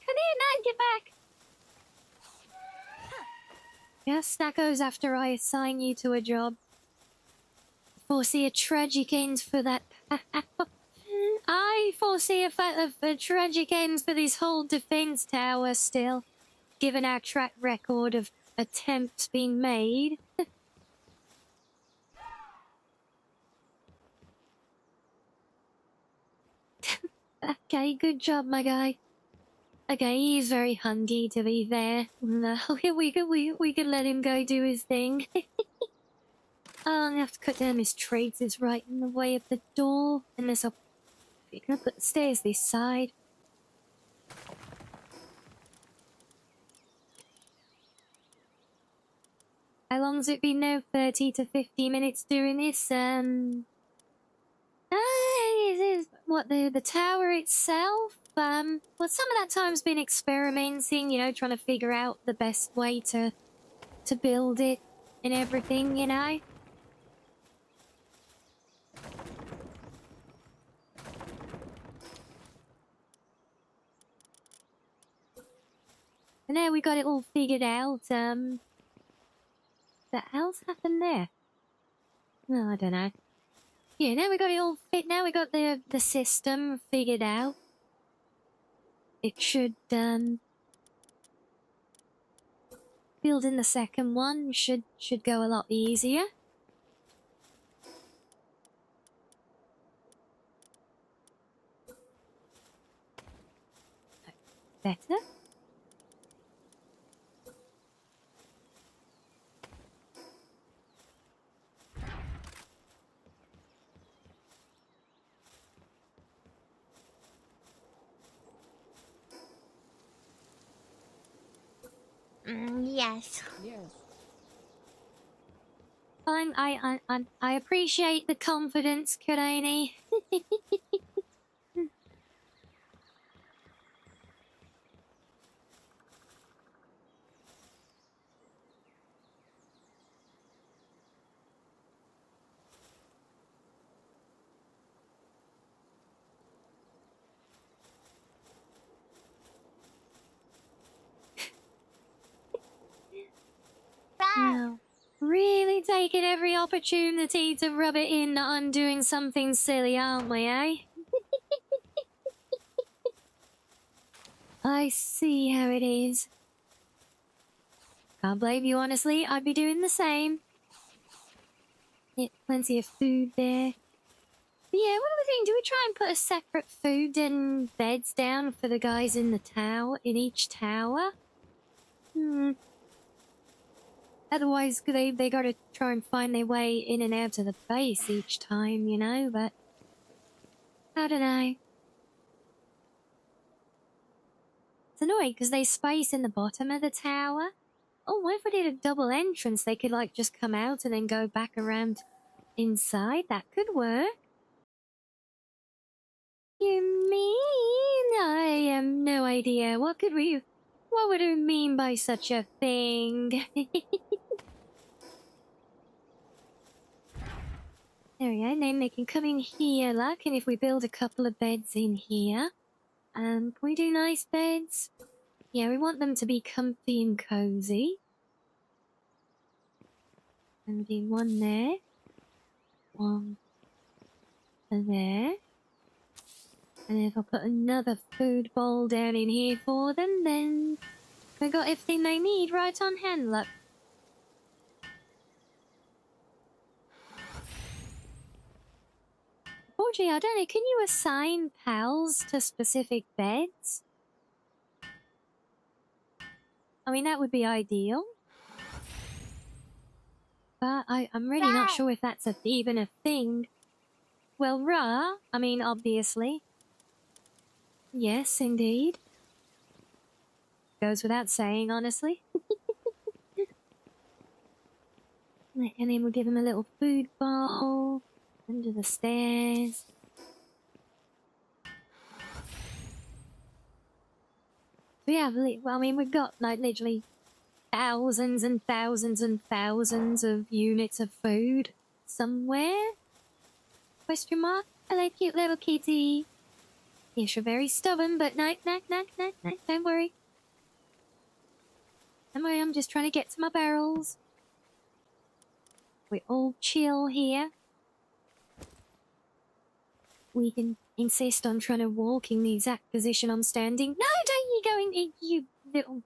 Speaker 2: Come here, now get back. Yeah, Snackos, after I assign you to a job. Foresee a tragic end for that. I foresee a tragic end for this whole defense tower still, given our track record of attempts being made. Okay, good job, my guy. Okay, he's very hungry, to be fair. No, we could let him go do his thing. Oh, I'm gonna have to cut down his trees. It's right in the way of the door. And there's a... You're gonna put the stairs this side. How long's it been now? 30 to 50 minutes doing this? What, the tower itself? Well, some of that time's been experimenting, you know, trying to figure out the best way to build it and everything, you know? And now we got it all figured out. What else happened there? No, I don't know. Yeah, now we got it all fit. Now we got the system figured out. It should, building the second one should go a lot easier. Better.
Speaker 4: Yes.
Speaker 2: I appreciate the confidence, Karani. No. Really taking every opportunity to rub it in that I'm doing something silly, aren't we, eh? I see how it is. Can't blame you, honestly. I'd be doing the same. Yeah, plenty of food there. But yeah, what are we doing? Do we try and put a separate food and beds down for the guys in the tower, in each tower? Otherwise, they gotta try and find their way in and out of the base each time, you know, but... I don't know. It's annoying, because there's space in the bottom of the tower. Oh, what if we did a double entrance? They could, like, just come out and then go back around inside? That could work. You mean? I have no idea. What would we mean by such a thing? There we go, and then they can come in here, look, and if we build a couple of beds in here, can we do nice beds? Yeah, we want them to be comfy and cozy. And do one there, one there. And if I put another food bowl down in here for them, then we got everything they need right on hand, look. Audrey, I don't know, can you assign pals to specific beds? I mean, that would be ideal. But I'm really not sure if that's even a thing. Well, I mean, obviously. Yes, indeed. Goes without saying, honestly. And then we'll give him a little food bowl under the stairs. We have, I mean, we've got like literally thousands and thousands and thousands of units of food somewhere. Question mark? Hello, cute little kitty. Yes, you're very stubborn, but no, don't worry. Don't worry, I'm just trying to get to my barrels. We all chill here. We can insist on trying to walk in the exact position I'm standing. No, don't you go in, you little...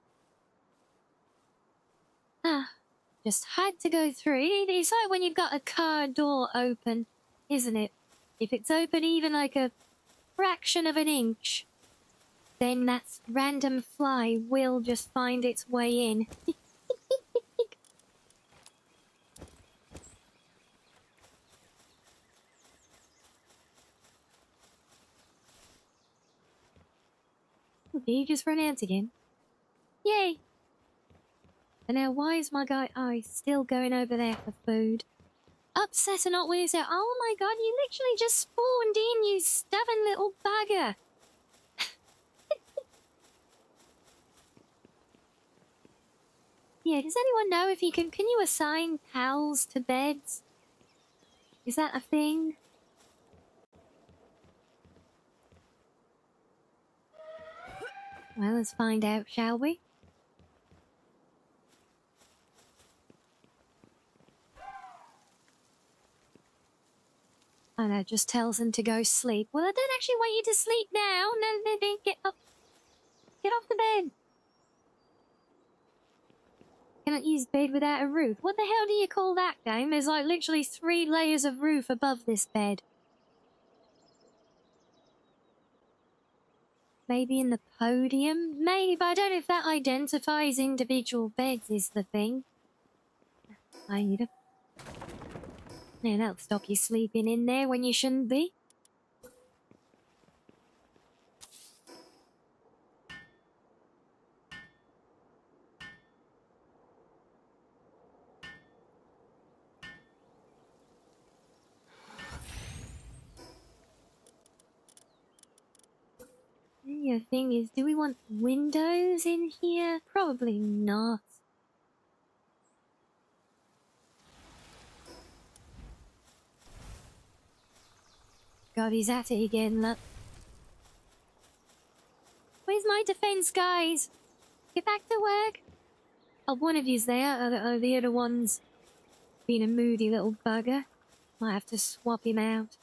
Speaker 2: Just had to go through. It's like when you've got a car door open, isn't it? If it's open even like a fraction of an inch, then that random fly will just find its way in. Did you just run out again? Yay! And now why is my guy still going over there for food? Upset and not with his... Oh my god, you literally just spawned in, you stubborn little bugger! Yeah, does anyone know if you can you assign pals to beds? Is that a thing? Well, let's find out, shall we? Oh no, it just tells them to go sleep. Well, I don't actually want you to sleep now. No, get up. Get off the bed. Cannot use bed without a roof. What the hell do you call that game? There's like literally 3 layers of roof above this bed. Maybe in the podium? Maybe, but I don't know if that identifies individual beds is the thing. I need a... Yeah, that'll stop you sleeping in there when you shouldn't be. The thing is, do we want windows in here? Probably not. God, he's at it again, look. Where's my defense, guys? Get back to work. Oh, one of you's there. The other one's being a moody little bugger. Might have to swap him out.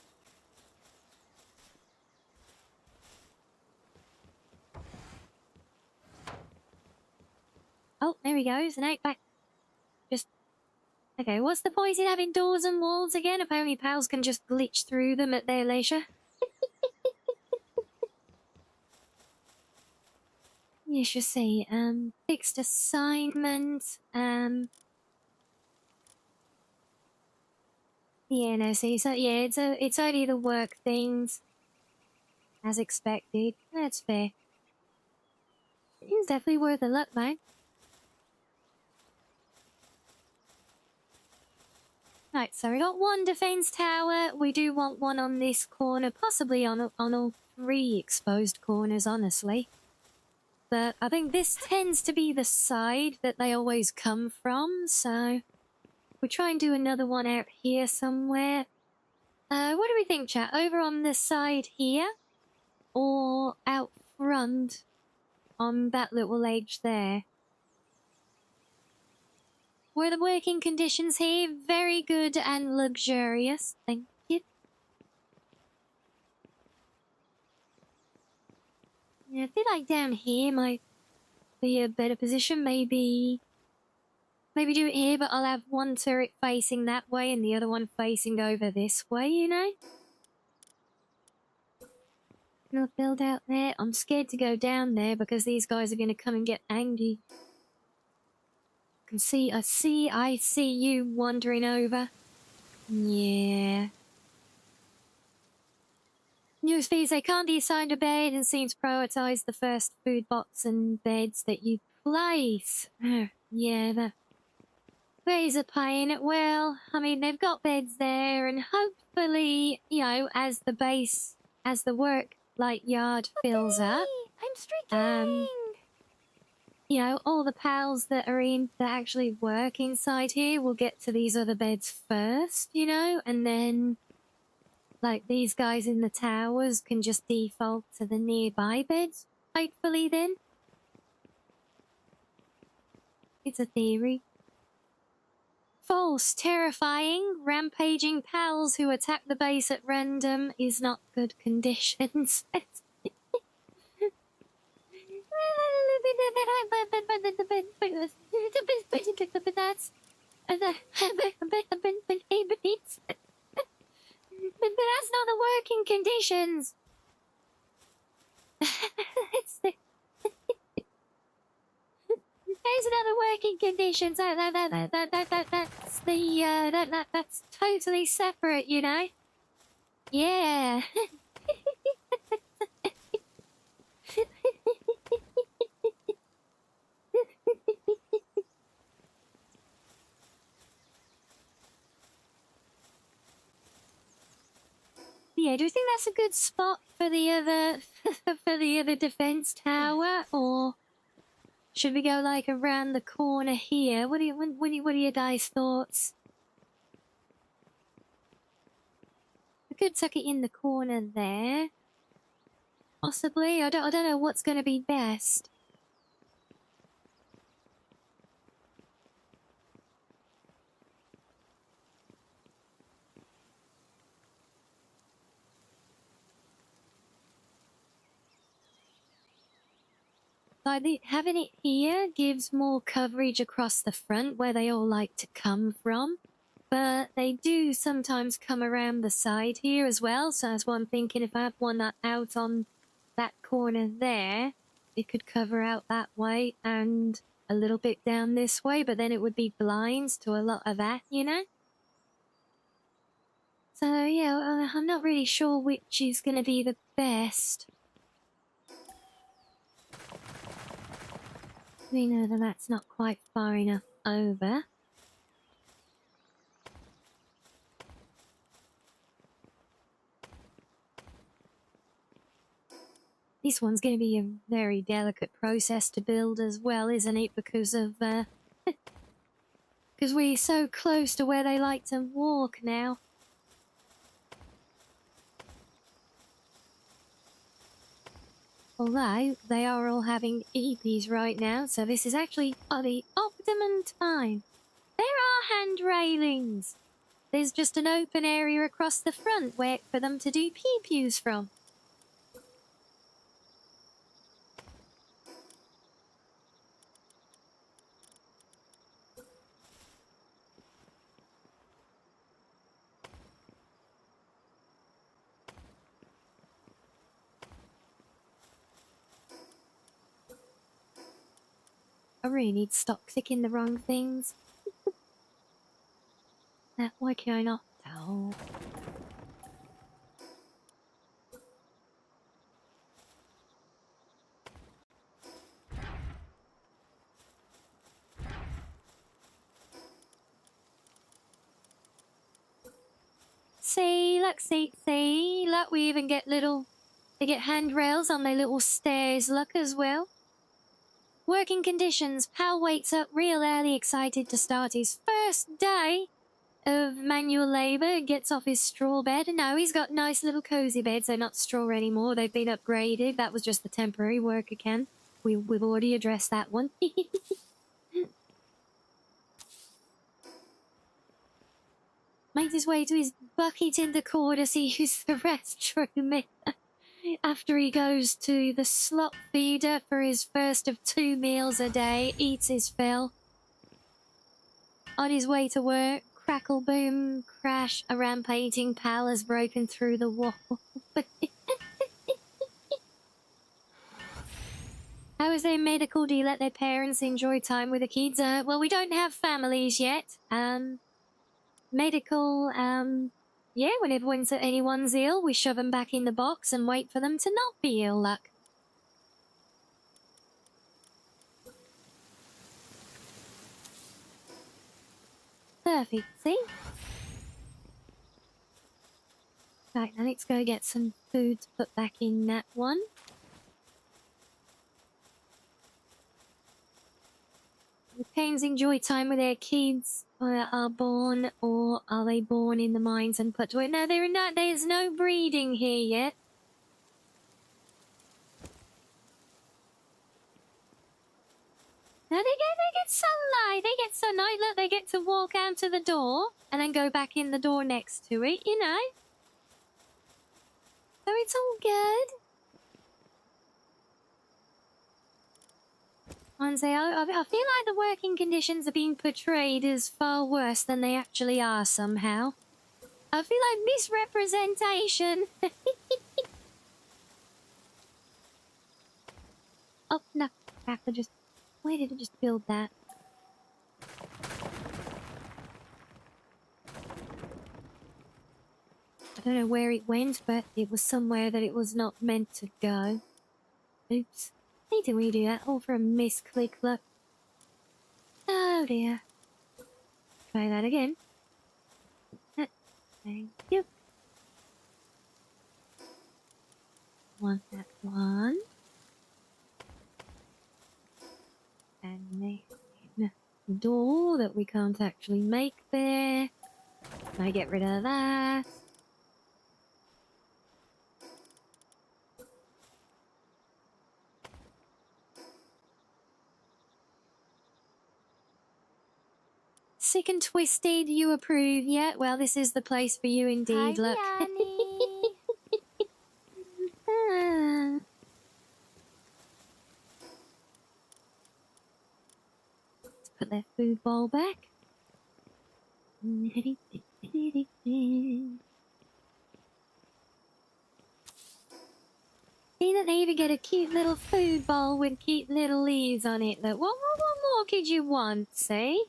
Speaker 2: Oh, there he goes. And out back. Just... Okay, what's the point in having doors and walls again? Apparently pals can just glitch through them at their leisure. You should see, fixed assignment, yeah, no, see, so, yeah, it's only the work things, as expected. That's fair. It's definitely worth a look, mate. Right, so we got 1 defense tower. We do want 1 on this corner, possibly on all 3 exposed corners, honestly. But I think this tends to be the side that they always come from, so we'll try and do another one out here somewhere. What do we think, chat? Over on this side here, or out front on that little edge there? Were the working conditions here very good and luxurious? Thank you. Yeah, I feel like down here might be a better position. Maybe do it here, but I'll have 1 turret facing that way and the other one facing over this way, you know? And I'll build out there. I'm scared to go down there because these guys are going to come and get angry. I see you wandering over. Yeah. Newsfeeds, they can't be assigned a bed and seem to prioritize the first food box and beds that you place. Yeah, that is a pain. Well, I mean, they've got beds there, and hopefully, you know, as the work like yard fills up,
Speaker 3: I'm streaking!
Speaker 2: you know, all the pals that actually work inside here will get to these other beds first, you know, and then, like, these guys in the towers can just default to the nearby beds, hopefully then. It's a theory. False, terrifying, rampaging pals who attack the base at random is not good conditions. But that's not the working conditions. There's another working conditions. That's totally separate, you know. Yeah. Yeah, do you think that's a good spot for the other for the other defense tower, or should we go like around the corner here? What are your guys' thoughts? We could tuck it in the corner there, possibly. I don't know what's going to be best. Having it here gives more coverage across the front where they all like to come from. But they do sometimes come around the side here as well. So that's why I'm thinking if I have one out on that corner there, it could cover out that way and a little bit down this way. But then it would be blinds to a lot of that, you know? So yeah, I'm not really sure which is going to be the best. We know that that's not quite far enough over. This one's going to be a very delicate process to build as well, isn't it? Because of, because we're so close to where they like to walk now. Although, they are all having EPs right now, so this is actually the optimum time. There are hand railings. There's just an open area across the front where for them to do pew-pews from. I really need to stop clicking the wrong things. Why can I not tell? See, look, we even get they get handrails on their little stairs, look, as well. Working conditions, Pal wakes up real early, excited to start his first day of manual labour, gets off his straw bed, and now he's got nice little cosy beds. They're not straw anymore, they've been upgraded. That was just the temporary worker can. We've already addressed that one. Makes his way to his bucket in the corner to use the restroom after he goes to the slot feeder for his first of 2 meals a day, eats his fill. On his way to work, crackle, boom, crash, a rampaging pal has broken through the wall. How How is their medical? Do you let their parents enjoy time with the kids? Well, we don't have families yet. Medical, yeah, whenever anyone's ill, we shove them back in the box and wait for them to not be ill, luck. Perfect, see? Right, now let's go get some food to put back in that one. The parents enjoy time with their kids are born, or are they born in the mines and put to it? No, there's no breeding here yet. No, they get sunlight. They get sunlight. Look, they get to walk out to the door and then go back in the door next to it, you know. So it's all good. I feel like the working conditions are being portrayed as far worse than they actually are somehow. I feel like misrepresentation. Oh, no. Where did I just build that? I don't know where it went, but it was somewhere that it was not meant to go. Oops. Why did we do that? All for a misclick, look. Oh dear. Try that again. Thank you. Want that one. And then door that we can't actually make there. I get rid of that. Sick and twisted, you approve, yeah? Well, this is the place for you indeed,
Speaker 3: Hi,
Speaker 2: look.
Speaker 3: Rianni.
Speaker 2: Let's put that food bowl back. See that they even get a cute little food bowl with cute little leaves on it. Look, what more could you want, see?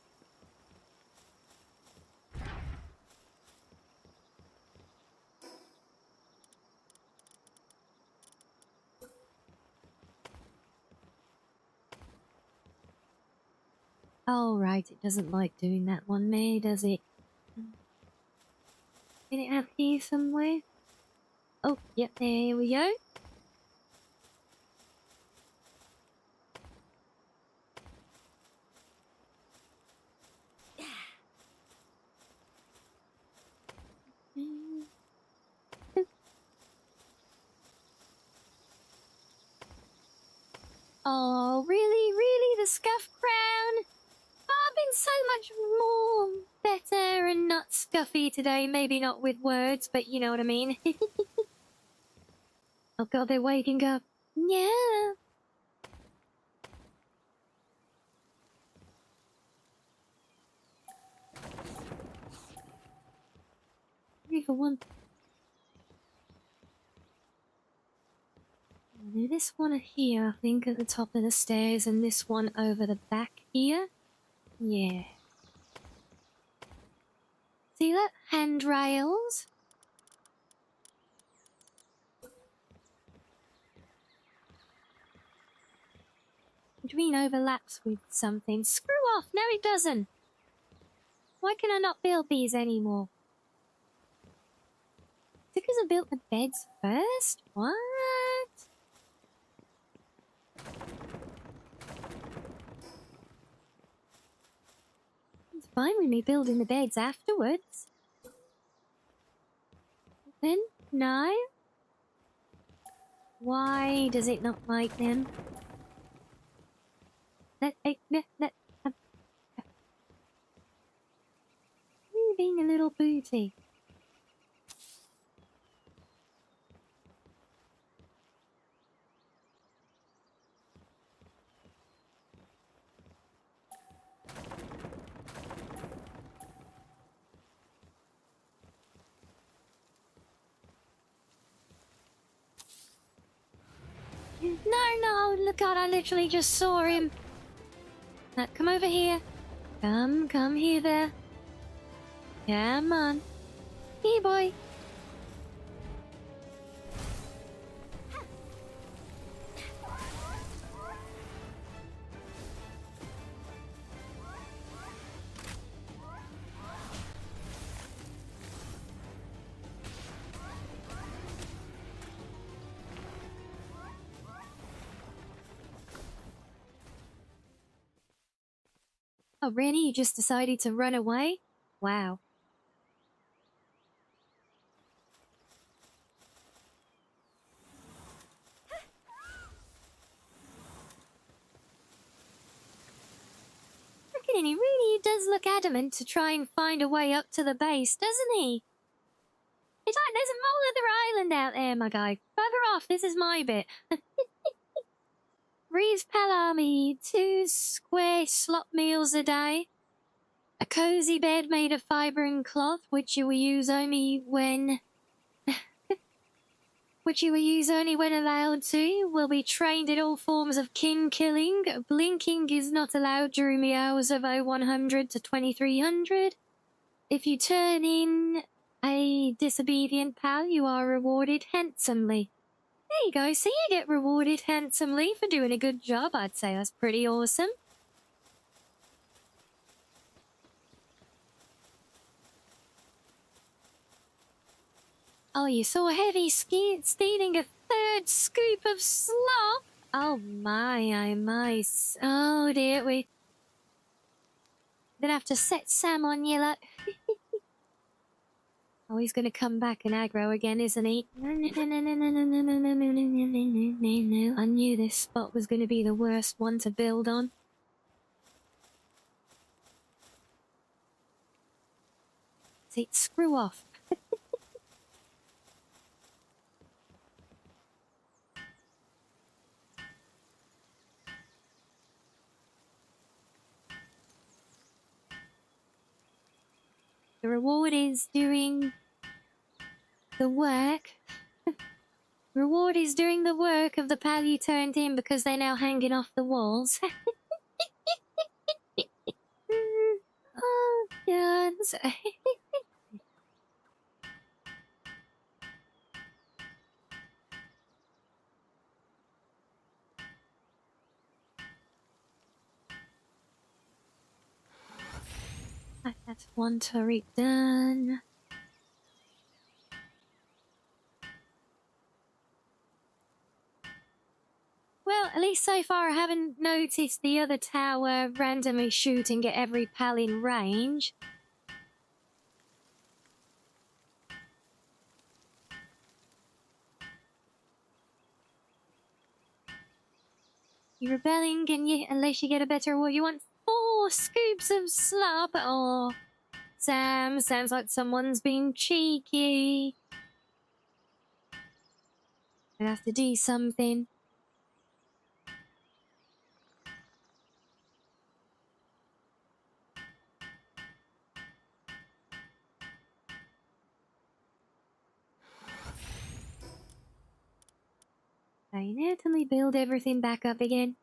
Speaker 2: Oh, right, it doesn't like doing that one there, does it? Get it out here somewhere? Oh, yep, there we go. Oh, really? The scuff crown? Oh, I've been so much more better and not scuffy today. Maybe not with words, but you know what I mean. Oh god, they're waking up. Yeah. Three for one. I'll do this one here, I think, at the top of the stairs, and this one over the back here. Yeah. See that? Handrails. Green overlaps with something. Screw off! No, it doesn't. Why can I not build these anymore? Is it because I built the beds first? What? It's fine with me building the beds afterwards. Then, no? Why does it not like them? You're being a little booty. No, look God, I literally just saw him. Come over here. Come here there. Come on. Here, boy. Oh, Rianni, you just decided to run away? Wow. Look at him, he really does look adamant to try and find a way up to the base, doesn't he? It's like there's a whole other island out there, my guy. Bugger off, this is my bit. Reeves Palami, 2 square slop meals a day. A cozy bed made of fibre and cloth, which you will use only when... allowed to. Will be trained in all forms of kin killing. Blinking is not allowed during the hours of 0100 to 2300. If you turn in a disobedient pal, you are rewarded handsomely. There you go, so you get rewarded handsomely for doing a good job. I'd say that's pretty awesome. Oh, you saw Heavy stealing a 3rd scoop of slop? Oh my. Oh dear, we... Gonna have to set Sam on you, lot. Oh, he's gonna come back and aggro again, isn't he? No. I knew this spot was gonna be the worst one to build on. See, screw off. The reward is doing the work. Reward is doing the work of the pal you turned in because they're now hanging off the walls. Oh, God. That's 1 turret done. Well, at least so far I haven't noticed the other tower randomly shooting at every pal in range. You're rebelling, and unless you get a better reward, you want 4 scoops of slop. Oh, Sam, sounds like someone's been cheeky. I have to do something. I certainly build everything back up again.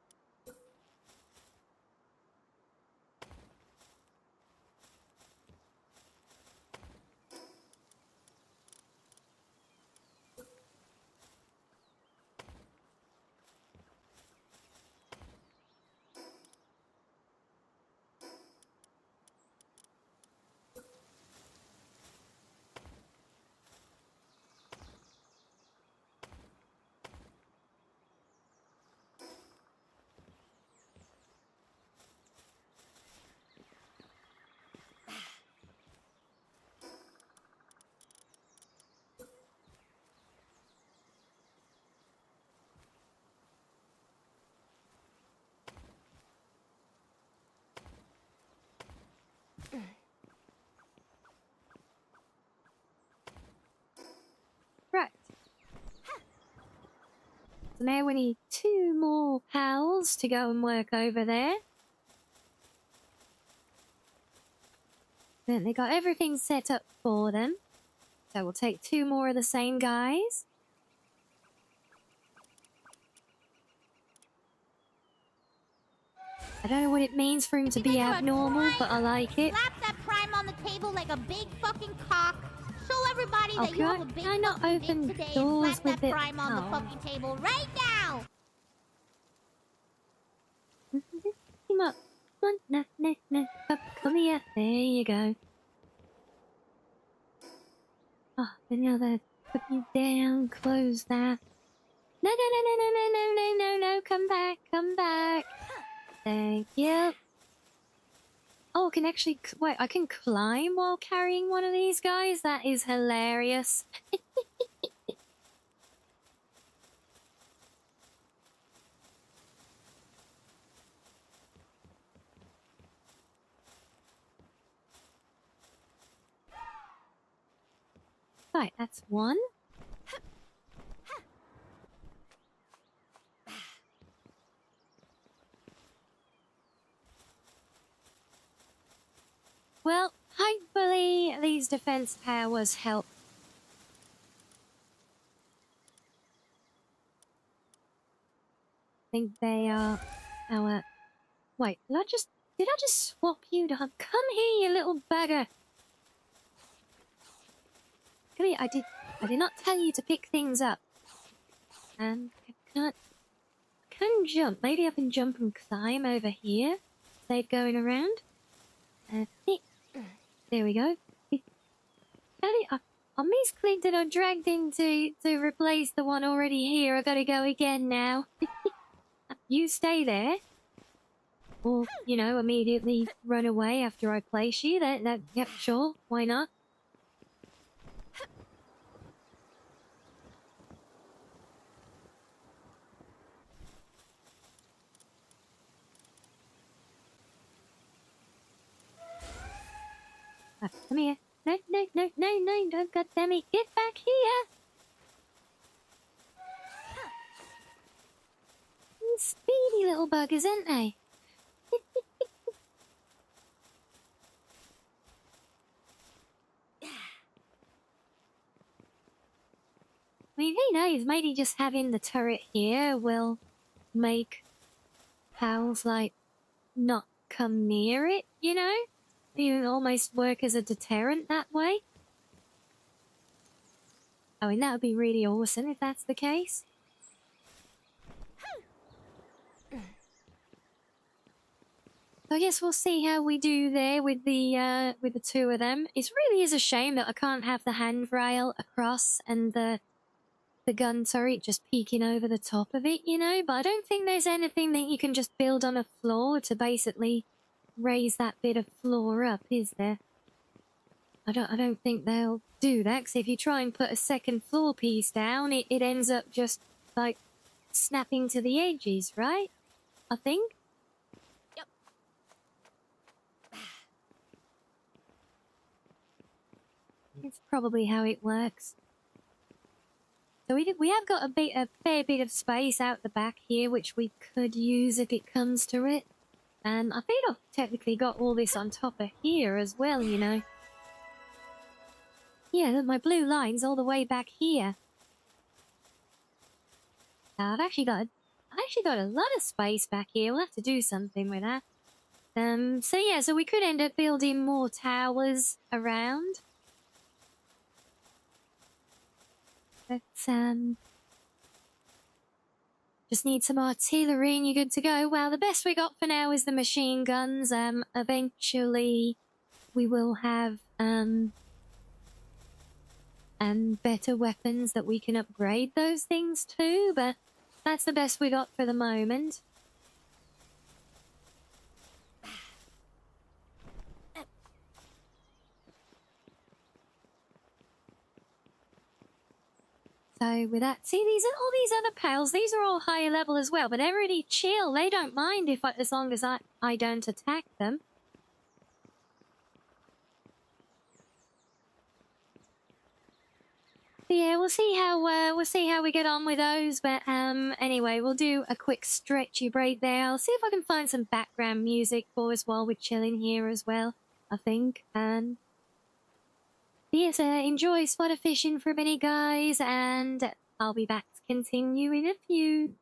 Speaker 2: Right. So now we need 2 more pals to go and work over there. Then they got everything set up for them. So we'll take 2 more of the same guys. I don't know what it means for him to be abnormal, but I like it.
Speaker 4: Slap that prime on the table like a big fucking cock. Show everybody that you have a big
Speaker 2: can I not
Speaker 4: fucking
Speaker 2: open
Speaker 4: dick today
Speaker 2: doors
Speaker 4: and slap
Speaker 2: with
Speaker 4: that
Speaker 2: it?
Speaker 4: prime on the fucking table right now.
Speaker 2: Come on. Come on. No. Come here. There you go. Oh, another. Put you down. Close that. No. Come back. Thank you. Oh, I can actually... Wait, I can climb while carrying one of these guys? That is hilarious. Right, that's one. Well, hopefully these defense powers help. I think they are our... Wait, did I just swap you to... Come here, you little bugger! Come here, I did not tell you to pick things up. I can jump. Maybe I can jump and climb over here. Save going around. There we go. I misclicked and I dragged him to replace the one already here. I gotta go again now. You stay there. Or, you know, immediately run away after I place you. Yep, sure. Why not? Come here. No, don't goddamn it. Get back here! Speedy little buggers, aren't they? I mean, who knows? Maybe just having the turret here will make pals, like, not come near it, you know? You almost work as a deterrent that way. I mean, that would be really awesome if that's the case. So I guess we'll see how we do there with the two of them. It really is a shame that I can't have the handrail across and the gun turret just peeking over the top of it, you know? But I don't think there's anything that you can just build on a floor to basically raise that bit of floor up, is there? I don't think they'll do that, because if you try and put a second floor piece down, it ends up just, like, snapping to the edges, right? I think?
Speaker 4: Yep.
Speaker 2: It's probably how it works. So we have got a fair bit of space out the back here, which we could use if it comes to it. I think I've technically got all this on top of here as well, you know. Yeah, my blue line's all the way back here. I've actually got a lot of space back here. We'll have to do something with that. So yeah, so we could end up building more towers around. But, just need some artillery and you're good to go. Well, the best we got for now is the machine guns. Eventually we will have, better weapons that we can upgrade those things to, but that's the best we got for the moment. So with that, see, all these other pals, these are all higher level as well, but they're really chill. They don't mind as long as I don't attack them. But yeah, we'll see how we get on with those. But anyway, we'll do a quick stretchy break there. I'll see if I can find some background music for us while we're chilling here as well, I think. Yes, enjoy spotter fishing for a minute, guys, and I'll be back to continue in a few.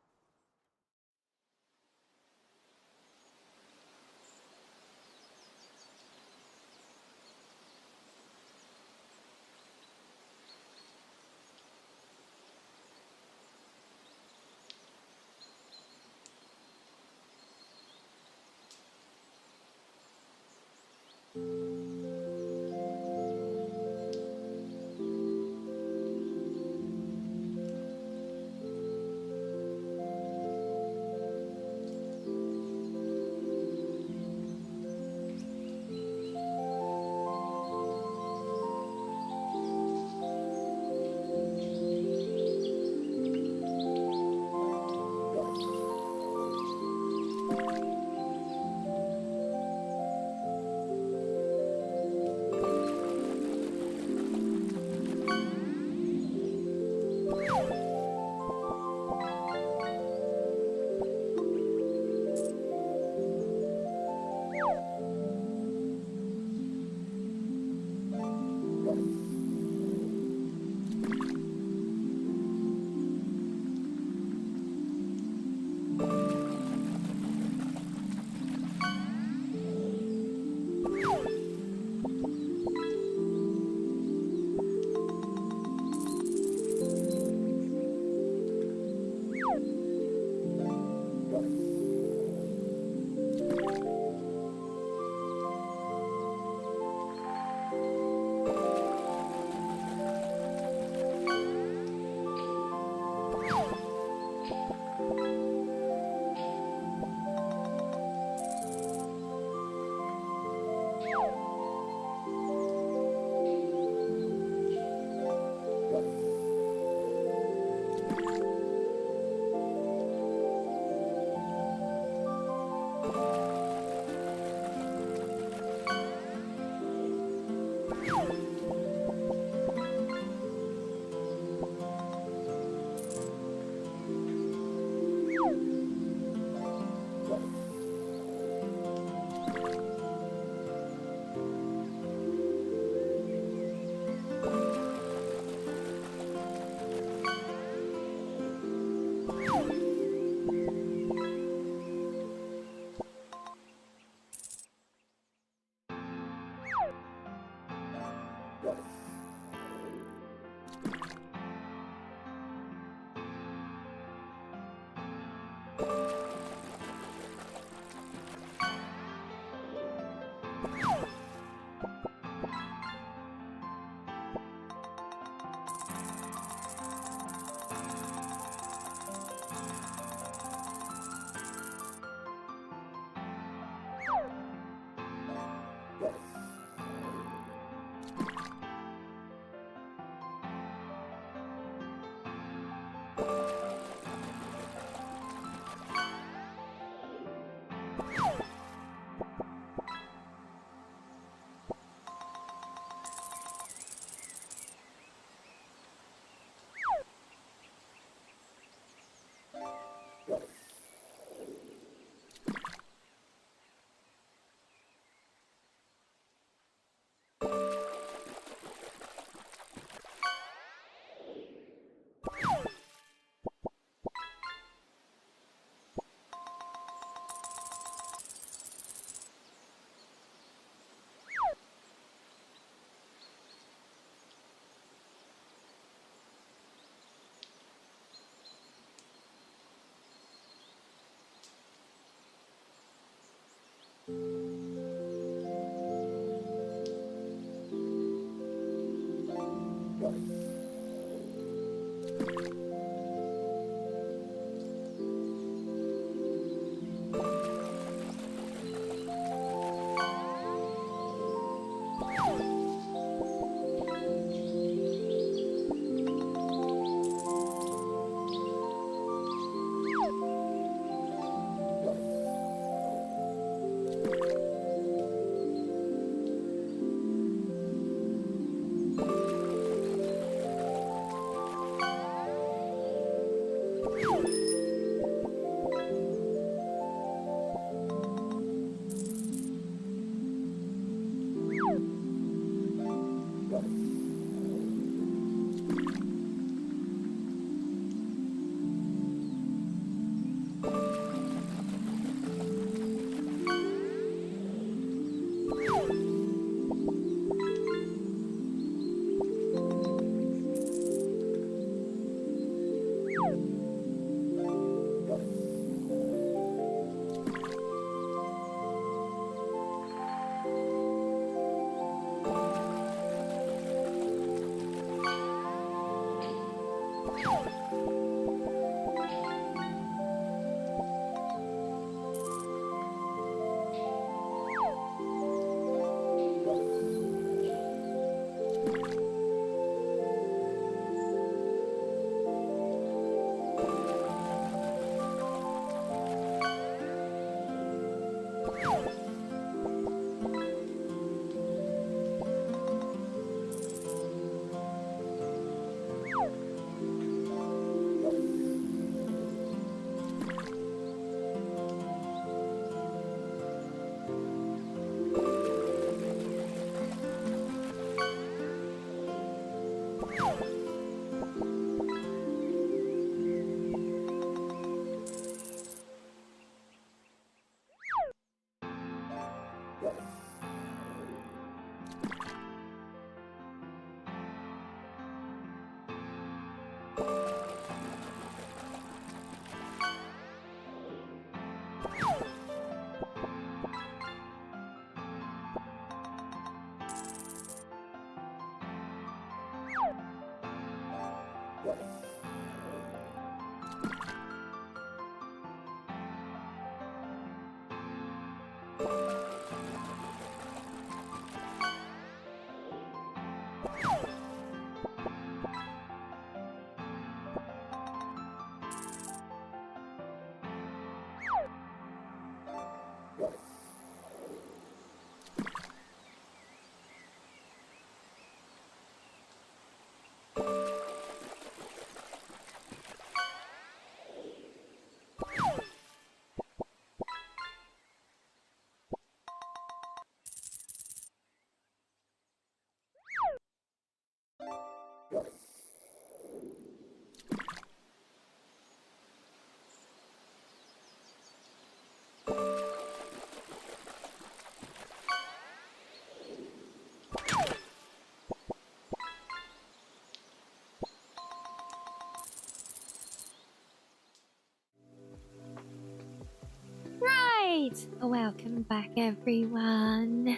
Speaker 2: Right! Welcome back, everyone.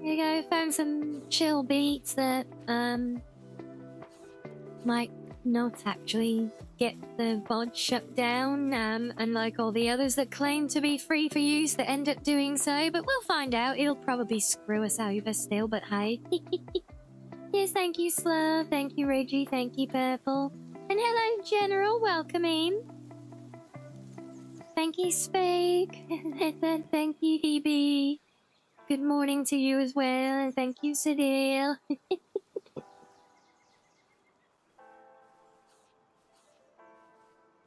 Speaker 2: Here you go, found some chill beats that, might not actually get the VOD shut down, unlike all the others that claim to be free for use that end up doing so, but we'll find out. It'll probably screw us over still, but hey. Yes, thank you, Slav. Thank you, Reggie. Thank you, Purple. And hello, General. Welcome in. Thank you, Spake. Thank you, Hebe. Good morning to you as well. And thank you, Sadil.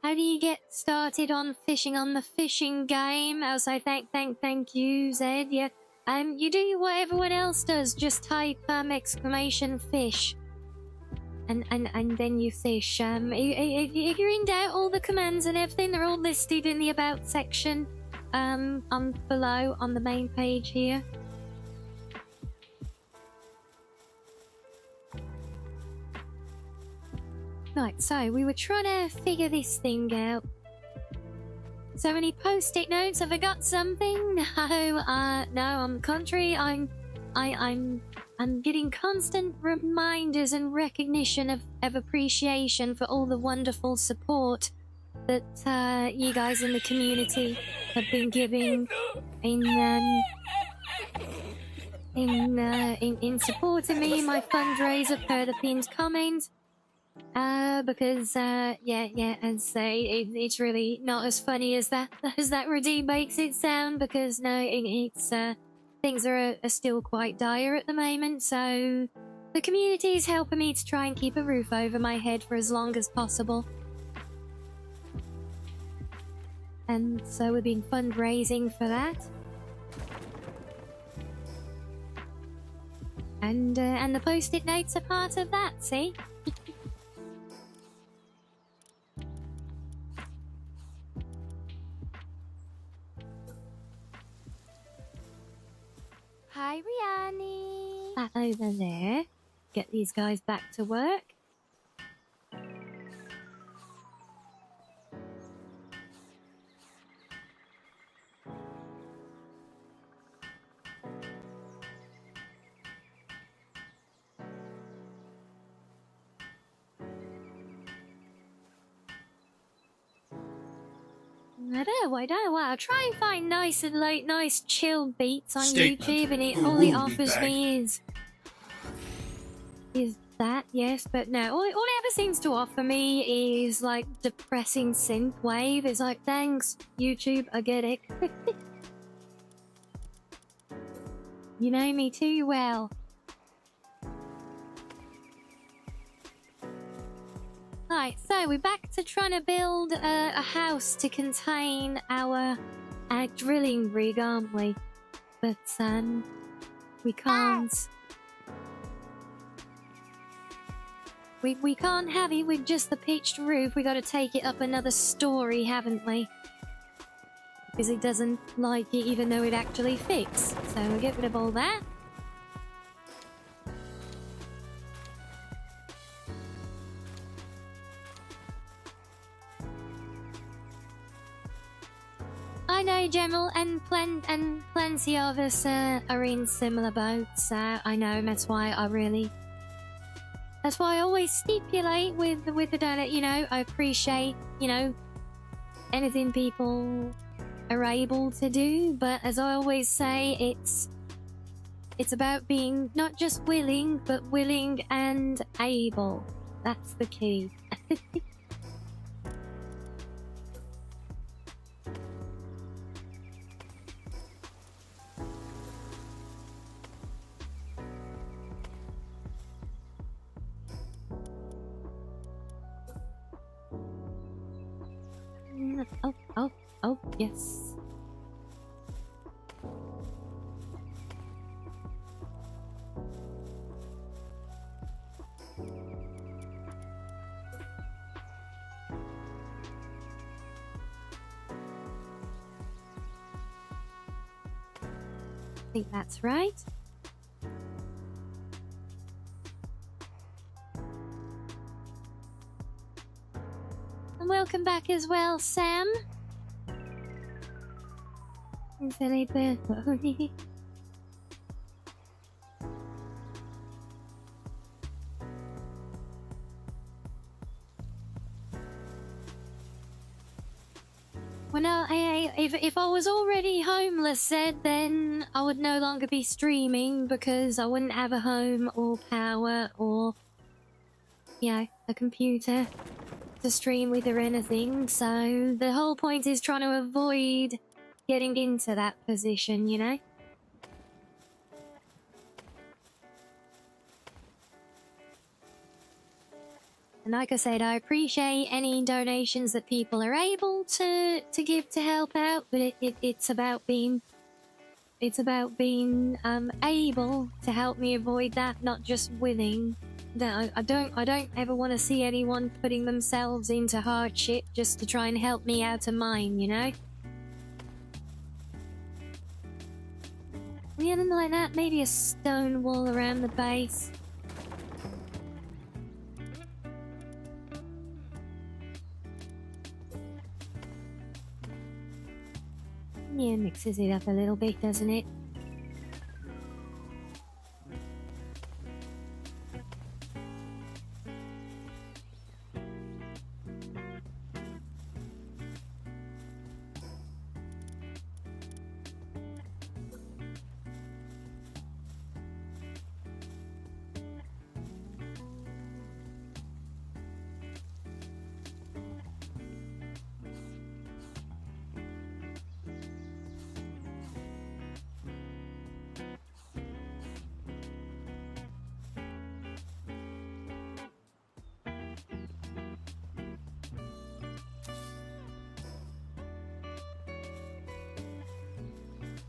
Speaker 2: How do you get started on fishing on the fishing game? I'll say thank you, Zed. Yeah. You do what everyone else does, just type exclamation fish. And then you fish. If you're in doubt, all the commands and everything, they're all listed in the about section on below on the main page here. Right, so we were trying to figure this thing out. So many post-it notes. Have I got something? No, on the contrary, I'm getting constant reminders and recognition of appreciation for all the wonderful support that you guys in the community have been giving in supporting me in my fundraiser per the pinned comment. Because as say, it's really not as funny as that Redeem makes it sound, because no, it's things are still quite dire at the moment, so the community is helping me to try and keep a roof over my head for as long as possible. And so we've been fundraising for that. And the post-it notes are part of that, see?
Speaker 3: Hi, Rianni.
Speaker 2: That over there. Get these guys back to work. I don't. Well, I'll try and find nice and nice chill beats on YouTube, and all it offers me is that, yes, but no, all it ever seems to offer me is like depressing synthwave. It's like, thanks, YouTube, I get it. You know me too well. Right, so we're back to trying to build a house to contain our drilling rig, aren't we? But we can't. We can't have it with just the pitched roof. We got to take it up another story, haven't we? Because it doesn't like it, even though it actually fits. So we'll get rid of all that. I know, Gemel, and plenty of us are in similar boats. I know, and that's why I always stipulate with the donut. You know, I appreciate, you know, anything people are able to do, but as I always say, it's about being not just willing, but willing and able. That's the key. Oh, yes. I think that's right. And welcome back as well, Sam. Silly bird pony. Well, no, if I was already homeless, said, then I would no longer be streaming because I wouldn't have a home or power or, you know, a computer to stream with or anything. So the whole point is trying to avoid getting into that position, you know? And like I said, I appreciate any donations that people are able to give to help out, but it's about being able to help me avoid that, not just willing. That I don't ever want to see anyone putting themselves into hardship just to try and help me out of mine, you know? Yeah, nothing like that. Maybe a stone wall around the base. Yeah, mixes it up a little bit, doesn't it?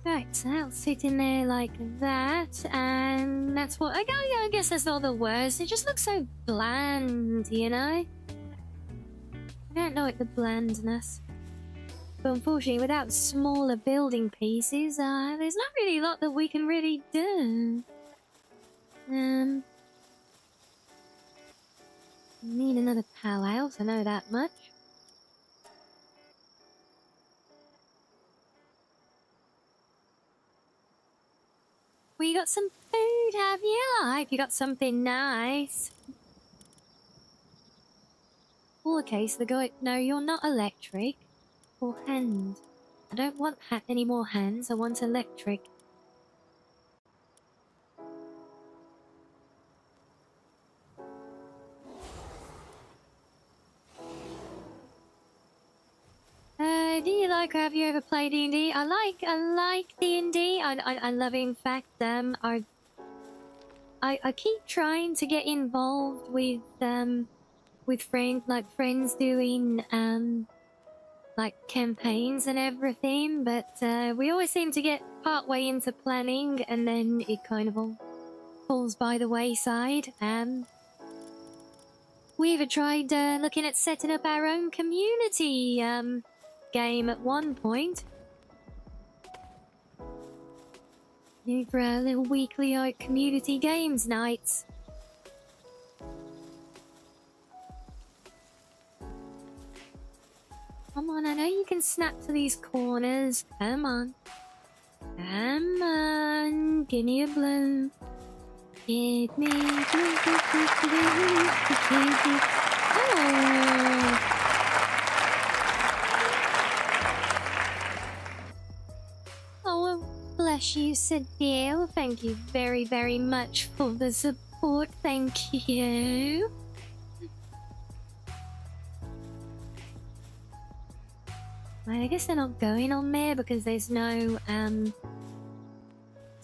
Speaker 2: Right, so that'll sit in there like that, and that's what I guess that's all the worst. It just looks so bland, you know? I don't like the blandness. But unfortunately, without smaller building pieces, there's not really a lot that we can really do. Need another powerhouse, I know that much. Well, you got some food, have you? I hope you got something nice. Oh, okay, so the guy... No, you're not electric. Or hand. I don't want any more hands, I want electric. Do you like, or have you ever played D&D? I like D&D. I love it, in fact. I keep trying to get involved with friends doing, like campaigns and everything, but, we always seem to get partway into planning and then it kind of all falls by the wayside. We even tried, looking at setting up our own community, game at one point. For our little weekly community games nights. Come on, I know you can snap to these corners. Come on. Come on. Give me a bloom. Give me a bloom. Oh. Oh, well, bless you, Sadie. Thank you very, very much for the support. Thank you. I guess they're not going on there because there's no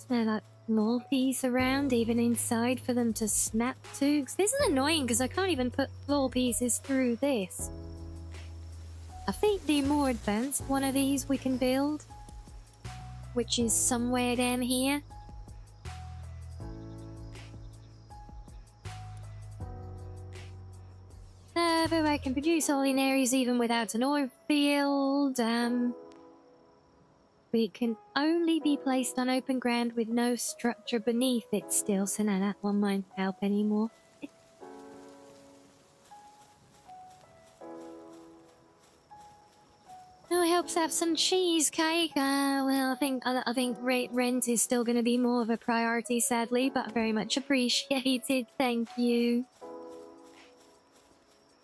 Speaker 2: like floor piece around even inside for them to snap to. 'Cause this is annoying because I can't even put floor pieces through this. I think the more advanced one of these we can build, which is somewhere down here. But I can produce all in areas even without an oil field. It can only be placed on open ground with no structure beneath it still, so now that one won't help anymore. Oh, it helps have some cheesecake. Well, I think rent is still going to be more of a priority, sadly, but very much appreciated. Thank you.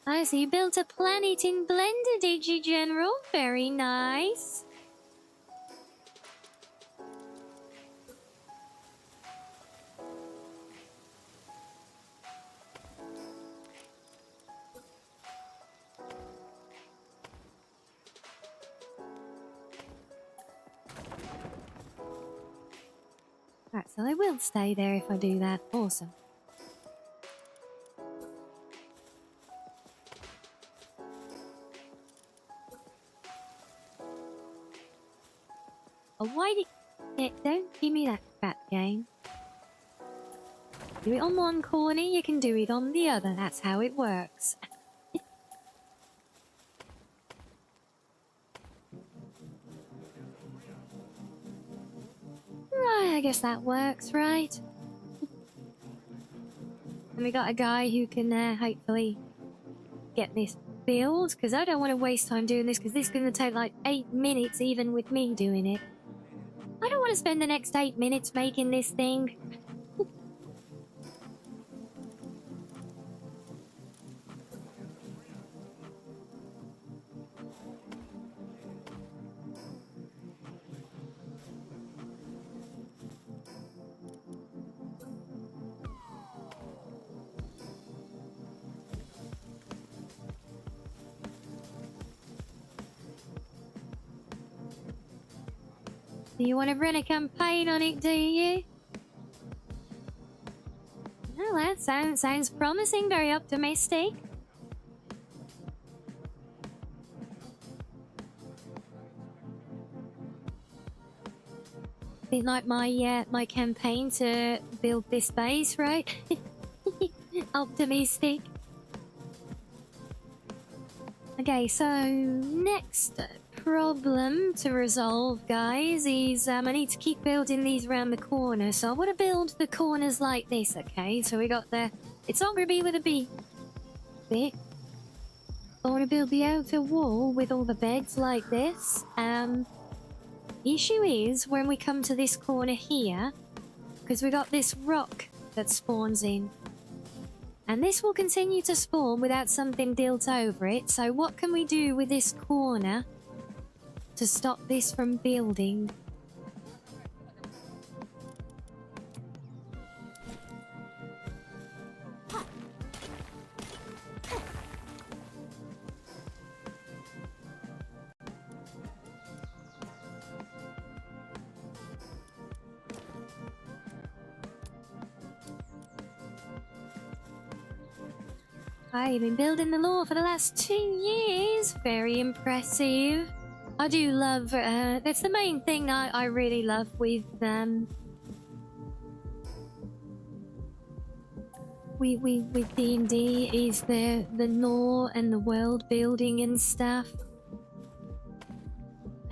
Speaker 2: I see you built a planet in Blender, did you, General? Very nice. Right, so I will stay there if I do that. Awesome. Oh, why did... Yeah, don't give me that crap game. Do it on one corner, you can do it on the other. That's how it works. Right, I guess that works, right? And we got a guy who can hopefully get this build, because I don't want to waste time doing this, because this is going to take like 8 minutes even with me doing it. I don't want to spend the next 8 minutes making this thing. Do you want to run a campaign on it, do you? Well, that sounds promising, very optimistic. Bit like my campaign to build this base, right? Optimistic. Okay, so next problem to resolve, guys, is I need to keep building these around the corner. So I want to build the corners like this, okay? So we got the... It's not going to be with a B bit. I want to build the outer wall with all the beds like this. The issue is when we come to this corner here, because we got this rock that spawns in. And this will continue to spawn without something built over it. So what can we do with this corner to stop this from building? I've been building the law for the last 2 years. Very impressive. I do love, that's the main thing I really love with D&D is the lore and the world building and stuff.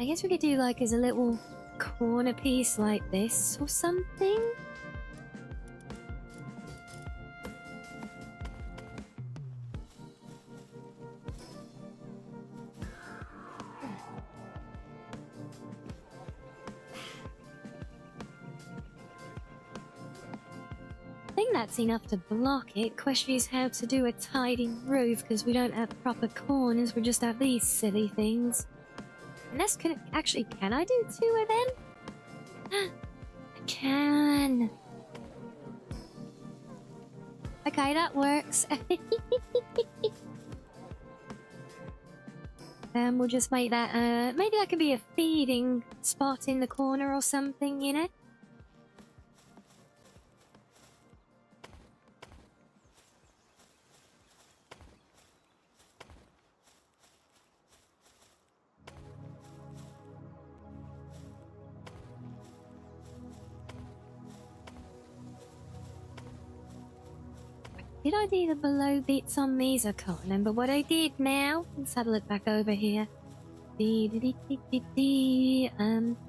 Speaker 2: I guess we could do like as a little corner piece like this or something. think that's enough to block it. Question is how to do a tidy roof, because we don't have proper corners, we just have these silly things. Unless, can I do 2 of them? I can! Okay, that works. We'll just make that, maybe that could be a feeding spot in the corner or something, you know? Did I do the below bits on these? I can't remember what I did now. Let's have a look back over here.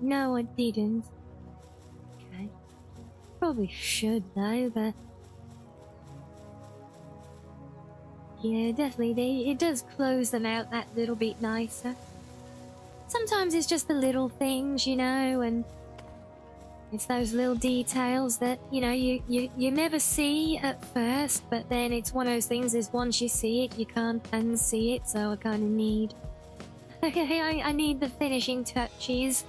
Speaker 2: No, I didn't. Okay. Probably should though, but... yeah, definitely, it does close them out that little bit nicer. Sometimes it's just the little things, you know, and... it's those little details that, you know, you never see at first, but then it's one of those things is once you see it, you can't unsee it, so I kind of need... okay, I need the finishing touches.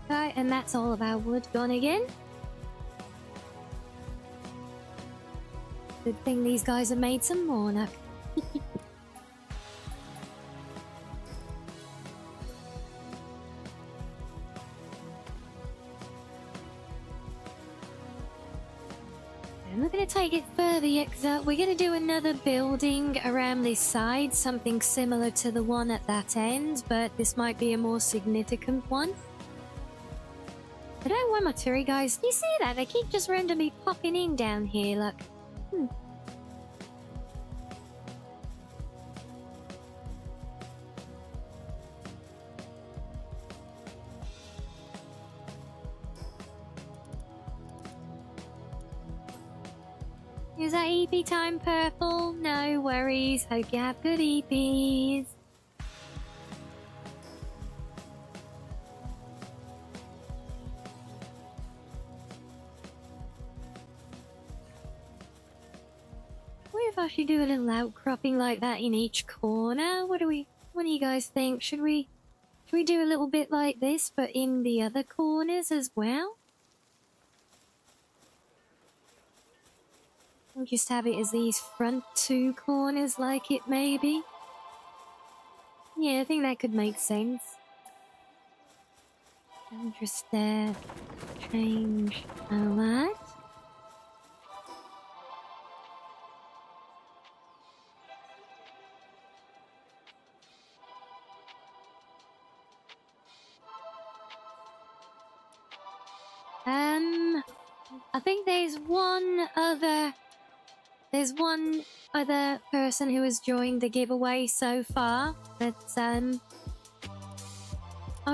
Speaker 2: Right, and that's all of our wood gone again. Good thing these guys have made some more now. I'm not going to take it further yet, because we're going to do another building around this side, something similar to the one at that end, but this might be a more significant one. I don't want my turry guys. Do you see that? They keep just randomly popping in down here, look. Is that EP time, Purple? No worries. Hope you have good EPs. If I should do a little outcropping like that in each corner, what do you guys think? Should we do a little bit like this, but in the other corners as well? We'll just have it as these front 2 corners like it maybe. Yeah, I think that could make sense. I'll just change that. I think there's one other person who has joined the giveaway so far. That's oh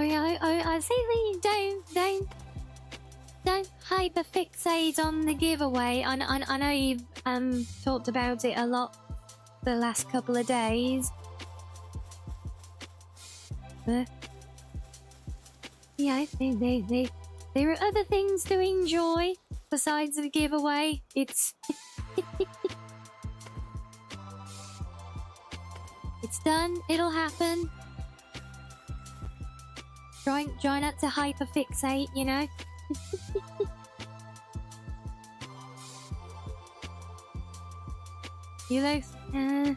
Speaker 2: yeah, I see that don't hyperfixate on the giveaway. I know you've talked about it a lot the last couple of days, but yeah, I think there are other things to enjoy besides the giveaway. It's it's done. It'll happen. Try not to hyperfixate, you know. You know.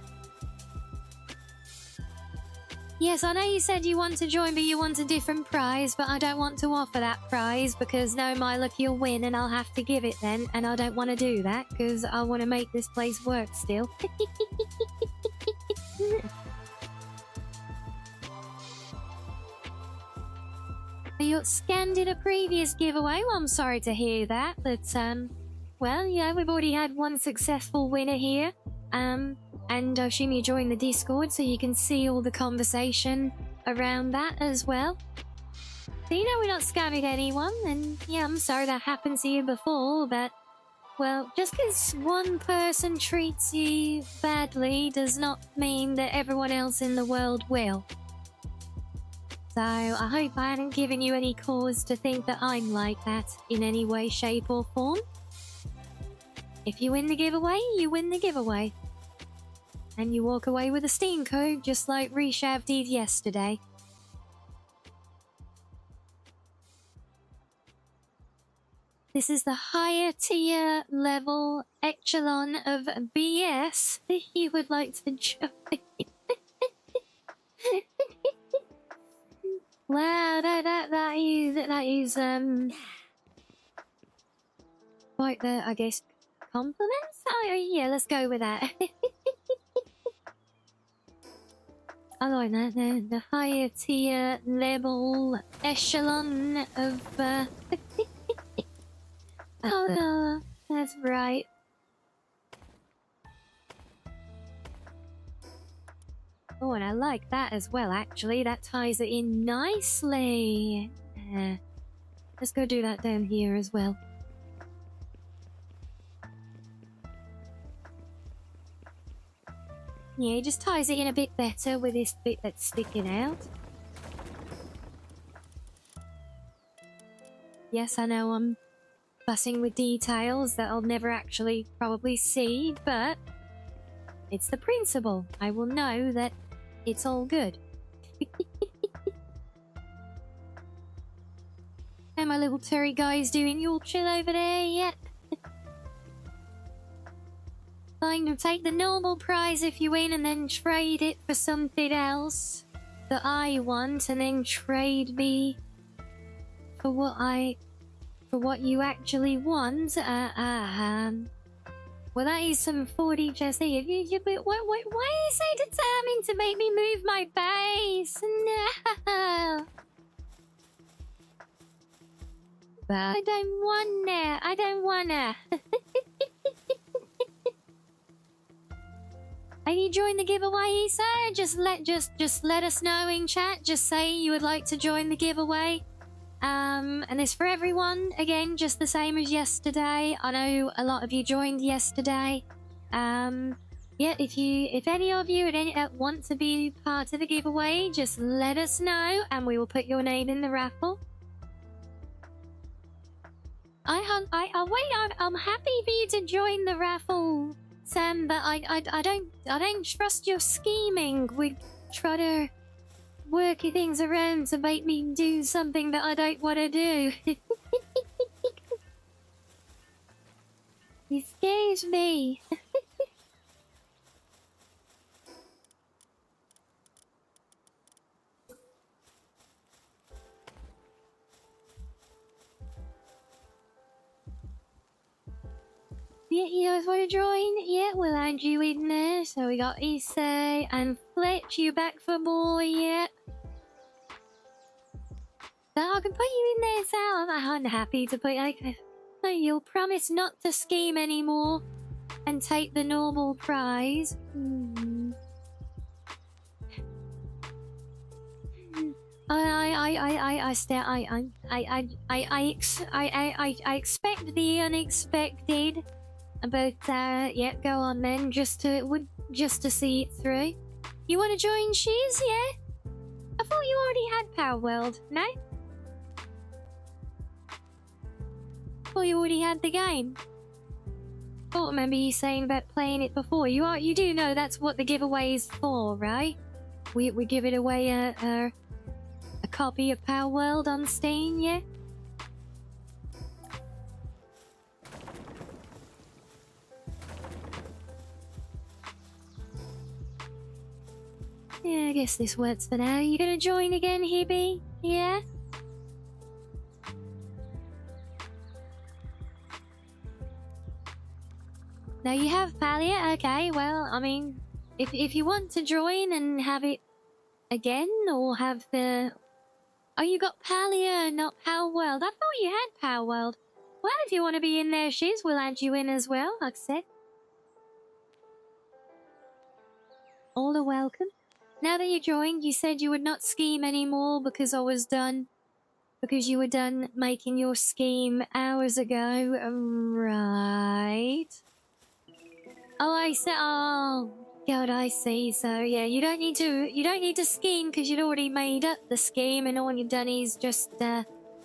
Speaker 2: Yes, I know you said you want to join, but you want a different prize, but I don't want to offer that prize because no, my luck, you'll win and I'll have to give it then, and I don't want to do that because I want to make this place work still. You scanned in a previous giveaway. Well, I'm sorry to hear that, but well, yeah, we've already had one successful winner here. And I assume you joined the Discord so you can see all the conversation around that as well. So you know we're not scamming anyone, and yeah, I'm sorry that happened to you before, but well, just because one person treats you badly does not mean that everyone else in the world will. So I hope I haven't given you any cause to think that I'm like that in any way, shape or form. If you win the giveaway, you win the giveaway. And you walk away with a Steam code, just like Reshav did yesterday. This is the higher tier level echelon of BS that you would like to join. Wow, that is quite the, I guess, compliments? Oh yeah, let's go with that. I like that, the higher tier level echelon of oh no, that's right. Oh, and I like that as well, actually. That ties it in nicely. Let's go do that down here as well. Yeah, it just ties it in a bit better with this bit that's sticking out. Yes, I know I'm fussing with details that I'll never actually probably see, but it's the principle. I will know that it's all good. How my little Terry guys doing? You all chill over there yet? Going to take the normal prize if you win and then trade it for something else that I want, and then trade me for what you actually want. Well, that is some 40 Jesse. But why are you so determined to make me move my base? No. But I don't wanna. Have you joined the giveaway, sir? Just let us know in chat. Just say you would like to join the giveaway. And it's for everyone. Again, just the same as yesterday. I know a lot of you joined yesterday. Yeah, if any of you want to be part of the giveaway, just let us know and we will put your name in the raffle. I'm happy for you to join the raffle, Sam, but I don't trust your scheming. We try to work things around to make me do something that I don't want to do. It scares me. Yeah, you guys want to join? Yeah, we'll add you in there. So we got Issei and Fletch. You back for more yet? So I can put you in there, Sal. I'm happy to put you. So you'll promise not to scheme anymore and take the normal prize. I expect the unexpected. But yeah, go on then, just to see it through. You want to join Shiz, yeah? I thought you already had Palworld, no? Thought you already had the game. Thought remember you saying about playing it before. You do know that's what the giveaway is for, right? We give it away a copy of Palworld on Steam, yeah? Yeah, I guess this works for now. You gonna join again, Hibby? Yeah? No, you have Palia? Okay, well, I mean, if you want to join and have it again, or have the... Oh, you got Palia, not Palworld. I thought you had Palworld. Well, if you want to be in there, Shiz, we'll add you in as well, like I said. All are welcome. Now that you joined, you said you would not scheme anymore because I was done. Because you were done making your scheme hours ago. Right. Oh, I said, oh, God, I see. So, yeah, you don't need to scheme because you'd already made up the scheme and all you've done is just,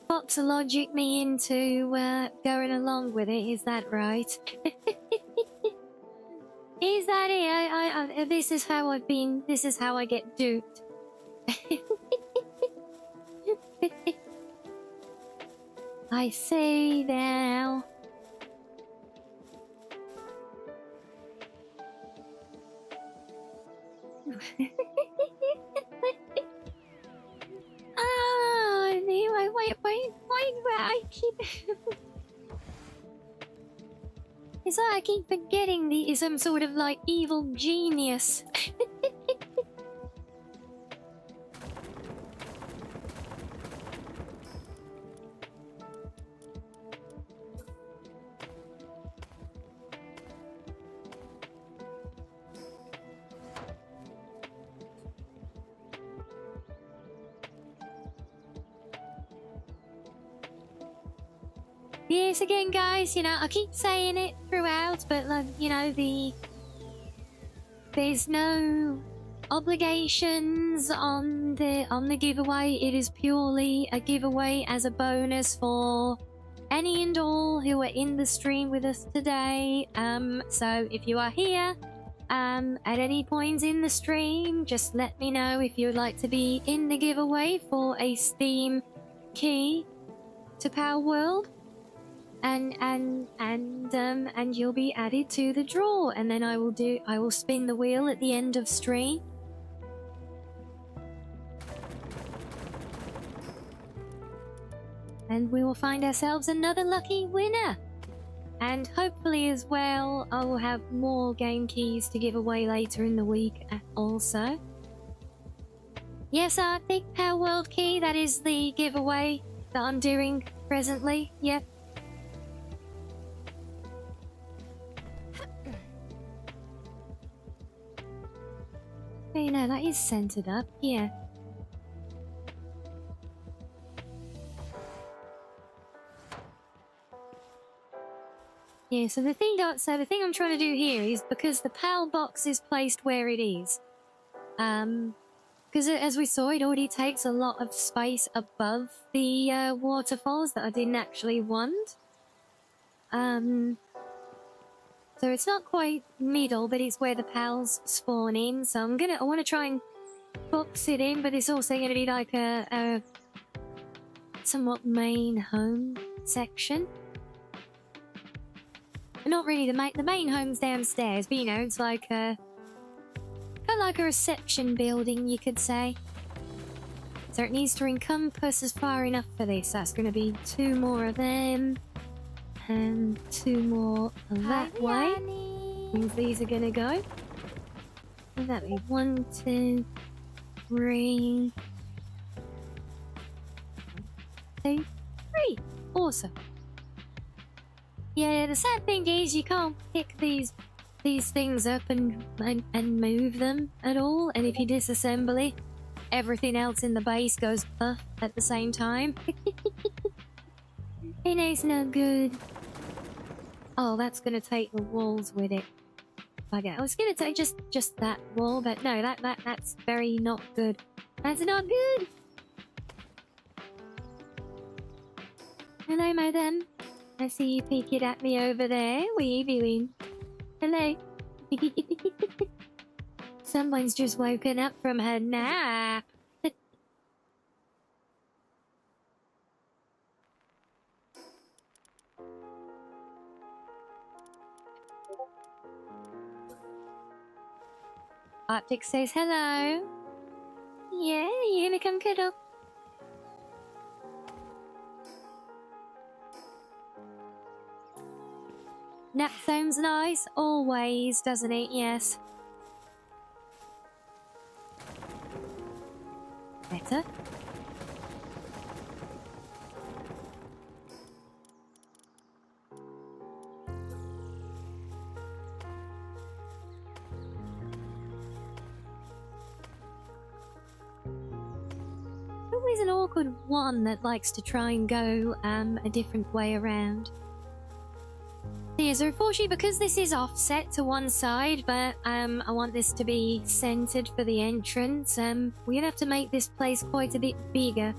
Speaker 2: Fox logic me into, going along with it. Is that right? Is that it? This is how I get duped. I see now. Oh, anyway, wait, I keep... It's like I keep forgetting the some sort of like evil genius. Yes, again, guys, you know, I keep saying it throughout, but, like, you know, there's no obligations on the giveaway. It is purely a giveaway as a bonus for any and all who are in the stream with us today. So if you are here, at any point in the stream, just let me know if you'd like to be in the giveaway for a Steam key to Palworld. And you'll be added to the draw, and then I will spin the wheel at the end of stream. And we will find ourselves another lucky winner. And hopefully as well, I will have more game keys to give away later in the week also. Yes, Arctic Palworld key, that is the giveaway that I'm doing presently. Yep. Hey, no, that is centered up, yeah. Yeah, so the thing I'm trying to do here is because the PAL box is placed where it is. Because as we saw, it already takes a lot of space above the waterfalls that I didn't actually want. So it's not quite middle, but it's where the pals spawn in. So I want to try and box it in, but it's also going to be like a somewhat main home section. Not really the main home's downstairs, but you know, it's like kind of like a reception building, you could say. So it needs to encompass as far enough for this. That's going to be 2 more of them. And 2 more that way. Means these are gonna go. And that'll be 1, 2, 3. 2, 3. Awesome. Yeah, the sad thing is you can't pick these things up and move them at all. And if you disassemble it, everything else in the base goes puff at the same time. And it's not good. Oh, that's gonna take the walls with it. Okay, I was gonna take just that wall, but no, that's very not good. That's not good. Hello, madam. I see you peeking at me over there. What are you doing? Hello. Someone's just woken up from her nap. Optic says hello. Yeah, you gonna come cuddle? That sounds nice, always, doesn't it? Yes. Better. Always an awkward one that likes to try and go a different way around. Yeah, so unfortunately, because this is offset to one side, but I want this to be centered for the entrance, we're gonna have to make this place quite a bit bigger.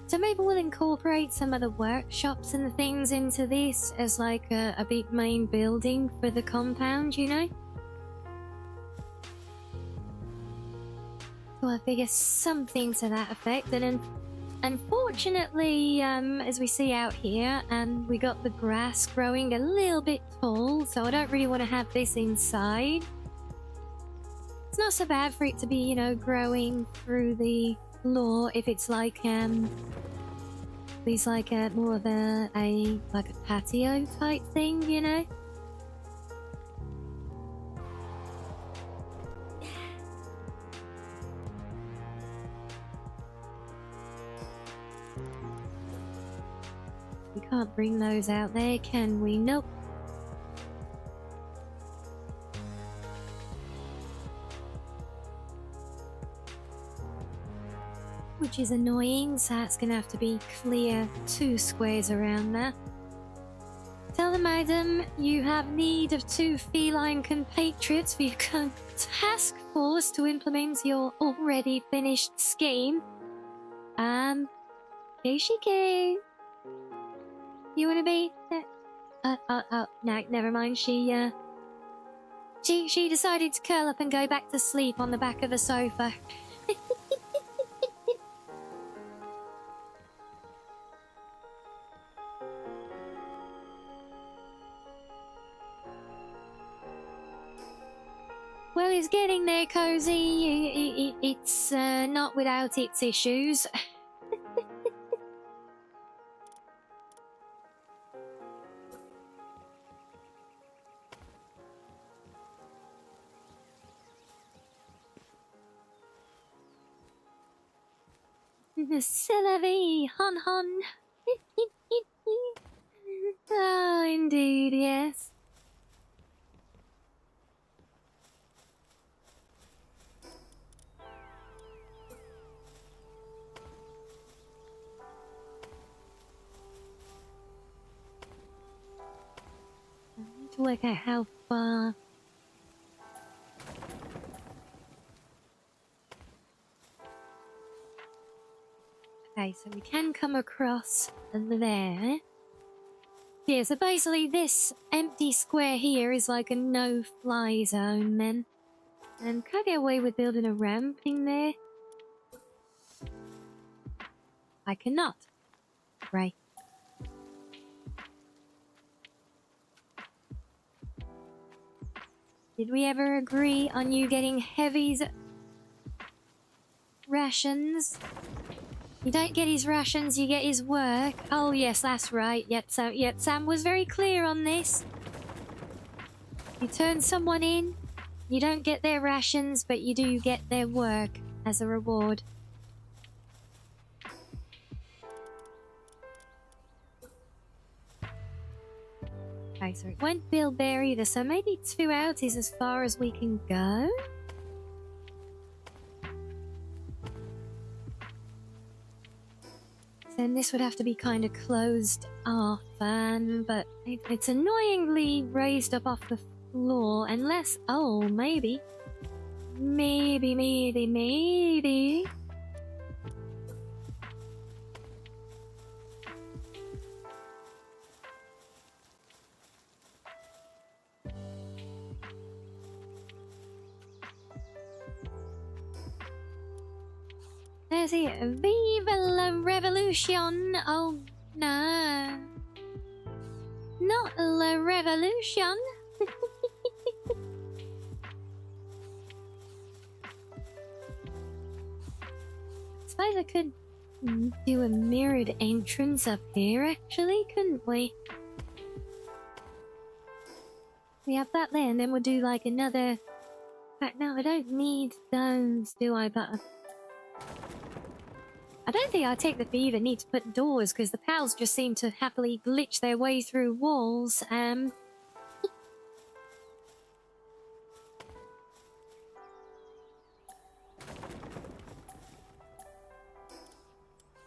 Speaker 2: So maybe we'll incorporate some of the workshops and the things into this as like a big main building for the compound, you know? So I figure something to that effect, and then unfortunately, as we see out here, we got the grass growing a little bit tall, so I don't really want to have this inside. It's not so bad for it to be, you know, growing through the floor if it's like, it's like more of a patio type thing, you know? We can't bring those out there, can we? Nope. Which is annoying, so that's gonna have to be clear 2 squares around there. Tell the madam you have need of 2 feline compatriots for your task force to implement your already finished scheme. Here she came. You wanna be? No, never mind. She decided to curl up and go back to sleep on the back of the sofa. Well, it's getting there, Cozy. It's not without its issues. C'est la vie, hon hon. Oh, indeed, yes. I need to work out how far. Okay, so we can come across there. Yeah, so basically this empty square here is like a no-fly zone then. And can I get away with building a ramp in there? I cannot. Right. Did we ever agree on you getting Heavy's rations? You don't get his rations, you get his work. Oh yes, that's right. Yep, Sam was very clear on this. You turn someone in, you don't get their rations, but you do get their work as a reward. Okay, so it won't build there either, so maybe 2 out is as far as we can go. Then this would have to be kind of closed off, but it's annoyingly raised up off the floor, unless, oh, maybe. Maybe. There's it. Viva la revolution! Oh, no. Not la revolution! suppose I could do a mirrored entrance up here, actually, couldn't we? We have that there, and then we'll do like another... But no, I don't need those, do I? But I don't think I take the beaver need to put doors, because the pals just seem to happily glitch their way through walls. I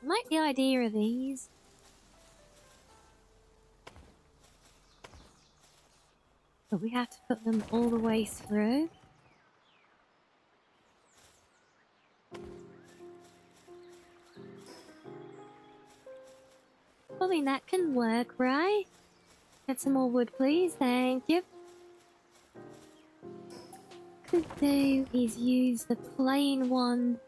Speaker 2: like the idea of these. But we have to put them all the way through. I mean, that can work, right? Get some more wood, please. Thank you. Could do is use the plain one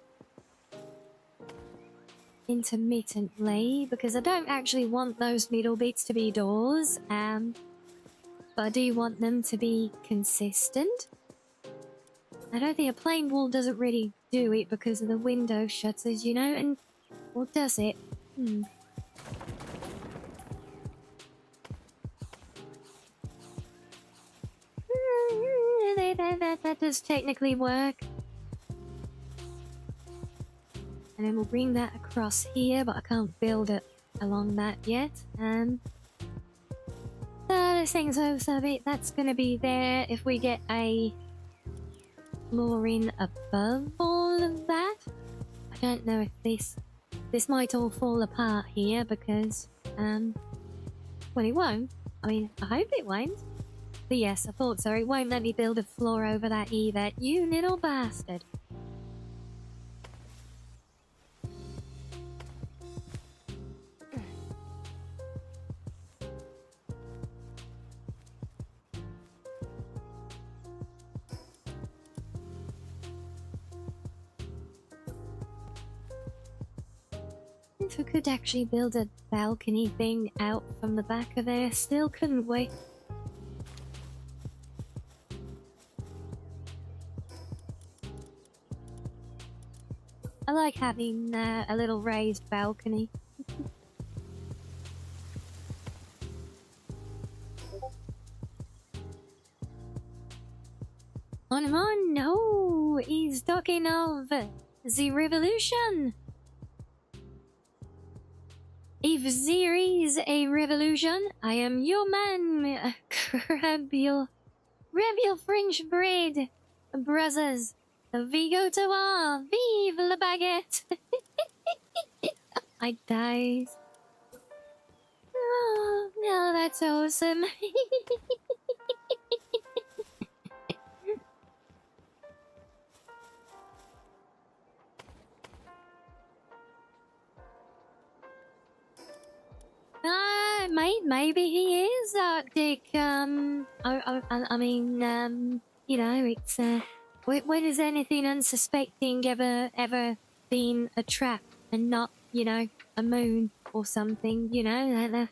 Speaker 2: intermittently, because I don't actually want those middle bits to be doors, but I do want them to be consistent. I don't think a plain wall doesn't really do it because of the window shutters, you know, and... Or does it? That does technically work. And then we'll bring that across here, but I can't build it along that yet. This thing's also bit that's gonna be there if we get a flooring above all of that. I don't know if this might all fall apart here because well, it won't. I mean, I hope it won't. But yes, I thought so. It won't let me build a floor over that either. You little bastard. If we could actually build a balcony thing out from the back of there still, couldn't we? I like having a little raised balcony. On, no, he's talking of the revolution. If there is a revolution, I am your man. Grab your French bread, brothers. We go to war. Vive la baguette. I died. Oh, no, that's awesome. Maybe he is Arctic. I mean, you know, it's when has anything unsuspecting ever been a trap and not, you know, a moon or something? You know,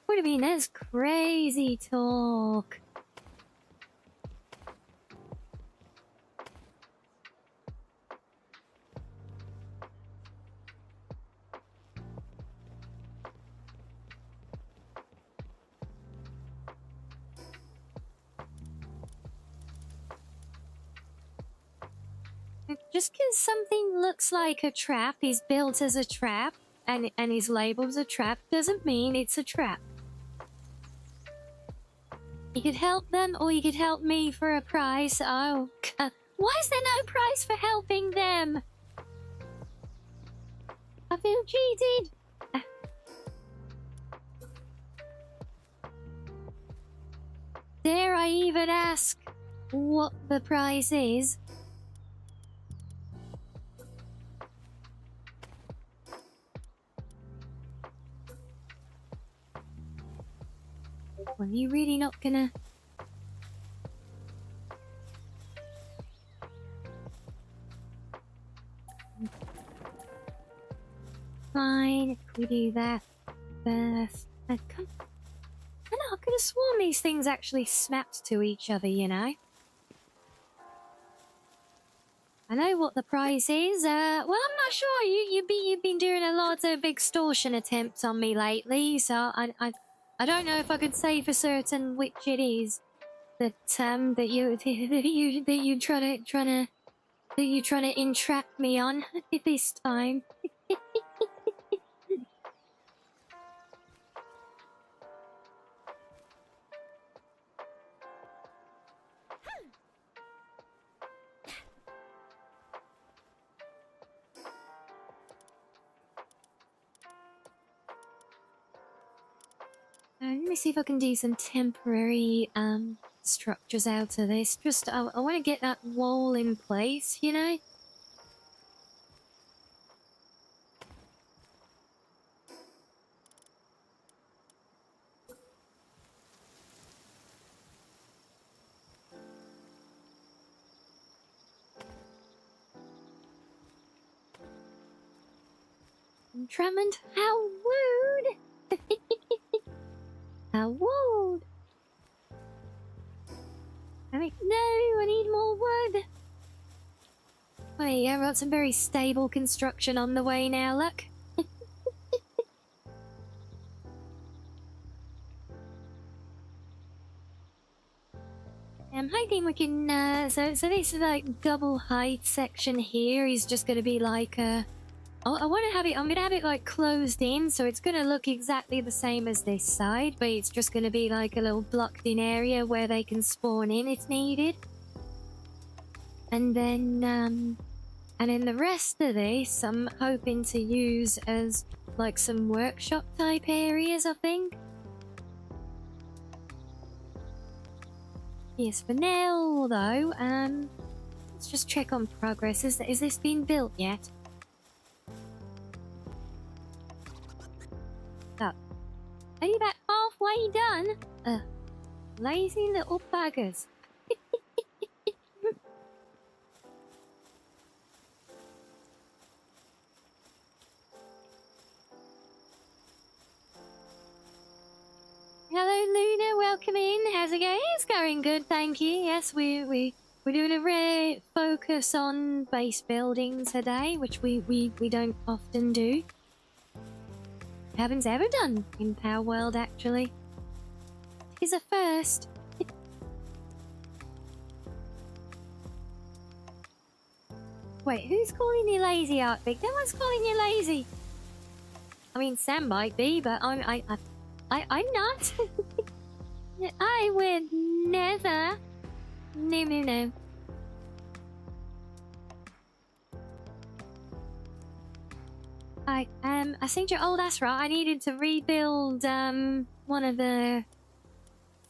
Speaker 2: what do you mean? That's crazy talk. Just because something looks like a trap, is built as a trap, and is labeled as a trap, doesn't mean it's a trap. You could help them, or you could help me for a price. Oh, God. Why is there no price for helping them? I feel cheated. Dare I even ask what the price is? Well, you really not gonna... Fine, if we do that first. I could have sworn these things actually snapped to each other, you know? I know what the price is. Well, I'm not sure. You've been doing a lot of extortion attempts on me lately, so I don't know if I could say for certain which it is that you trying to entrap me on this time. Let me see if I can do some temporary structures out of this. Just I want to get that wall in place, you know. Drummond, how rude! How rude! No, I need more wood. Wait, I've got some very stable construction on the way now, look. I'm hoping we can, so this is like double height section here is just gonna be like, I want to have it, I'm gonna have it like closed in, so it's gonna look exactly the same as this side, but it's just gonna be like a little blocked in area where they can spawn in if needed. And then the rest of this, I'm hoping to use as like some workshop type areas, I think. Yes, for now, though, let's just check on progress. Is this been built yet? Oh. Are you about halfway done? Lazy little buggers. Hello, Luna. Welcome in. How's it going? It's going good, thank you. Yes, we're doing a rare focus on base building today, which we don't often do. Haven't ever done in Palworld, actually. It's a first. Wait, who's calling you lazy, Arctic? No one's calling you lazy. I mean, Sam might be, but I'm not. I would never. No. I think you're old. That's right. I needed to rebuild one of the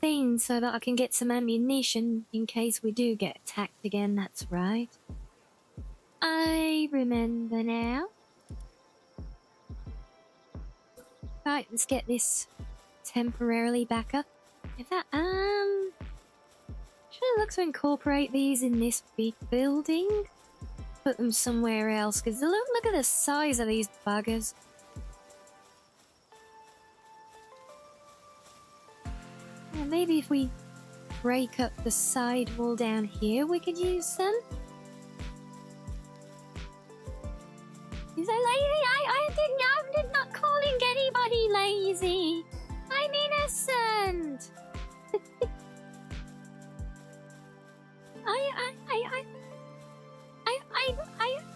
Speaker 2: things so that I can get some ammunition in case we do get attacked again. That's right. I remember now. Right, let's get this temporarily back up. In fact, should I look to incorporate these in this big building? Put them somewhere else, because look at the size of these buggers. Yeah, maybe if we break up the side wall down here, we could use them. Is that lazy? I'm not calling anybody lazy. I'm innocent.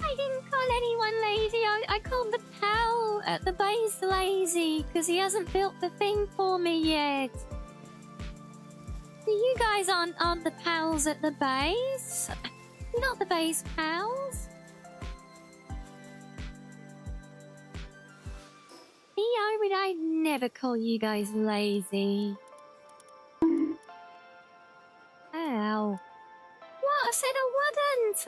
Speaker 2: I didn't call anyone lazy. I called the pal at the base lazy because he hasn't built the thing for me yet. You guys aren't the pals at the base? Not the base pals? I'd never call you guys lazy. Ow. What? I said I wouldn't!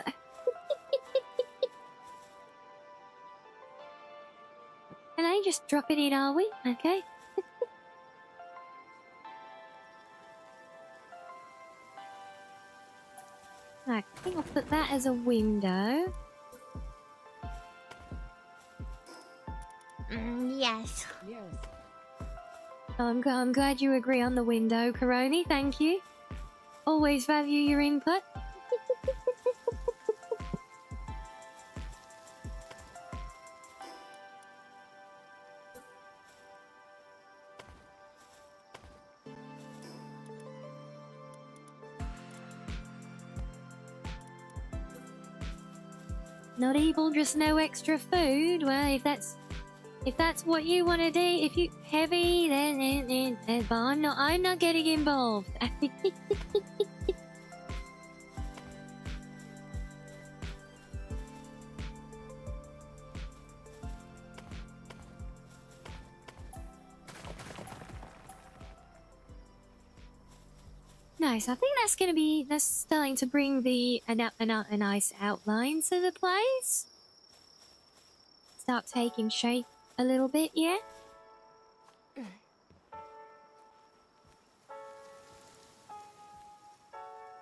Speaker 2: Can I just drop it in, are we? Okay. Right, I think I'll put that as a window.
Speaker 4: Yes.
Speaker 2: I'm glad you agree on the window, Karoni. Thank you. Always value your input. not able, just no extra food. Well, if that's what you want to do, if you heavy, then but I'm not getting involved. Nice. I think that's starting to bring a nice outline to the place. Start taking shape a little bit, yeah?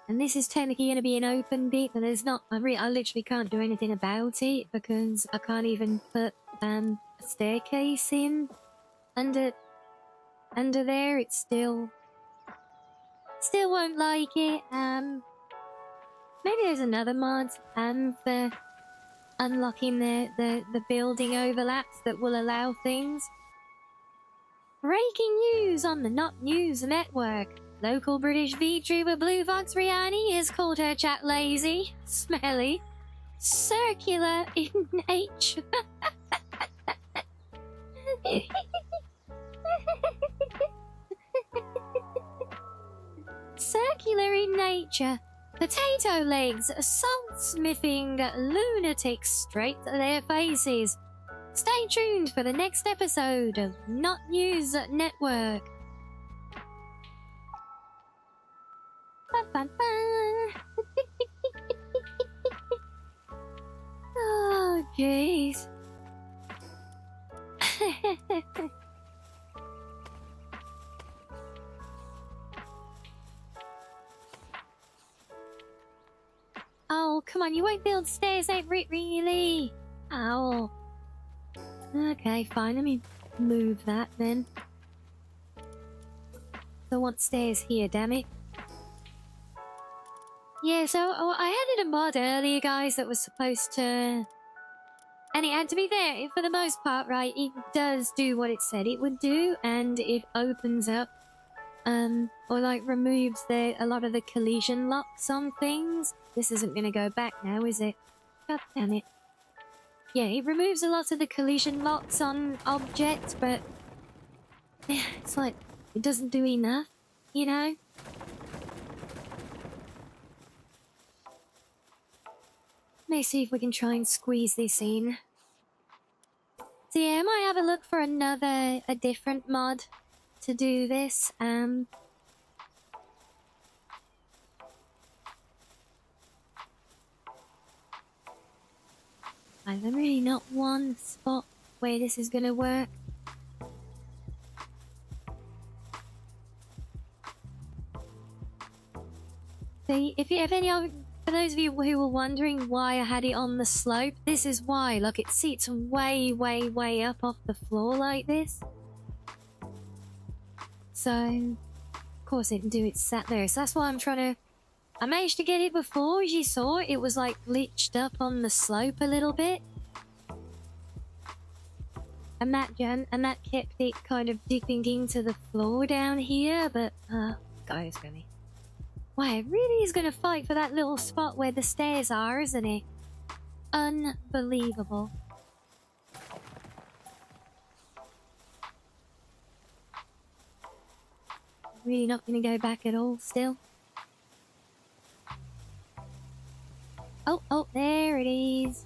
Speaker 2: And this is technically going to be an open bit, but there's not. I literally can't do anything about it because I can't even put a staircase in under there. It still won't like it. Maybe there's another mod for unlocking the building overlaps that will allow things. Breaking news on the Not News Network. Local British VTuber bluefox Rianni has called her chat lazy, smelly, circular in nature. Circular in nature. Potato legs, salt-smithing lunatics straight to their faces. Stay tuned for the next episode of Not News Network. Oh, jeez. Oh, come on, you won't build stairs, really? Oh. Okay, fine, let me move that then. I want stairs here, damn it. Yeah, so I added a mod earlier, guys, that was supposed to... And it had to be there, for the most part, right? It does do what it said it would do, and it opens up, or like removes a lot of the collision locks on things. This isn't gonna go back now, is it? God damn it. Yeah, it removes a lot of the collision locks on objects, but... it's like, it doesn't do enough, you know? Let's see if we can try and squeeze this in. So yeah, I might have a look for a different mod to do this. I have really not one spot where this is gonna work. See, if you have any other... For those of you who were wondering why I had it on the slope, this is why. Like, it sits way, way, way up off the floor like this. So, of course it didn't do it sat there. So that's why I'm trying to... I managed to get it before, as you saw. It was, like, glitched up on the slope a little bit. And that kept it kind of dipping into the floor down here, but... guys, for me. Wow, it really is going to fight for that little spot where the stairs are, isn't it? Unbelievable. Really not going to go back at all, still. Oh, there it is.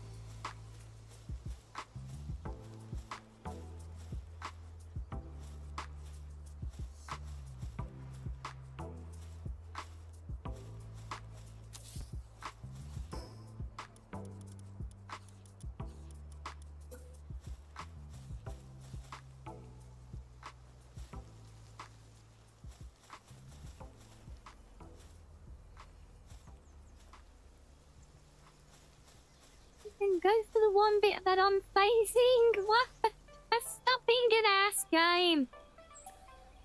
Speaker 2: Go for the one bit that I'm facing. What? Stop being an ass game.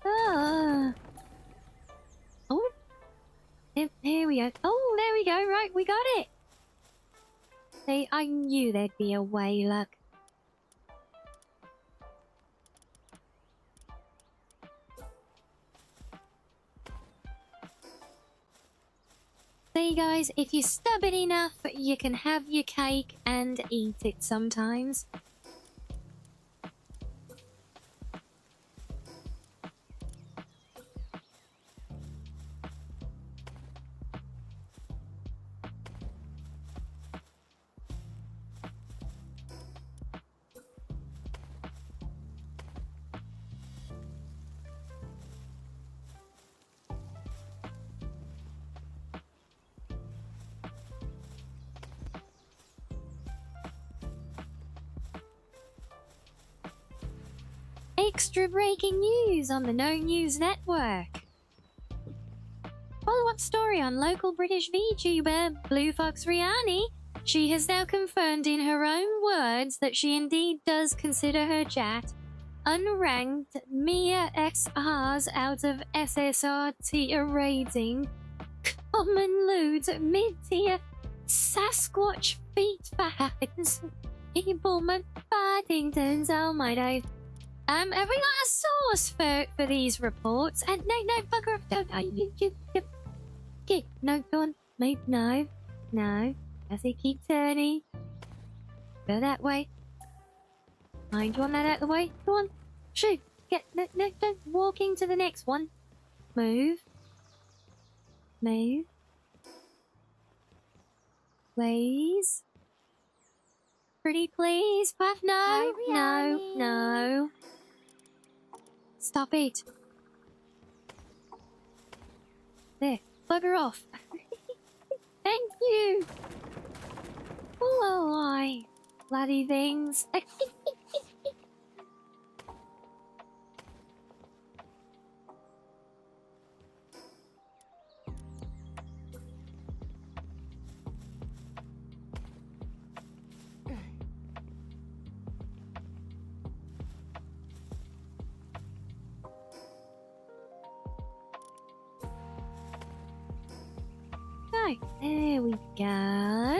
Speaker 2: Oh, here we go. Oh, there we go. Right, we got it. See, I knew there'd be a way, look. See, guys, if you're stubborn enough, you can have your cake and eat it sometimes. Extra breaking news on the No News Network. Follow-up story on local British VTuber bluefox Rianni. She has now confirmed in her own words that she indeed does consider her chat unranked Mia XRs out of SSR tier rating, common loot mid-tier Sasquatch feet fans, people my Paddingtons, oh my days. Have we got a source for these reports? And no, bugger off, don't okay, no, go on, move, no, as they keep turning. Go that way. Mind you want that out of the way? Go on, shoot, no, don't, walking to the next one. Move. Please. Pretty please, Puff, no,
Speaker 4: Hi, Rianni.
Speaker 2: no. Stop it. There, bugger off. Thank you. Oh, I bloody things. Right, there we go.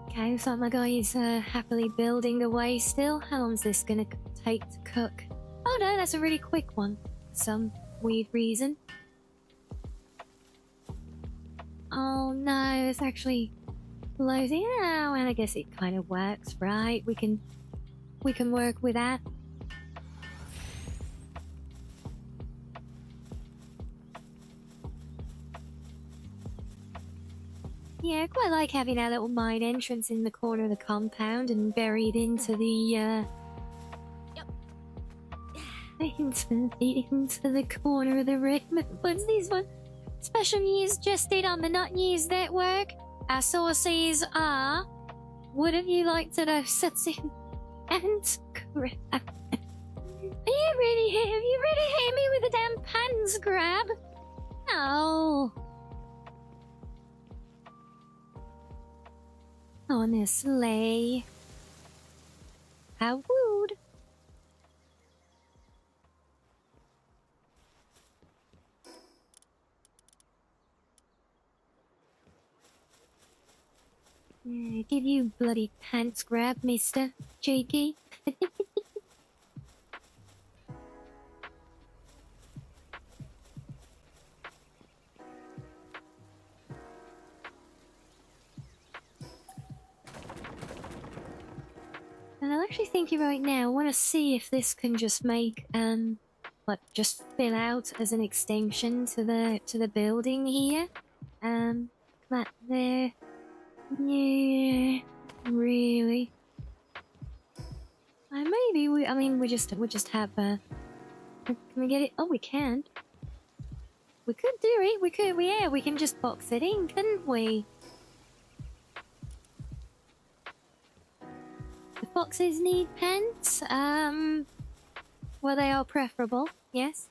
Speaker 2: Okay, looks like my guy is happily building away still. How long is this gonna take to cook? Oh no, that's a really quick one. For some weird reason. Oh no, it's actually closing. Oh, and I guess it kind of works, right? We can work with that. Yeah, I quite like having that little mine entrance in the corner of the compound and buried into the, into the corner of the room. What's this one? Special news just in on the Not News Network. Our sources are... Would have you liked to know such and grab? Have you really hit me with a damn pants grab? Oh. Honestly. How rude. Yeah, give you bloody pants grab, mister. Cheeky. And I'm actually thinking right now, I want to see if this can just make, like, just fill out as an extension to the building here. That there. Yeah, really. Maybe we just have can we get it? Oh, we can. We could do it. We can just box it in, couldn't we? The foxes need pants. Well, they are preferable, yes.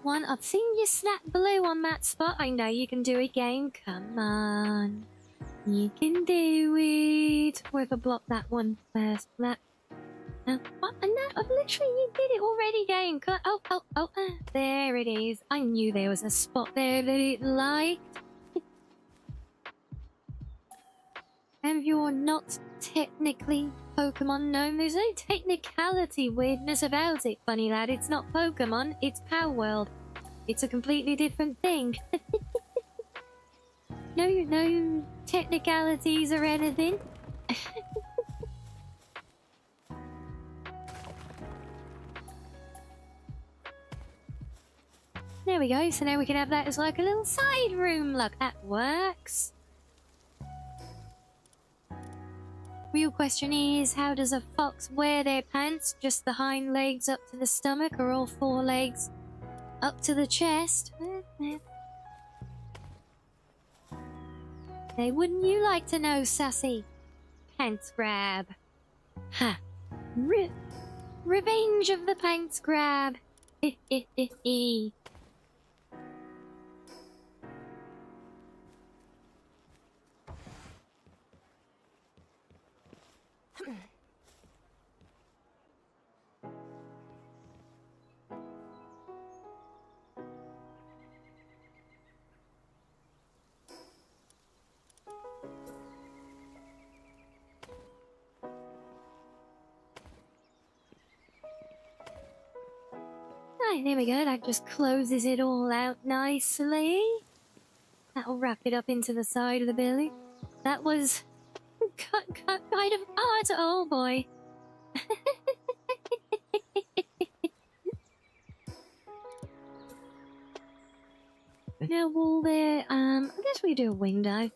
Speaker 2: one. I've seen you snap blue on that spot. I know you can do it, game. Come on. You can do it. Or if I block that one first. That. What? And that, literally, you did it already, game. Oh. There it is. I knew there was a spot there that it liked. And you're not technically Pokemon known. There's no technicality weirdness about it, funny lad. It's not Pokemon, it's Palworld. It's a completely different thing. No technicalities or anything. There we go, so now we can have that as like a little side room. Look, that works. Real question is, how does a fox wear their pants? Just the hind legs up to the stomach, or all four legs up to the chest? Hey, wouldn't you like to know, Sassy? Pants grab. Ha! Revenge of the pants grab. Right, there we go. That just closes it all out nicely. That'll wrap it up into the side of the building. That was kind of odd. Oh boy. No wall there. I guess we do a window.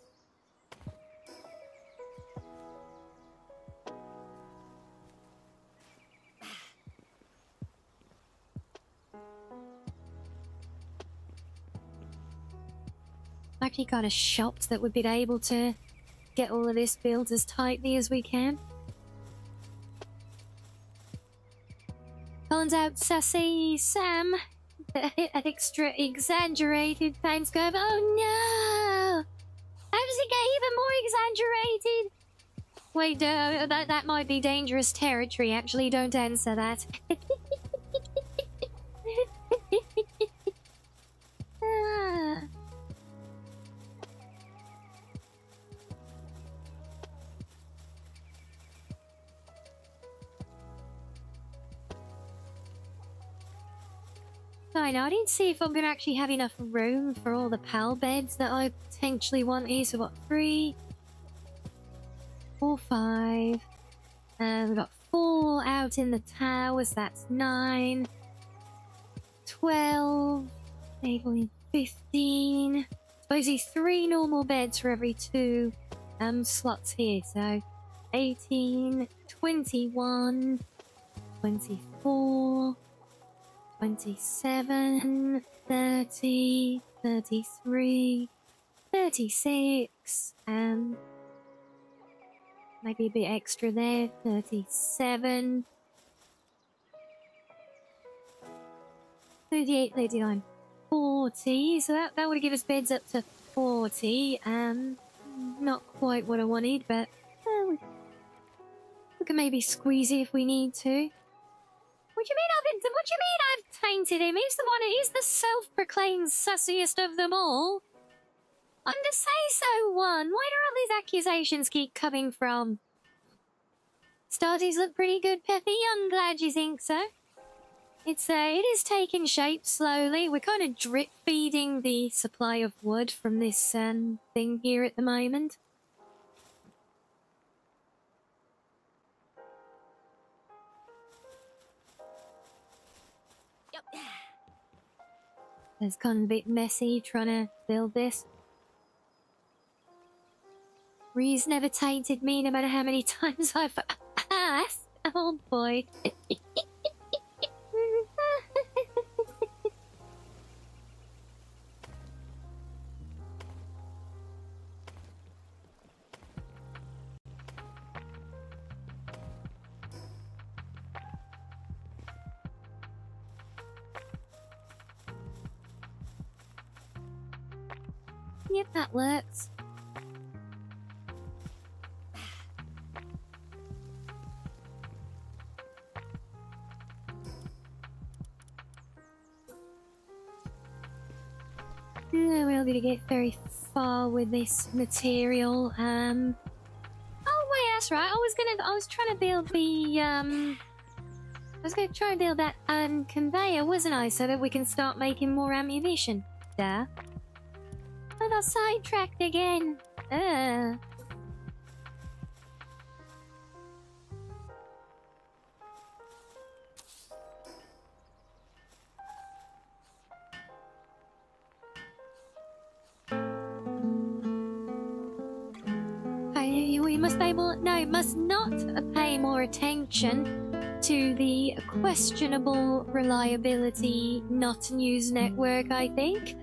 Speaker 2: Actually kind of shocked that we've been able to get all of this built as tightly as we can. Colin's out, Sassy Sam. An extra exaggerated pants curve. Oh no! How does it get even more exaggerated? Wait, that might be dangerous territory. Actually, don't answer that. Ah. I know, I didn't see if I'm going to actually have enough room for all the pal beds that I potentially want here. So what, 3, 4, 5. We've got 4 out in the towers, that's 9. 12. 15. Supposedly 3 normal beds for every 2 slots here. So 18, 21, 24. 27, 30, 33, 36, maybe a bit extra there, 37, 38, 39, 40, so that would give us beds up to 40, not quite what I wanted, but we can maybe squeeze it if we need to. What do you mean I've tainted him? He's the self-proclaimed sussiest of them all. I'm the say-so one. Why do all these accusations keep coming from? Starties look pretty good, Peppy. I'm glad you think so. It is taking shape slowly. We're kind of drip feeding the supply of wood from this thing here at the moment. It's kind of a bit messy trying to build this. Ree's never tainted me no matter how many times I've asked. Oh boy. Yep, that works. We're not gonna get very far with this material. Oh wait, that's right. I was trying to build the I was gonna try and build that conveyor, wasn't I? So that we can start making more ammunition. Duh. I got sidetracked again. We must not pay more attention to the questionable reliability not news network, I think.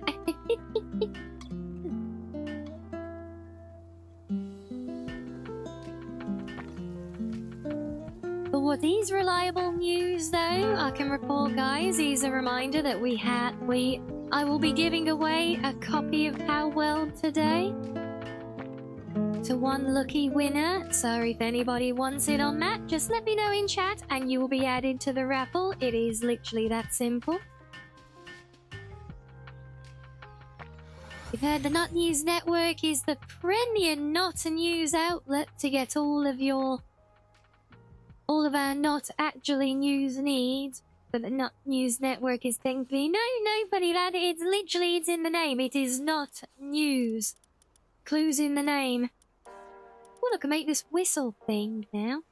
Speaker 2: But what is reliable news, though, I can report, guys, is a reminder that I will be giving away a copy of Palworld today to one lucky winner. So if anybody wants it on that, just let me know in chat and you will be added to the raffle. It is literally that simple. You've heard the Not News Network is the premier not news outlet to get all of our not actually news needs. But the Not News Network is thankfully no, buddy lad, it's in the name. It is not news. Clues in the name. Oh, look, I can make this whistle thing now.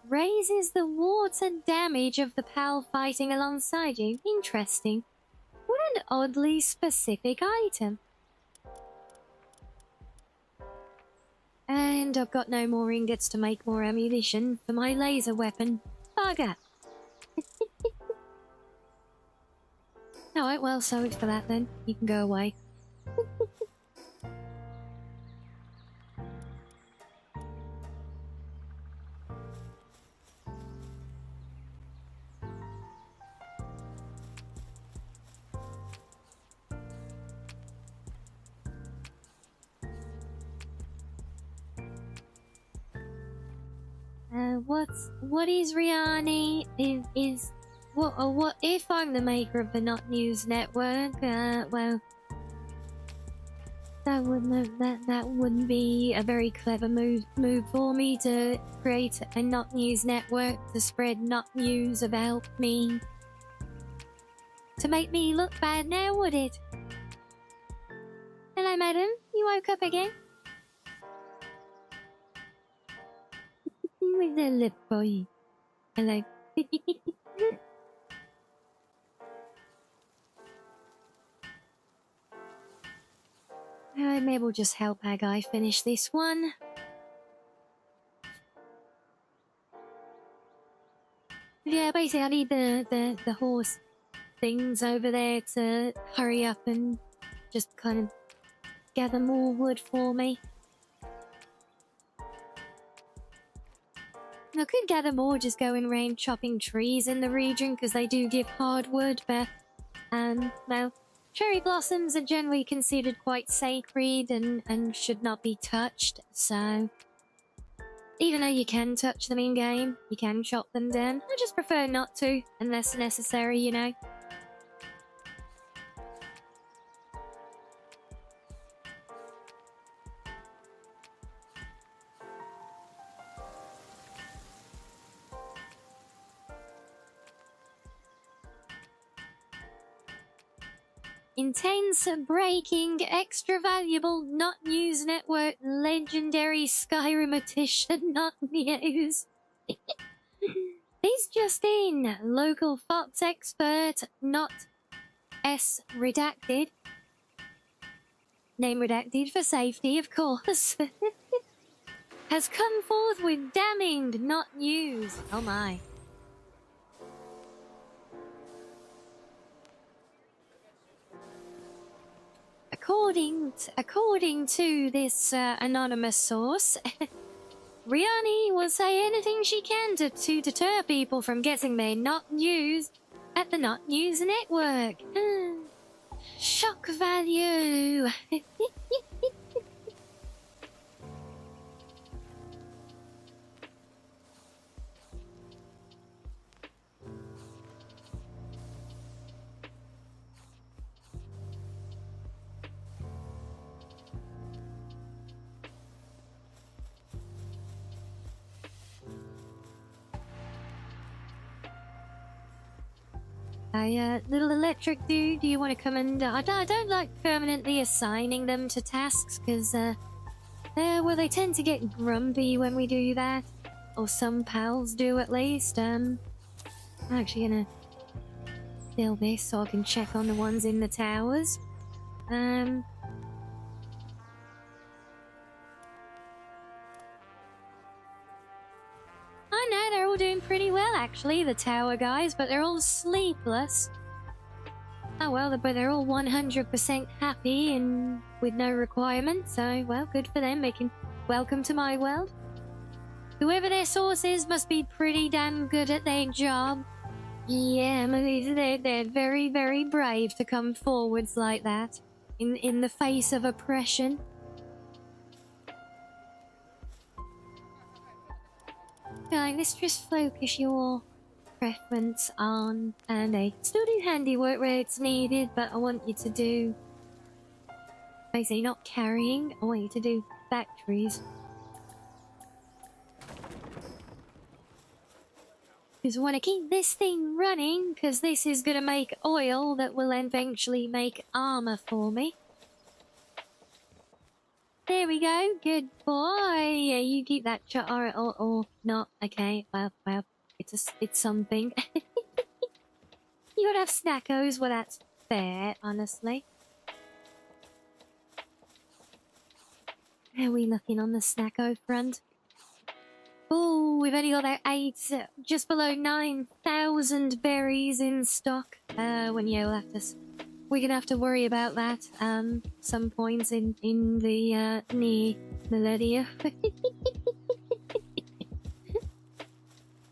Speaker 2: Raises the water damage of the pal fighting alongside you. Interesting. What an oddly specific item. And I've got no more ingots to make more ammunition for my laser weapon. Bugger. Alright, well, sorry for that then. You can go away. What is Rianni? What if I'm the maker of the Not News Network? Well, that wouldn't be a very clever move for me to create a Not News Network to spread not news about me. To make me look bad now, would it? Hello, madam. You woke up again? With the lip boy. Hello. Maybe we'll just help our guy finish this one. Yeah, basically I need the horse things over there to hurry up and just kind of gather more wood for me. I could gather more just going around chopping trees in the region because they do give hardwood, but well, cherry blossoms are generally considered quite sacred and should not be touched, so even though you can touch them in game, you can chop them down. I just prefer not to unless necessary, you know. Intense, breaking, extra valuable, not news network, legendary Skyrim edition, not news. This just in, local Fox expert, not S redacted. Name redacted for safety, of course. Has come forth with damning not news. Oh my. According to this anonymous source, Rianni will say anything she can to deter people from getting their not news at the Not News Network. Shock value! Little electric dude, do you want to come and... I don't like permanently assigning them to tasks, because, well, they tend to get grumpy when we do that. Or some pals do, at least. I'm actually gonna steal this so I can check on the ones in the towers. I know, they're all doing pretty well, actually, the tower guys, but they're all sleepless. Oh well, but they're all 100% happy and with no requirements, so, well, good for them. Welcome to my world. Whoever their source is must be pretty damn good at their job. Yeah, they're very, very brave to come forwards like that, in the face of oppression. Right, let's just focus your preference on, and still do handiwork where it's needed, but I want you to do, basically not carrying, I want you to do factories. Because I want to keep this thing running, because this is going to make oil that will eventually make armor for me. There we go, good boy. Yeah, you keep that shot, or not. Okay, well, it's something. You gotta have snackos, well that's fair, honestly. How are we looking on the snacko front? Oh, we've only got that just below 9,000 berries in stock. When you'll have to... We're gonna have to worry about that, some points in the, near millennia.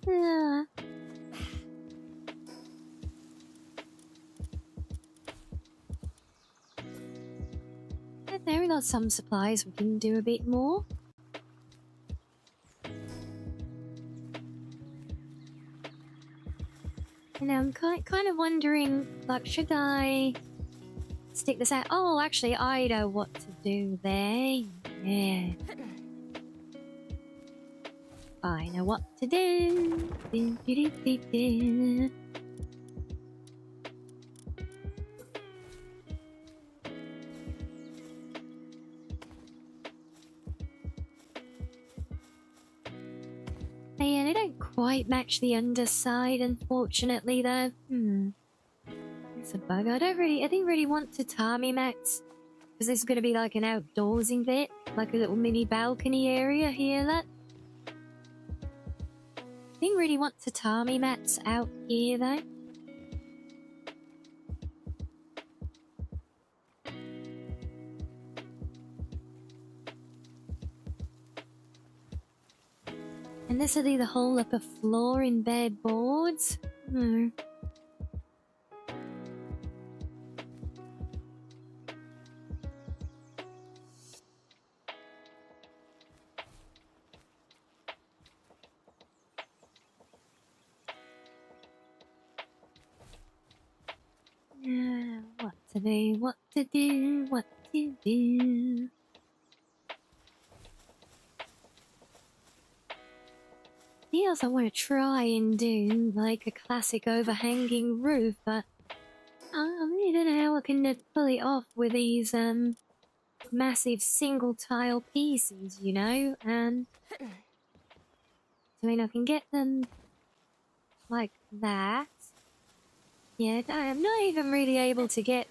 Speaker 2: Yeah. There we got some supplies, we can do a bit more. And I'm kind of wondering, like, should I stick this out? Oh, actually, I know what to do there. Yeah. I know what to do. Yeah, they don't quite match the underside, unfortunately, though. It's a bug. I didn't really want to Tatami mats, because this is going to be like an outdoorsing bit, like a little mini balcony area here, that. I didn't really want tatami mats out here, though. And this will do the whole upper floor in bed boards. What to do, what to do, what to do. Yes, I want to try and do like a classic overhanging roof, but I really don't know how I can pull it off with these massive single tile pieces, you know. I mean, I can get them like that. Yeah, I'm not even really able to get.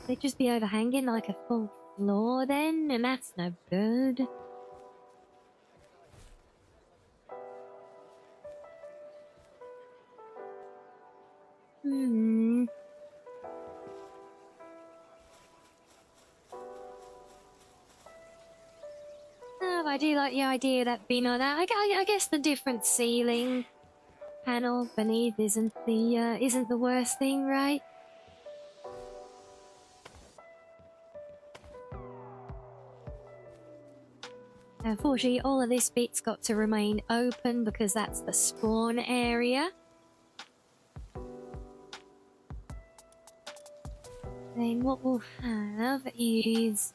Speaker 2: They'd just be overhanging like a full floor then, and that's no good. I do like the idea of that being on that. I guess the different ceiling panel beneath isn't the worst thing, right? Unfortunately, all of this bit's got to remain open because that's the spawn area. Then what we'll have is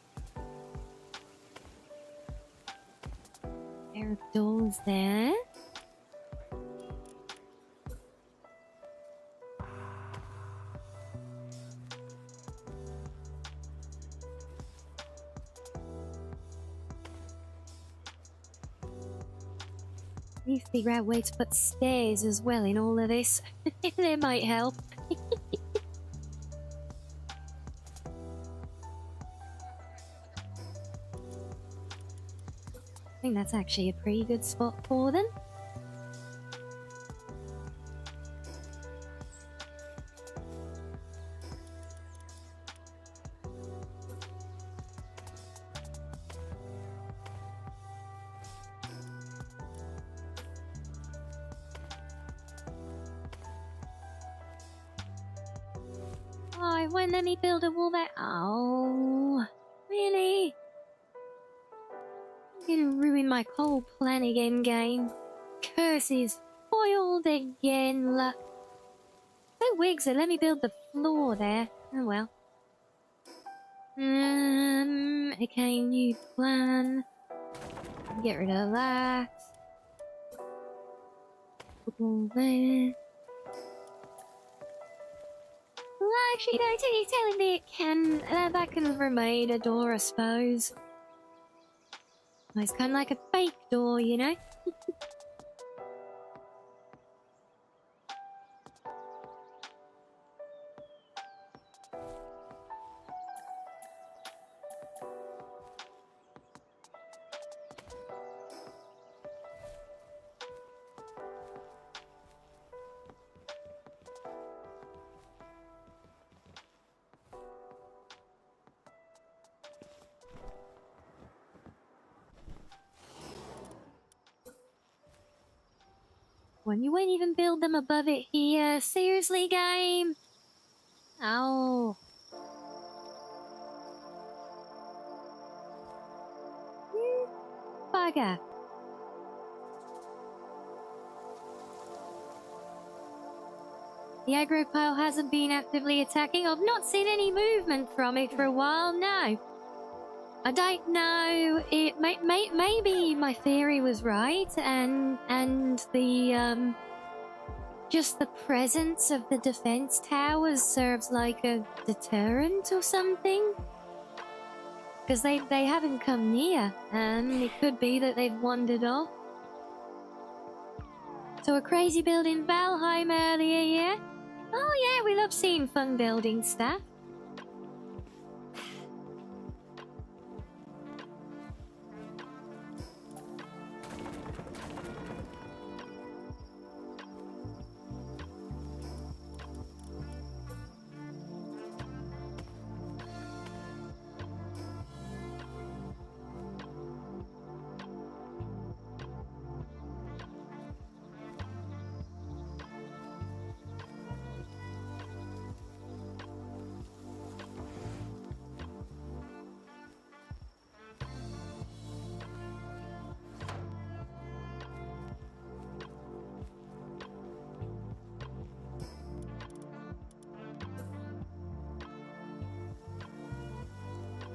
Speaker 2: a pair of doors there. Need to figure out where to put stairs as well in all of this. They might help. I think that's actually a pretty good spot for them. Oh, it won't let me build a wall there. Oh, really? You're gonna ruin my whole plan again, game. Curses. Foiled again, luck. So weird, so let me build the floor there. Oh well. Okay, new plan. Get rid of that. Put all there. Well, actually, no, it's telling me it can. That can remain a door, I suppose. It's kind of like a fake door, you know? When you won't even build them above it here. Seriously, game? Oh. Bugger. The aggro pile hasn't been actively attacking. I've not seen any movement from it for a while now. I don't know. It maybe my theory was right, and the just the presence of the defense towers serves like a deterrent or something. Because they haven't come near. It could be that they've wandered off. So a crazy build in Valheim earlier, yeah? Oh yeah, we love seeing fun building stuff.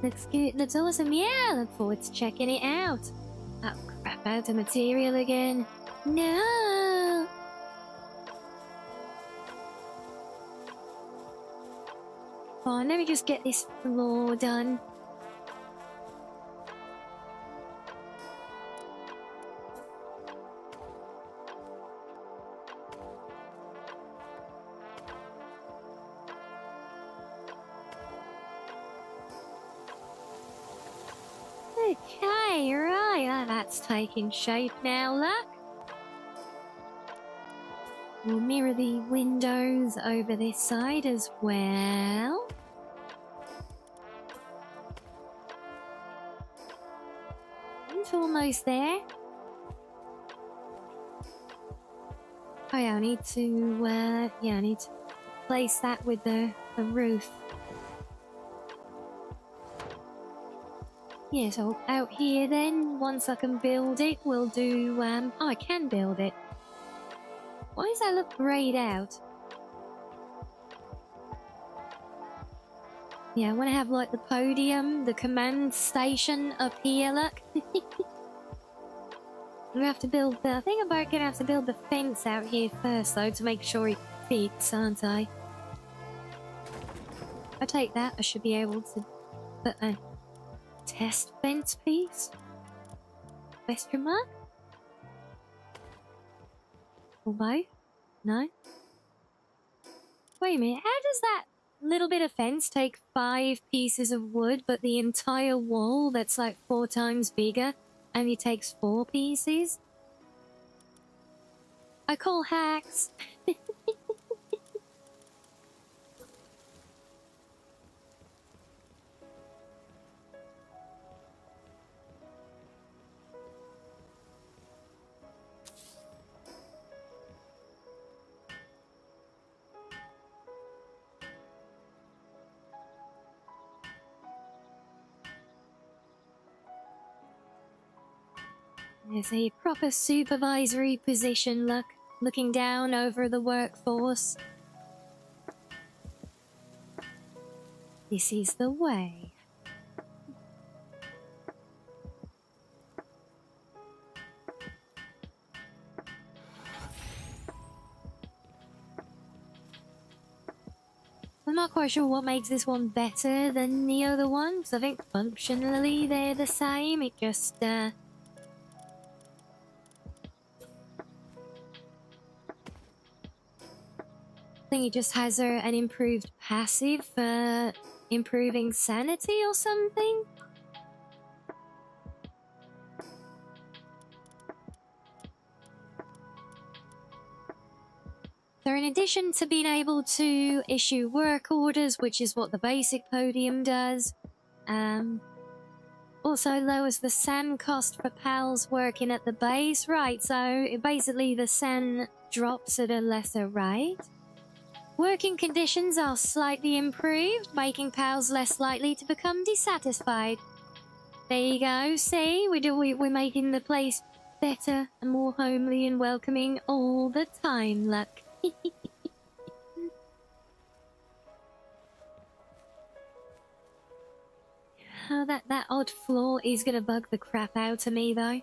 Speaker 2: Looks good, looks awesome, yeah, look forward to checking it out. Oh crap, out of material again. No! Fine, let me just get this floor done. Okay, right, that's taking shape now, look. We'll mirror the windows over this side as well. almost there. Oh yeah, I need to, I need to place that with the roof. Yeah, so out here then, once I can build it, we'll do, oh, I can build it. Why does that look grayed out? Yeah, I want to have, like, the podium, the command station up here, look. We have to build the... I think I'm about gonna have to build the fence out here first, though, to make sure it fits, aren't I? If I take that, I should be able to put a test fence piece? Question mark? Or both? No? Wait a minute, how does that little bit of fence take 5 pieces of wood, but the entire wall that's like 4 times bigger only takes 4 pieces? I call hacks. There's a proper supervisory position, look, looking down over the workforce. This is the way. I'm not quite sure what makes this one better than the other ones. I think functionally they're the same, it just, I think it just has an improved passive for improving sanity or something. So in addition to being able to issue work orders, which is what the basic podium does, also lowers the SAN cost for pals working at the base. Right, so basically the SAN drops at a lesser rate. Working conditions are slightly improved, making pals less likely to become dissatisfied. There you go, see? We're making the place better and more homely and welcoming all the time, look. Oh, that odd floor is gonna bug the crap out of me, though.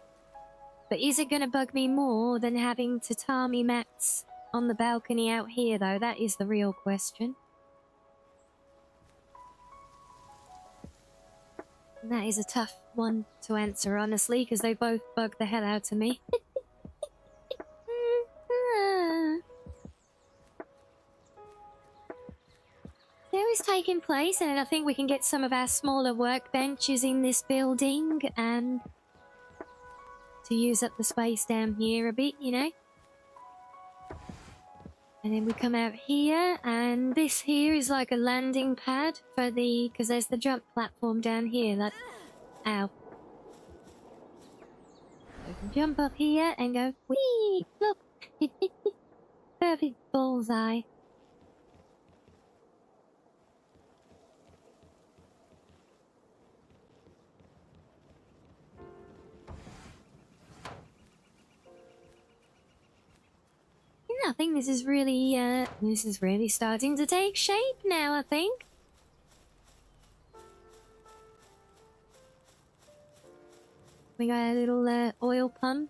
Speaker 2: But is it gonna bug me more than having tatami mats on the balcony out here, though? That is the real question. And that is a tough one to answer, honestly, because they both bug the hell out of me. There is taking place, and I think we can get some of our smaller workbenches in this building, to use up the space down here a bit, you know. And then we come out here, and this here is like a landing pad for the... because there's the jump platform down here, like... Ow. We can jump up here and go, whee! Look! Perfect bullseye. I think this is really starting to take shape now, I think. We got a little oil pump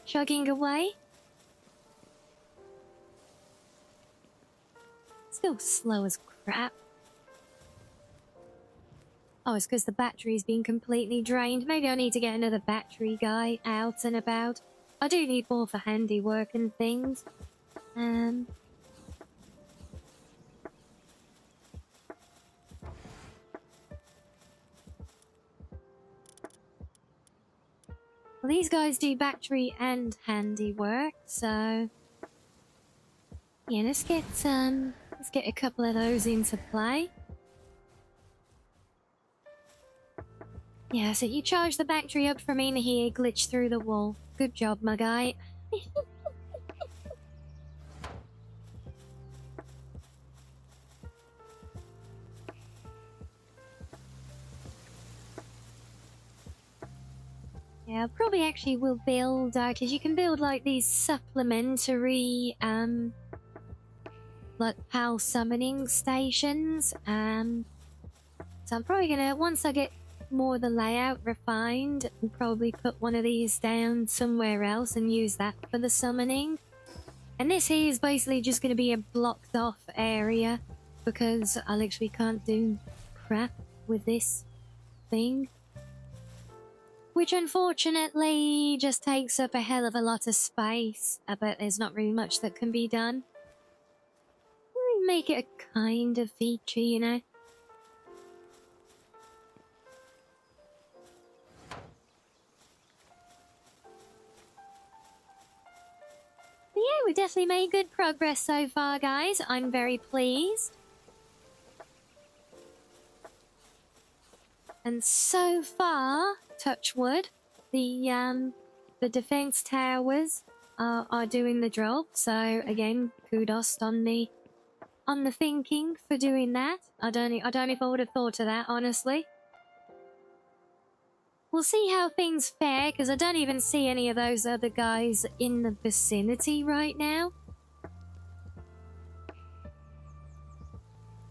Speaker 2: chugging away. Still slow as crap. Oh, it's because the battery's been completely drained. Maybe I need to get another battery guy out and about. I do need more for handiwork and things. Well, these guys do battery and handiwork, so yeah, let's get a couple of those into play. Yeah, so you charge the battery up from in here, glitch through the wall. Good job, my guy. Yeah, probably actually will build, because you can build like these supplementary, like PAL summoning stations. So I'm probably gonna, once I get more of the layout refined, I'll probably put one of these down somewhere else and use that for the summoning. And this here is basically just gonna be a blocked off area because I literally can't do crap with this thing. Which unfortunately just takes up a hell of a lot of space. I bet there's not really much that can be done. Make it a kind of feature, you know? But yeah, we definitely made good progress so far, guys. I'm very pleased. And so far, touch wood, the defense towers are doing the job. So again, kudos on the thinking for doing that. I don't know if I would have thought of that, honestly. We'll see how things fare, because I don't even see any of those other guys in the vicinity right now.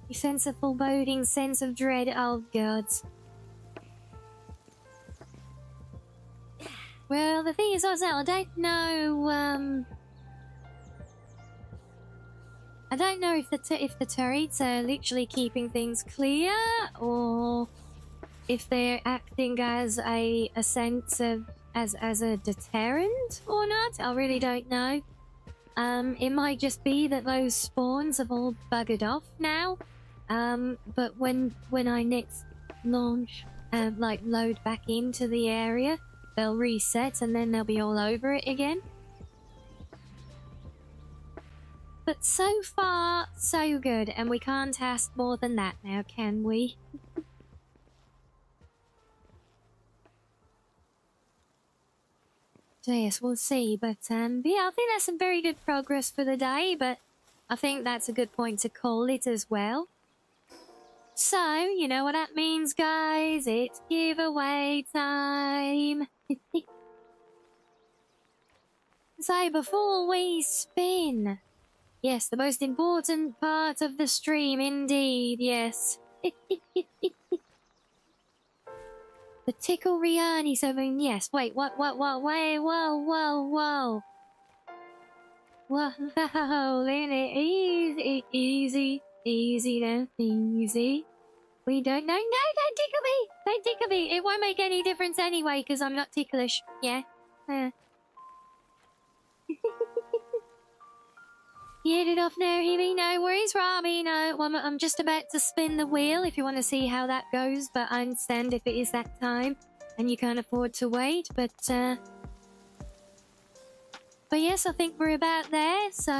Speaker 2: You sense a foreboding sense of dread. Oh, gods. Well, the thing is, I don't know, I don't know if the turrets are literally keeping things clear, or if they're acting as a sense of, as a deterrent or not. I really don't know. It might just be that those spawns have all buggered off now. But when I next launch, like load back into the area, they'll reset and then they'll be all over it again. But so far, so good, and we can't ask more than that now, can we? So yes, we'll see, but yeah, I think that's some very good progress for the day, but I think that's a good point to call it as well. So, you know what that means, guys? It's giveaway time! So, before we spin... Yes, the most important part of the stream, indeed, yes. The Tickle Rianni, so yes, wait, wait, whoa. Whoa, easy now, easy. We don't know, no, don't tickle me, it won't make any difference anyway, because I'm not ticklish, yeah. Get it off now, Hebe. No worries, Robbie. No, well, I'm just about to spin the wheel if you want to see how that goes. But I understand if it is that time and you can't afford to wait. But yes, I think we're about there. So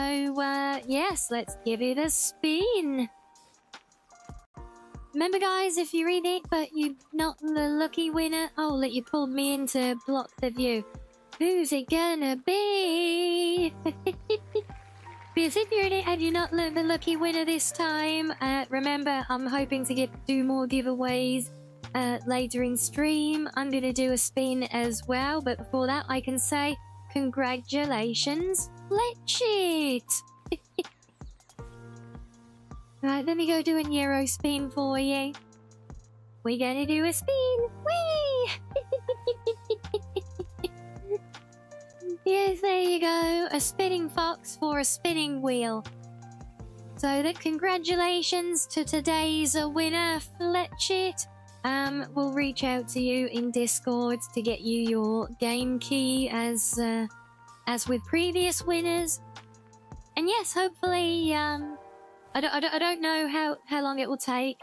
Speaker 2: yes, let's give it a spin. Remember, guys, if you read it but you're not the lucky winner, oh, look, you pulled me in to block the view. Who's it gonna be? Because if you're in it and you're not the lucky winner this time, remember, I'm hoping to do more giveaways later in stream. I'm going to do a spin as well, but before that, I can say congratulations, Let's it. Right, let me go do a Euro spin for you. We're going to do a spin. Whee! Yes, there you go. A spinning fox for a spinning wheel. So that congratulations to today's winner, Fletchit. We'll reach out to you in Discord to get you your game key as with previous winners. And yes, hopefully, I don't know how long it will take.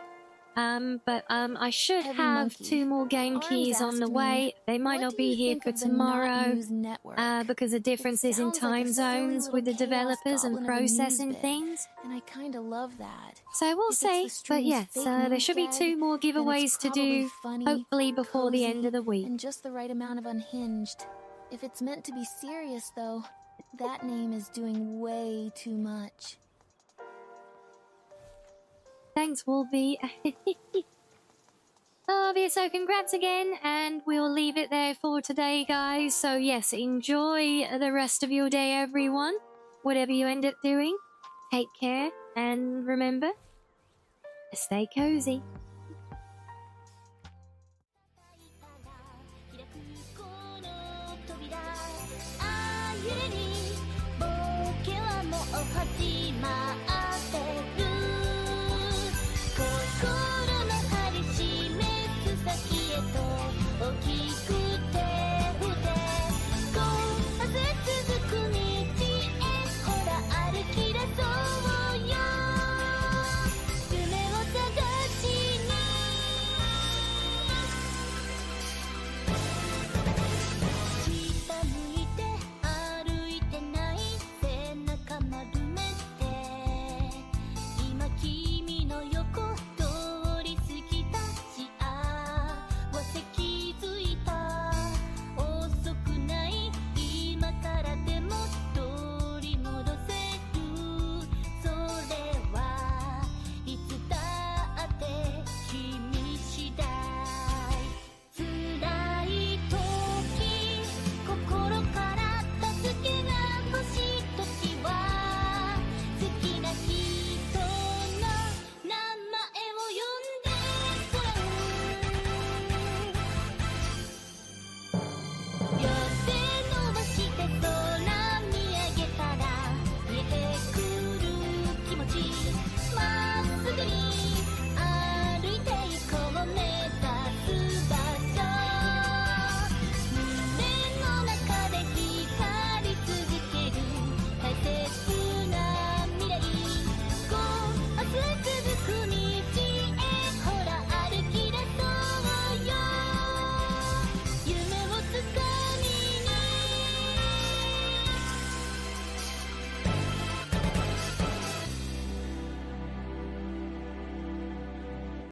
Speaker 2: But I should
Speaker 3: Heavy
Speaker 2: have
Speaker 3: monkey.
Speaker 2: 2 more game
Speaker 3: Arms
Speaker 2: keys on the
Speaker 3: asked me,
Speaker 2: way. They might
Speaker 3: "What
Speaker 2: not
Speaker 3: do
Speaker 2: be
Speaker 3: you
Speaker 2: here
Speaker 3: think
Speaker 2: for
Speaker 3: of the Not
Speaker 2: tomorrow
Speaker 3: News Network?"
Speaker 2: because of
Speaker 3: It
Speaker 2: differences in
Speaker 3: sounds like
Speaker 2: time
Speaker 3: a silly
Speaker 2: zones
Speaker 3: little
Speaker 2: with the
Speaker 3: chaos
Speaker 2: developers and
Speaker 3: goblin of a news
Speaker 2: processing
Speaker 3: bit,
Speaker 2: things.
Speaker 3: and I kinda love that.
Speaker 2: So we'll
Speaker 3: If it's the
Speaker 2: see. But
Speaker 3: stream's
Speaker 2: yes,
Speaker 3: fake
Speaker 2: there
Speaker 3: news
Speaker 2: should be
Speaker 3: gag,
Speaker 2: 2 more
Speaker 3: then
Speaker 2: giveaways
Speaker 3: it's
Speaker 2: to
Speaker 3: probably
Speaker 2: do,
Speaker 3: funny,
Speaker 2: hopefully before the end
Speaker 3: cozy,
Speaker 2: of the week.
Speaker 3: and just the right amount of unhinged. If it's meant to be serious, though, that name is doing way too much.
Speaker 2: Thanks, Wolby. Oh, yeah, so congrats again, and we'll leave it there for today, guys. So yes, enjoy the rest of your day, everyone. Whatever you end up doing, take care, and remember, stay cozy.